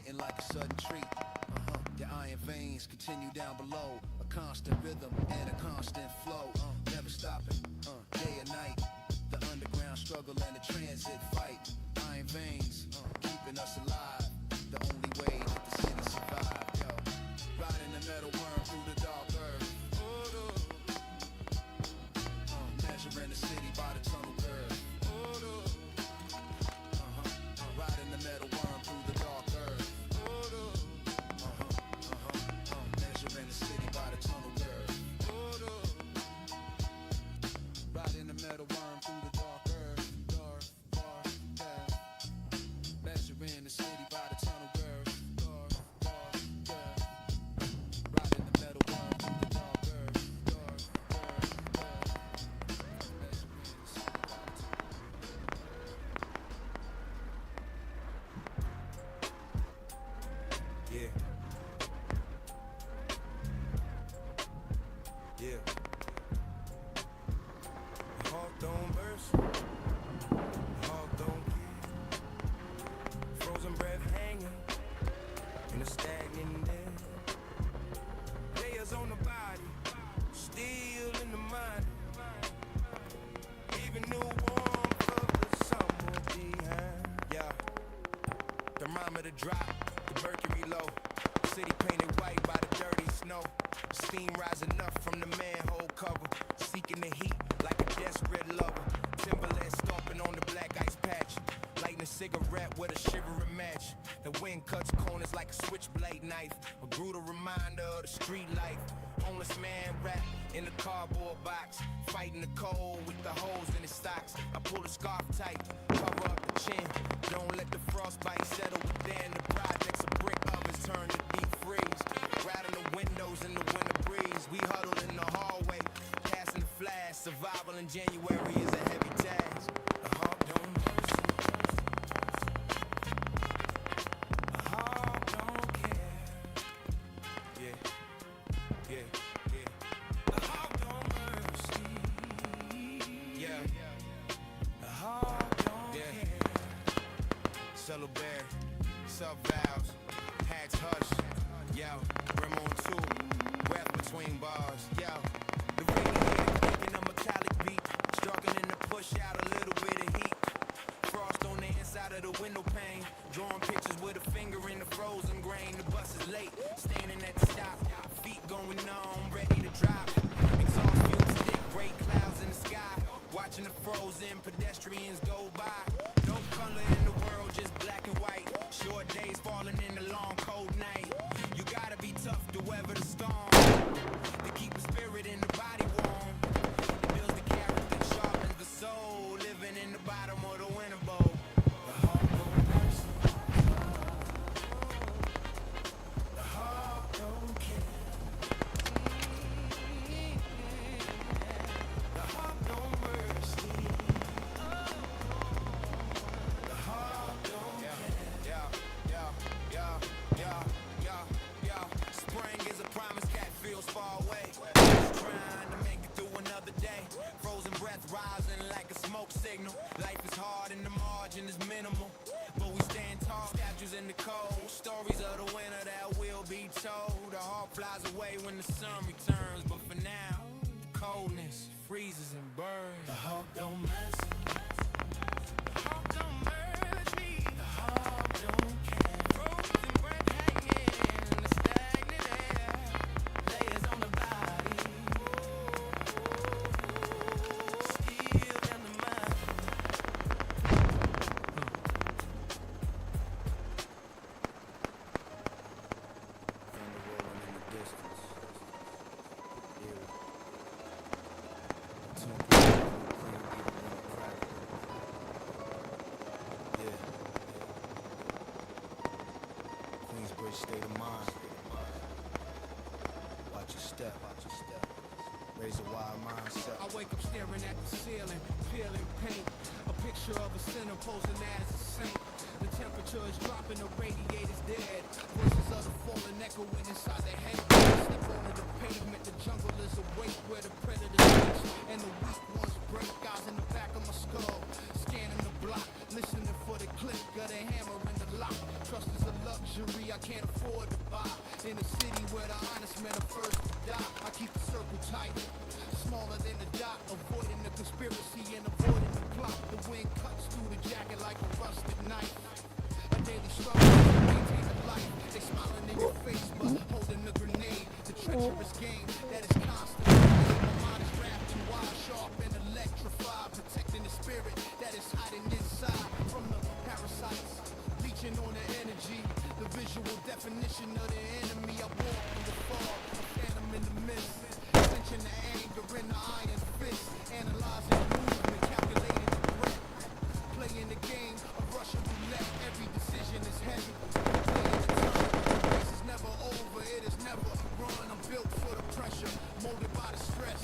hitting like a sudden treat. Your iron veins continue down below. A constant rhythm and a constant flow. Never stopping, day and night. The underground struggle and the transit fight. Iron veins, keeping us alive. The only way that the city survive. Yo, riding the metal worm through the dark earth. Measuring the city by the tunnel curve. Riding the metal worm through the dark earth. Measuring the city by the tunnel curve. Riding the metal worm through the dark earth. Measuring the city by the tunnel curve. Riding the metal worm through the dark earth. Yeah. Yeah. The heart don't burst. The heart don't care. Frozen breath hanging in a stagnant air. Layers on the body, still in the mind. Even new warmth of the summer behind. Yeah. Thermometer drop, the mercury low. City painted white by the dirty snow. Steam rising up from the manhole cover. Seeking the heat like a desperate lover. Timberland stomping on the black ice patch. Lighting a cigarette with a shivering match. The wind cuts corners like a switchblade knife. A brutal reminder of the street life. Homeless man wrapped in a cardboard box. Fighting the cold with the holes in his socks. I pull the scarf tight, cover up the chin. Don't let the frostbite settle within. The projects of brick ovens turn to deep freeze. Riding the windows in the winter breeze. We huddle in the hallway, passing the flash. Survival in January is a heavy task. The heart don't burst. The heart don't care. Yeah, yeah, yeah. The heart don't mercy. Yeah, the heart don't care. Cello bear, sub valves, hats hush. Yo, brim on two, breath between bars. Yo, the radiator kicking a metallic beat, struggling to push out a little bit of heat. Frost on the inside of the window pane, drawing pictures with a finger in the frozen grain. The bus is late, standing at the stop, feet going numb, ready to drop. Exhaust fumes thick, gray clouds in the sky, watching the frozen pedestrians go by. No color in the world, just black and white. Short days falling in the long cold night. You gotta be tough to weather the storm, to keep the spirit and the body warm. It builds the character, sharpens the soul, living in the bottom of the winter bowl. The heart don't burst. The heart don't care. The heart don't mercy. The heart don't care. Yeah. Spring is a promise, cat feels far away. Just trying to make it through another day. Frozen breath rising like a smoke signal. Life is hard and the margin is minimal, but we stand tall, statues in the cold. Stories of the winter that will be told. The heart flies away when the sun returns, but for now, the coldness freezes and burns. The heart don't mess. The heart don't merge me. The heart don't care. Frozen breath hanging in the stagnant air. Layers on the body, still in the mind. Thunder rolling in the distance. Yeah. Queensbridge state of mind. Watch your step. Raise a wild mindset. I wake up staring at the ceiling, peeling paint. A picture of a sinner posing as a saint. The temperature is dropping, the radiator's dead. Voices of the fallen echoing inside their head. Step onto the pavement, the jungle is awake where the predators reach. And the weak ones break. Eyes in the back of my skull, scanning the block, listening for the click of the hammer in the lock. Trust is a luxury. luxury I can't afford to buy. In a city where the honest men are first to die, I keep the circle tight, smaller than a dot, avoiding the conspiracy and avoiding the plot. The wind cuts through the jacket like a rusted knife. A daily struggle to maintain a life. They smiling in your face, but holding a grenade. The treacherous game that is constant. My mind is wrapped too wide, sharp and electrified, protecting the spirit that is hiding inside from the parasites, leeching on the energy. The visual definition of the enemy. I walk through the fog, a phantom in the mist, clenching the anger in the iron fist, analyzing the movement, calculating the threat, playing the game of Russian roulette. Every decision is heavy. Playing the turn. The race is never over. It is never run. I'm built for the pressure, molded by the stress,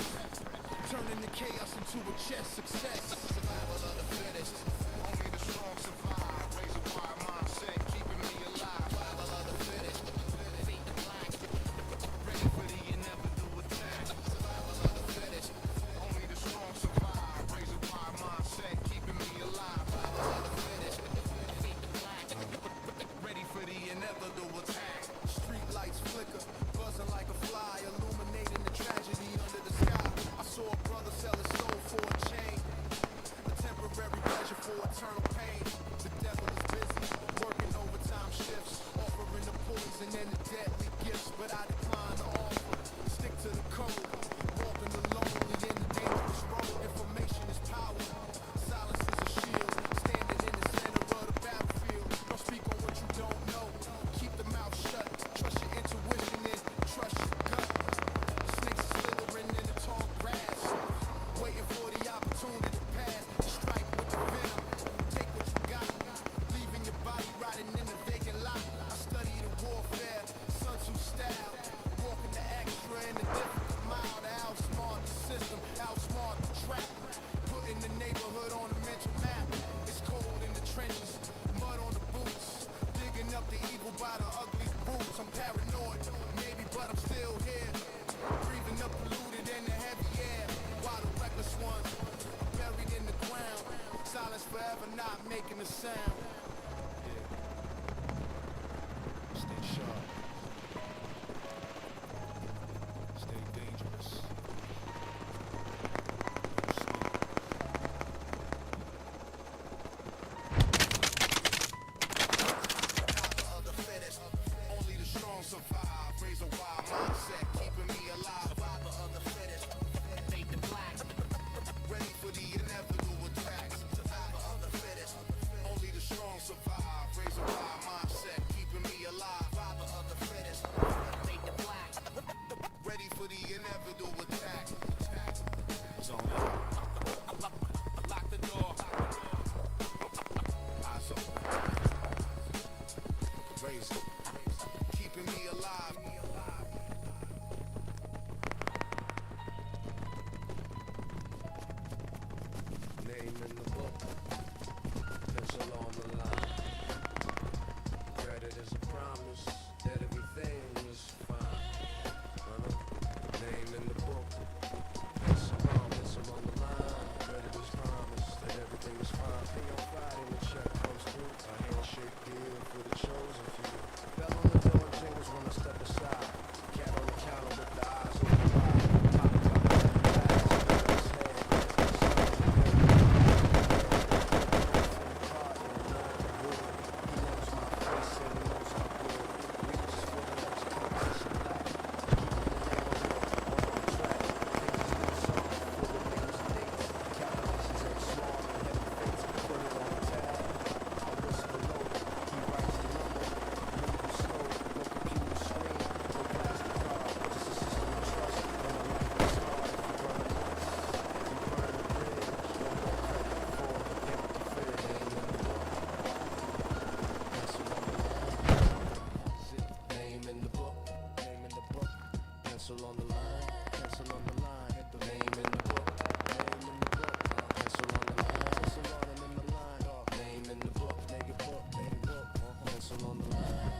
turning the chaos into a chess success. Survival of the fittest. Only the strong survive. Raise a wide mindset, keeping me alive. Survival of the fittest. Ready for the inevitable attack. Survival of the fittest. Only the strong survive. Raise a wide mindset, keeping me alive. Survival of the fittest. Ready for the inevitable attack. Street lights flicker, buzzing like a fly, illuminating the tragedy under the sky. I saw a brother sell his soul for a chain, a temporary pleasure for eternal pain. The devil is busy, working overtime shifts, offering the poison and the deadly gifts, but I decline to offer. Stick to the code, walking lonely in the dangerous road. Information is power, silence is a shield. Standing in the center of the battlefield. Don't speak on what you don't know. Keep the mouth shut. Trust your intuition and trust your gut. Snakes slithering in the tall grass, waiting for the opportunity to pass. Strike with the venom. Take what you got. Leaving your body rotting in the vacant lot. I study the warfare, Sun Tzu style. Walking the extra in the difficult mile to outsmart the system, outsmart the trap. Putting the neighborhood on a mental map. It's cold in the trenches, mud on the boots. Digging up the evil by the ugly roots. I'm paranoid, maybe, but I'm still here. Breathing up polluted in the heavy air. While the reckless ones are buried in the ground. Silence forever, not making a sound. Stay sharp. Stay dangerous. Survival of the fittest. Only the strong survive. Raise a wild mindset, keeping me alive. Survival of the fittest. Fade to black. Ready for the inevitable attacks. Survival of the fittest. Only the strong survive. Raise a wild mindset, keeping me alive. Survival of the fittest. Fade to black. Ready for the inevitable attack. Zone up. Lock the door. Eyes open. Raise it. Keeping me alive. Name in the book, pencil on the line. Credit is a promise that everything is fine. Name in the book, pencil on the line. Credit is promise that everything is fine. Pay on Friday when the check comes through. A handshake deal for the chosen few. Bell on the door jingles when I step aside. Cat on the counter with the eyes open wide. Pop, pop, pop, his head. Pencil on the line, pencil on the line. Name in the book, name in the book. Pencil on the line, pencil on the line. Name in the book, name book, name book. Pencil on the line.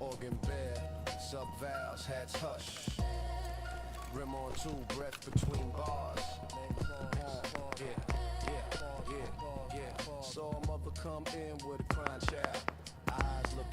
Organ bare, sub valves, hats hush. Rim on two, breath between bars. Yeah. Saw a mother come in with a crying child. Eyes look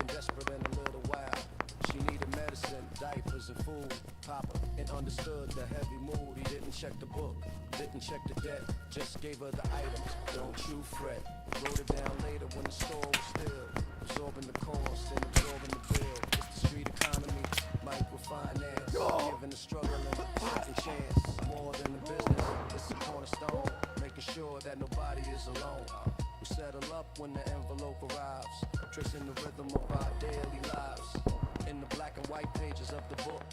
missing food. Papa and understood the heavy mood. He didn't check the book, didn't check the debt, just gave her the items. Don't you fret. Wrote it down later when the store was still absorbing the cost and absorbing the bill. It's the street economy, microfinance, giving the struggling a second chance. More than the business, it's a cornerstone, making sure that nobody is alone. We settle up when the envelope arrives, tracing the rhythm of our daily lives. In the black and white pages of the book,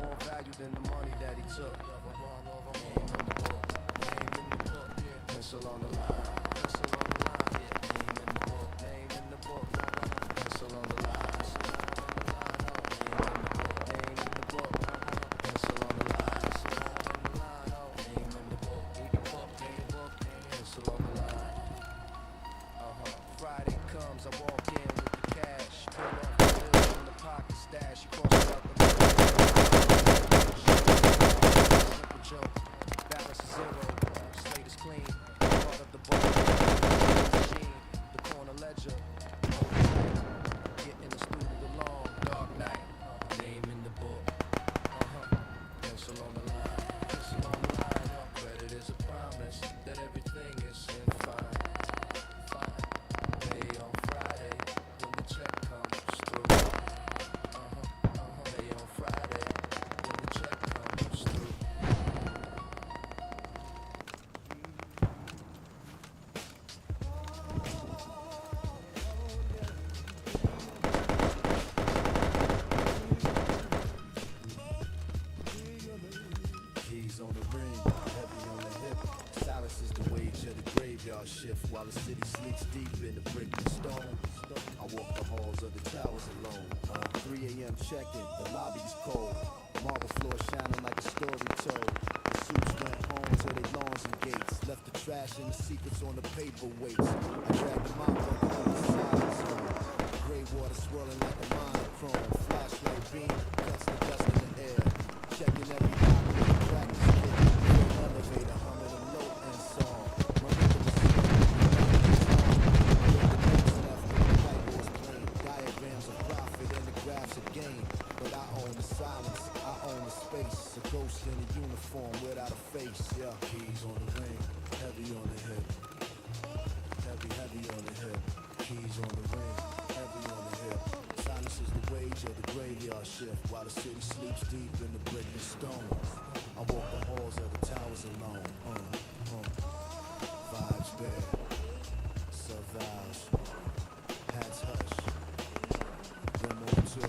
more value than the money that he took. Name in the book, name in the book, yeah. Pencil on the line, pencil on the line, yeah. Name in the book, name in the book, pencil on the line, name in the book, pencil on the line, name in the book, pencil on the line. Friday comes, I walk in with the cash, pull off the bills in the pocket stash, you cross out the simple joke, balance is zero, slate is clean, part of the ball, machine, the corner ledger, get in the studio long, dark night, name in the book, pencil on the line, credit is a promise that everything is in fine. Pay on Friday when the check comes through. Pay on Friday when the check comes through. Keys on the ring, heavy on the hip. Silence is the wage of the graveyard shift while the city sleeps deep in the brick and stone. I walk the halls of the towers alone. 3 a.m. check-in, the lobby's cold. Marble floor shining like a story told. The suits went home to their lawns and gates. Left the trash and the secrets on the paperweights. I dragged them out from the silence home. Gray water swirling like a monochrome. Flashlight beam cuts the dust in the air. Checking every block with the practice kit. Elevator humming a low end song. My rhythm is diagrams of profit and the graphs of gain. But I own the silence, I own the space. A ghost in a uniform without a face, yeah. Keys on the ring, heavy on the hip. Heavy, heavy on the hip. Keys on the ring, heavy on the hip. Silence is the wage of the graveyard shift while the city sleeps deep in the brick and stone. I walk the halls of the towers alone. Vibes bare, survives. Hats hush. Demo 2.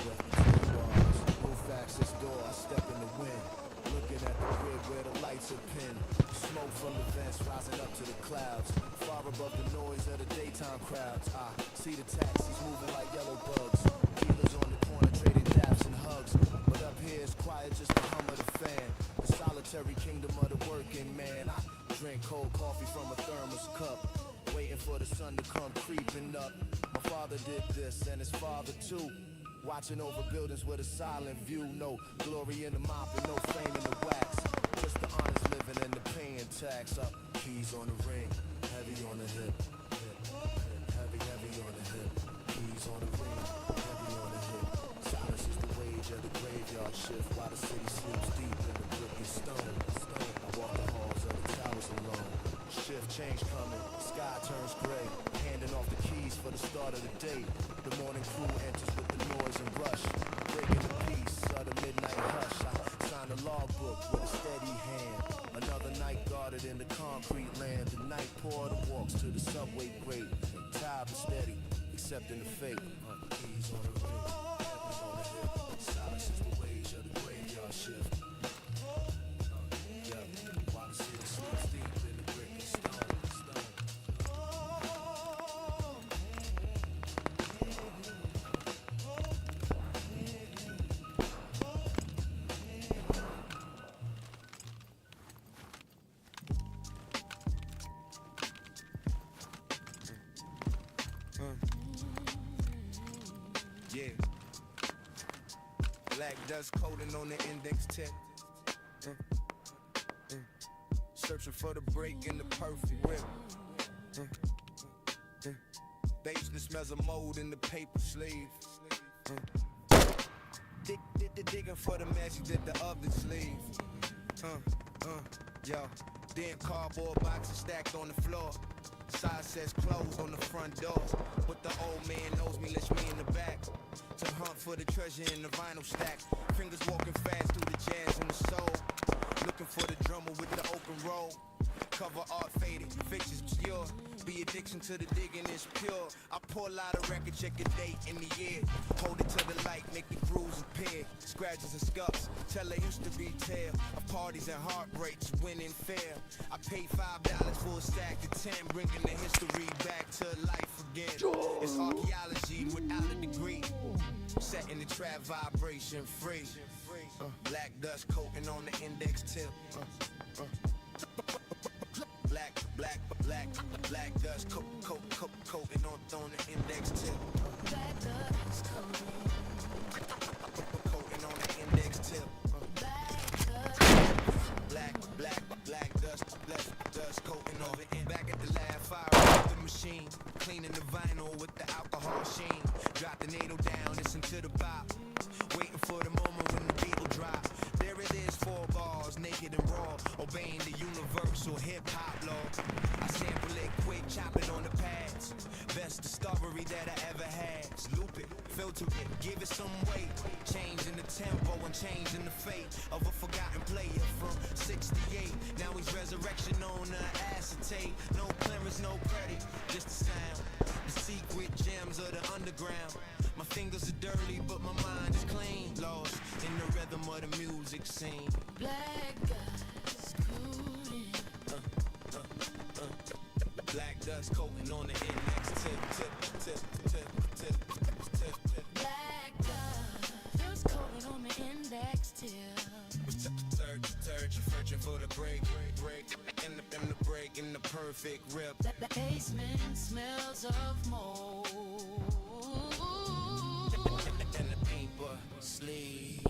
Left between bars. Move access door. I step in the wind. Looking at the grid where the lights are pinned. Smoke from the vents rising up to the clouds. Far above the noise of the daytime crowds. I see the taxis moving like yellow bugs. Dealers on the corner trading daps and hugs. But up here it's quiet, just the hum of the fan. The solitary kingdom of the working man. I drink cold coffee from a thermos cup. Waiting for the sun to come creeping up. My father did this and his father too. Watching over buildings with a silent view. No glory in the mop and no fame in the wax. Just the honest living and the paying tax. Up, keys on the ring, heavy on the hip. Heavy, heavy on the hip. Keys on the ring, heavy on the hip. Silence is the wage of the graveyard shift while the city sleeps deep in the brick and stone. I walk the halls of the towers alone. Shift change coming, sky turns gray. Handing off the keys for the start of the day. The morning crew enters with the noise and rush. Breaking the peace of the midnight hush. I sign a logbook with a steady hand. Another night guarded in the concrete land. The night porter walks to the subway grate. Tired but steady, accepting the fate. Keys on the ring, heavy on the hip. Silence is the wage of the graveyard shift. While the city sleeps deep in the brick and stone. Yeah. Black dust coating on the index tip. Searching for the break in the perfect whip. Basement smells of mold in the paper sleeve. Thick to digging for the magic that the others leave. Yo. Then cardboard boxes stacked on the floor. Side says closed on the front door. But the old man knows me, lets me in the back to hunt for the treasure in the vinyl stacks. Fingers walking fast through the jazz and the soul. Looking for the drummer with the open roll. Cover art faded, fixtures obscure. Be addiction to the digging is pure. I pull out a record, check a date in the year. Hold it to the light, make the grooves appear. Scratches and scuffs, tell there used to be tale of parties and heartbreaks, winning fair. I paid $5 for a stack of 10, bringing the history back to life again. It's archaeology without a degree, setting the trap vibration free. Black dust coating on the index tip. Black dust coating on the index tip. Black dust coating. Coating on the index tip. Black dust coating over in. Back at the lab, fire up the machine, cleaning the vinyl with the alcohol sheen. Drop the needle down, listen to the bop. Waiting for the moment when the beat will drop. There it is, 4 bars, naked and raw, obeying the universal hip-hop law. I sample it quick, chop it on the pads. Best discovery that I ever had. Loop it, filter it, give it some weight. Changing the tempo and changing the fate of a forgotten player from 68. Now he's resurrection on the acetate. No clearance, no credit, just the sound. The secret gems of the underground. My fingers are dirty, but my mind is clean. Lost in the rhythm of the music scene. Black dust coating. Black dust coating on the index tip. Black dust coating on the index tip. Searching for the break, in the break, in the perfect rip. The basement smells of mold. And the paper sleeve.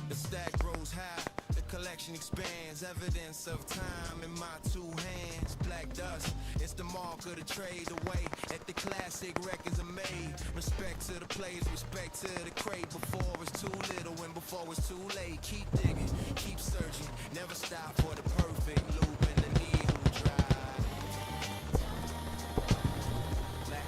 The stack grows high, the collection expands. Evidence of time in my 2 hands. Black dust, it's the mark of the trade. Away at the classic records are made. Respect to the players, respect to the crate. Before it's too little and before it's too late. Keep digging, keep searching, never stop for the perfect loop and the needle drive. Black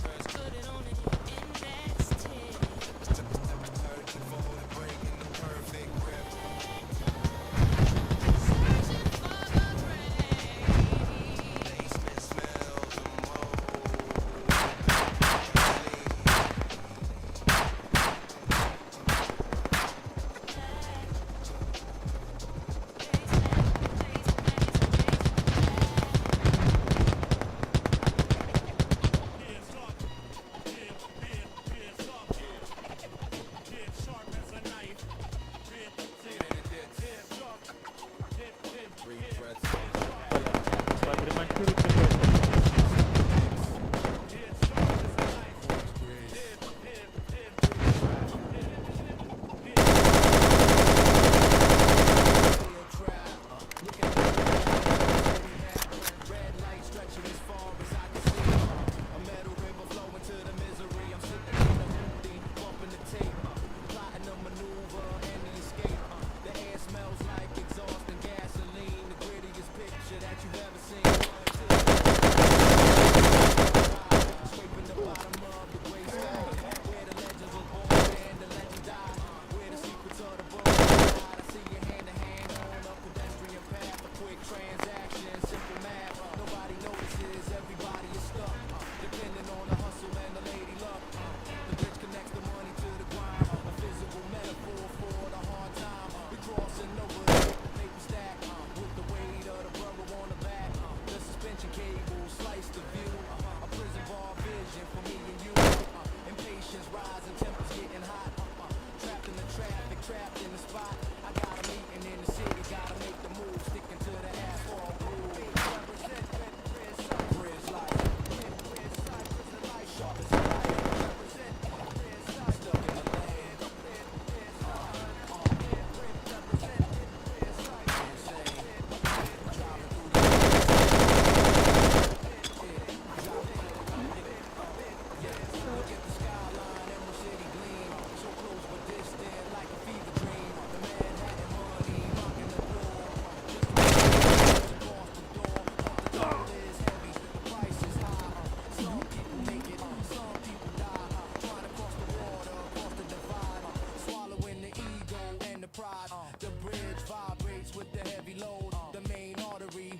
dust. Put it on the index tip. Searching for the break in the perfect grip. Searching for the break. Basement smells of mold.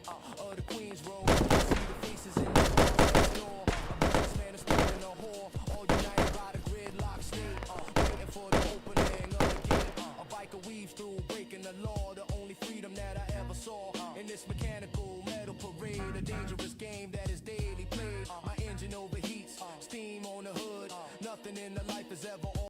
of the Queens Road. See the faces in the store. A boss man is spinning a whore. All united by the gridlock state. Waiting for the opening of the gate. A biker weaves through, breaking the law. The only freedom that I ever saw in this mechanical metal parade. A dangerous game that is daily played. My engine overheats, steam on the hood. Nothing in the life is ever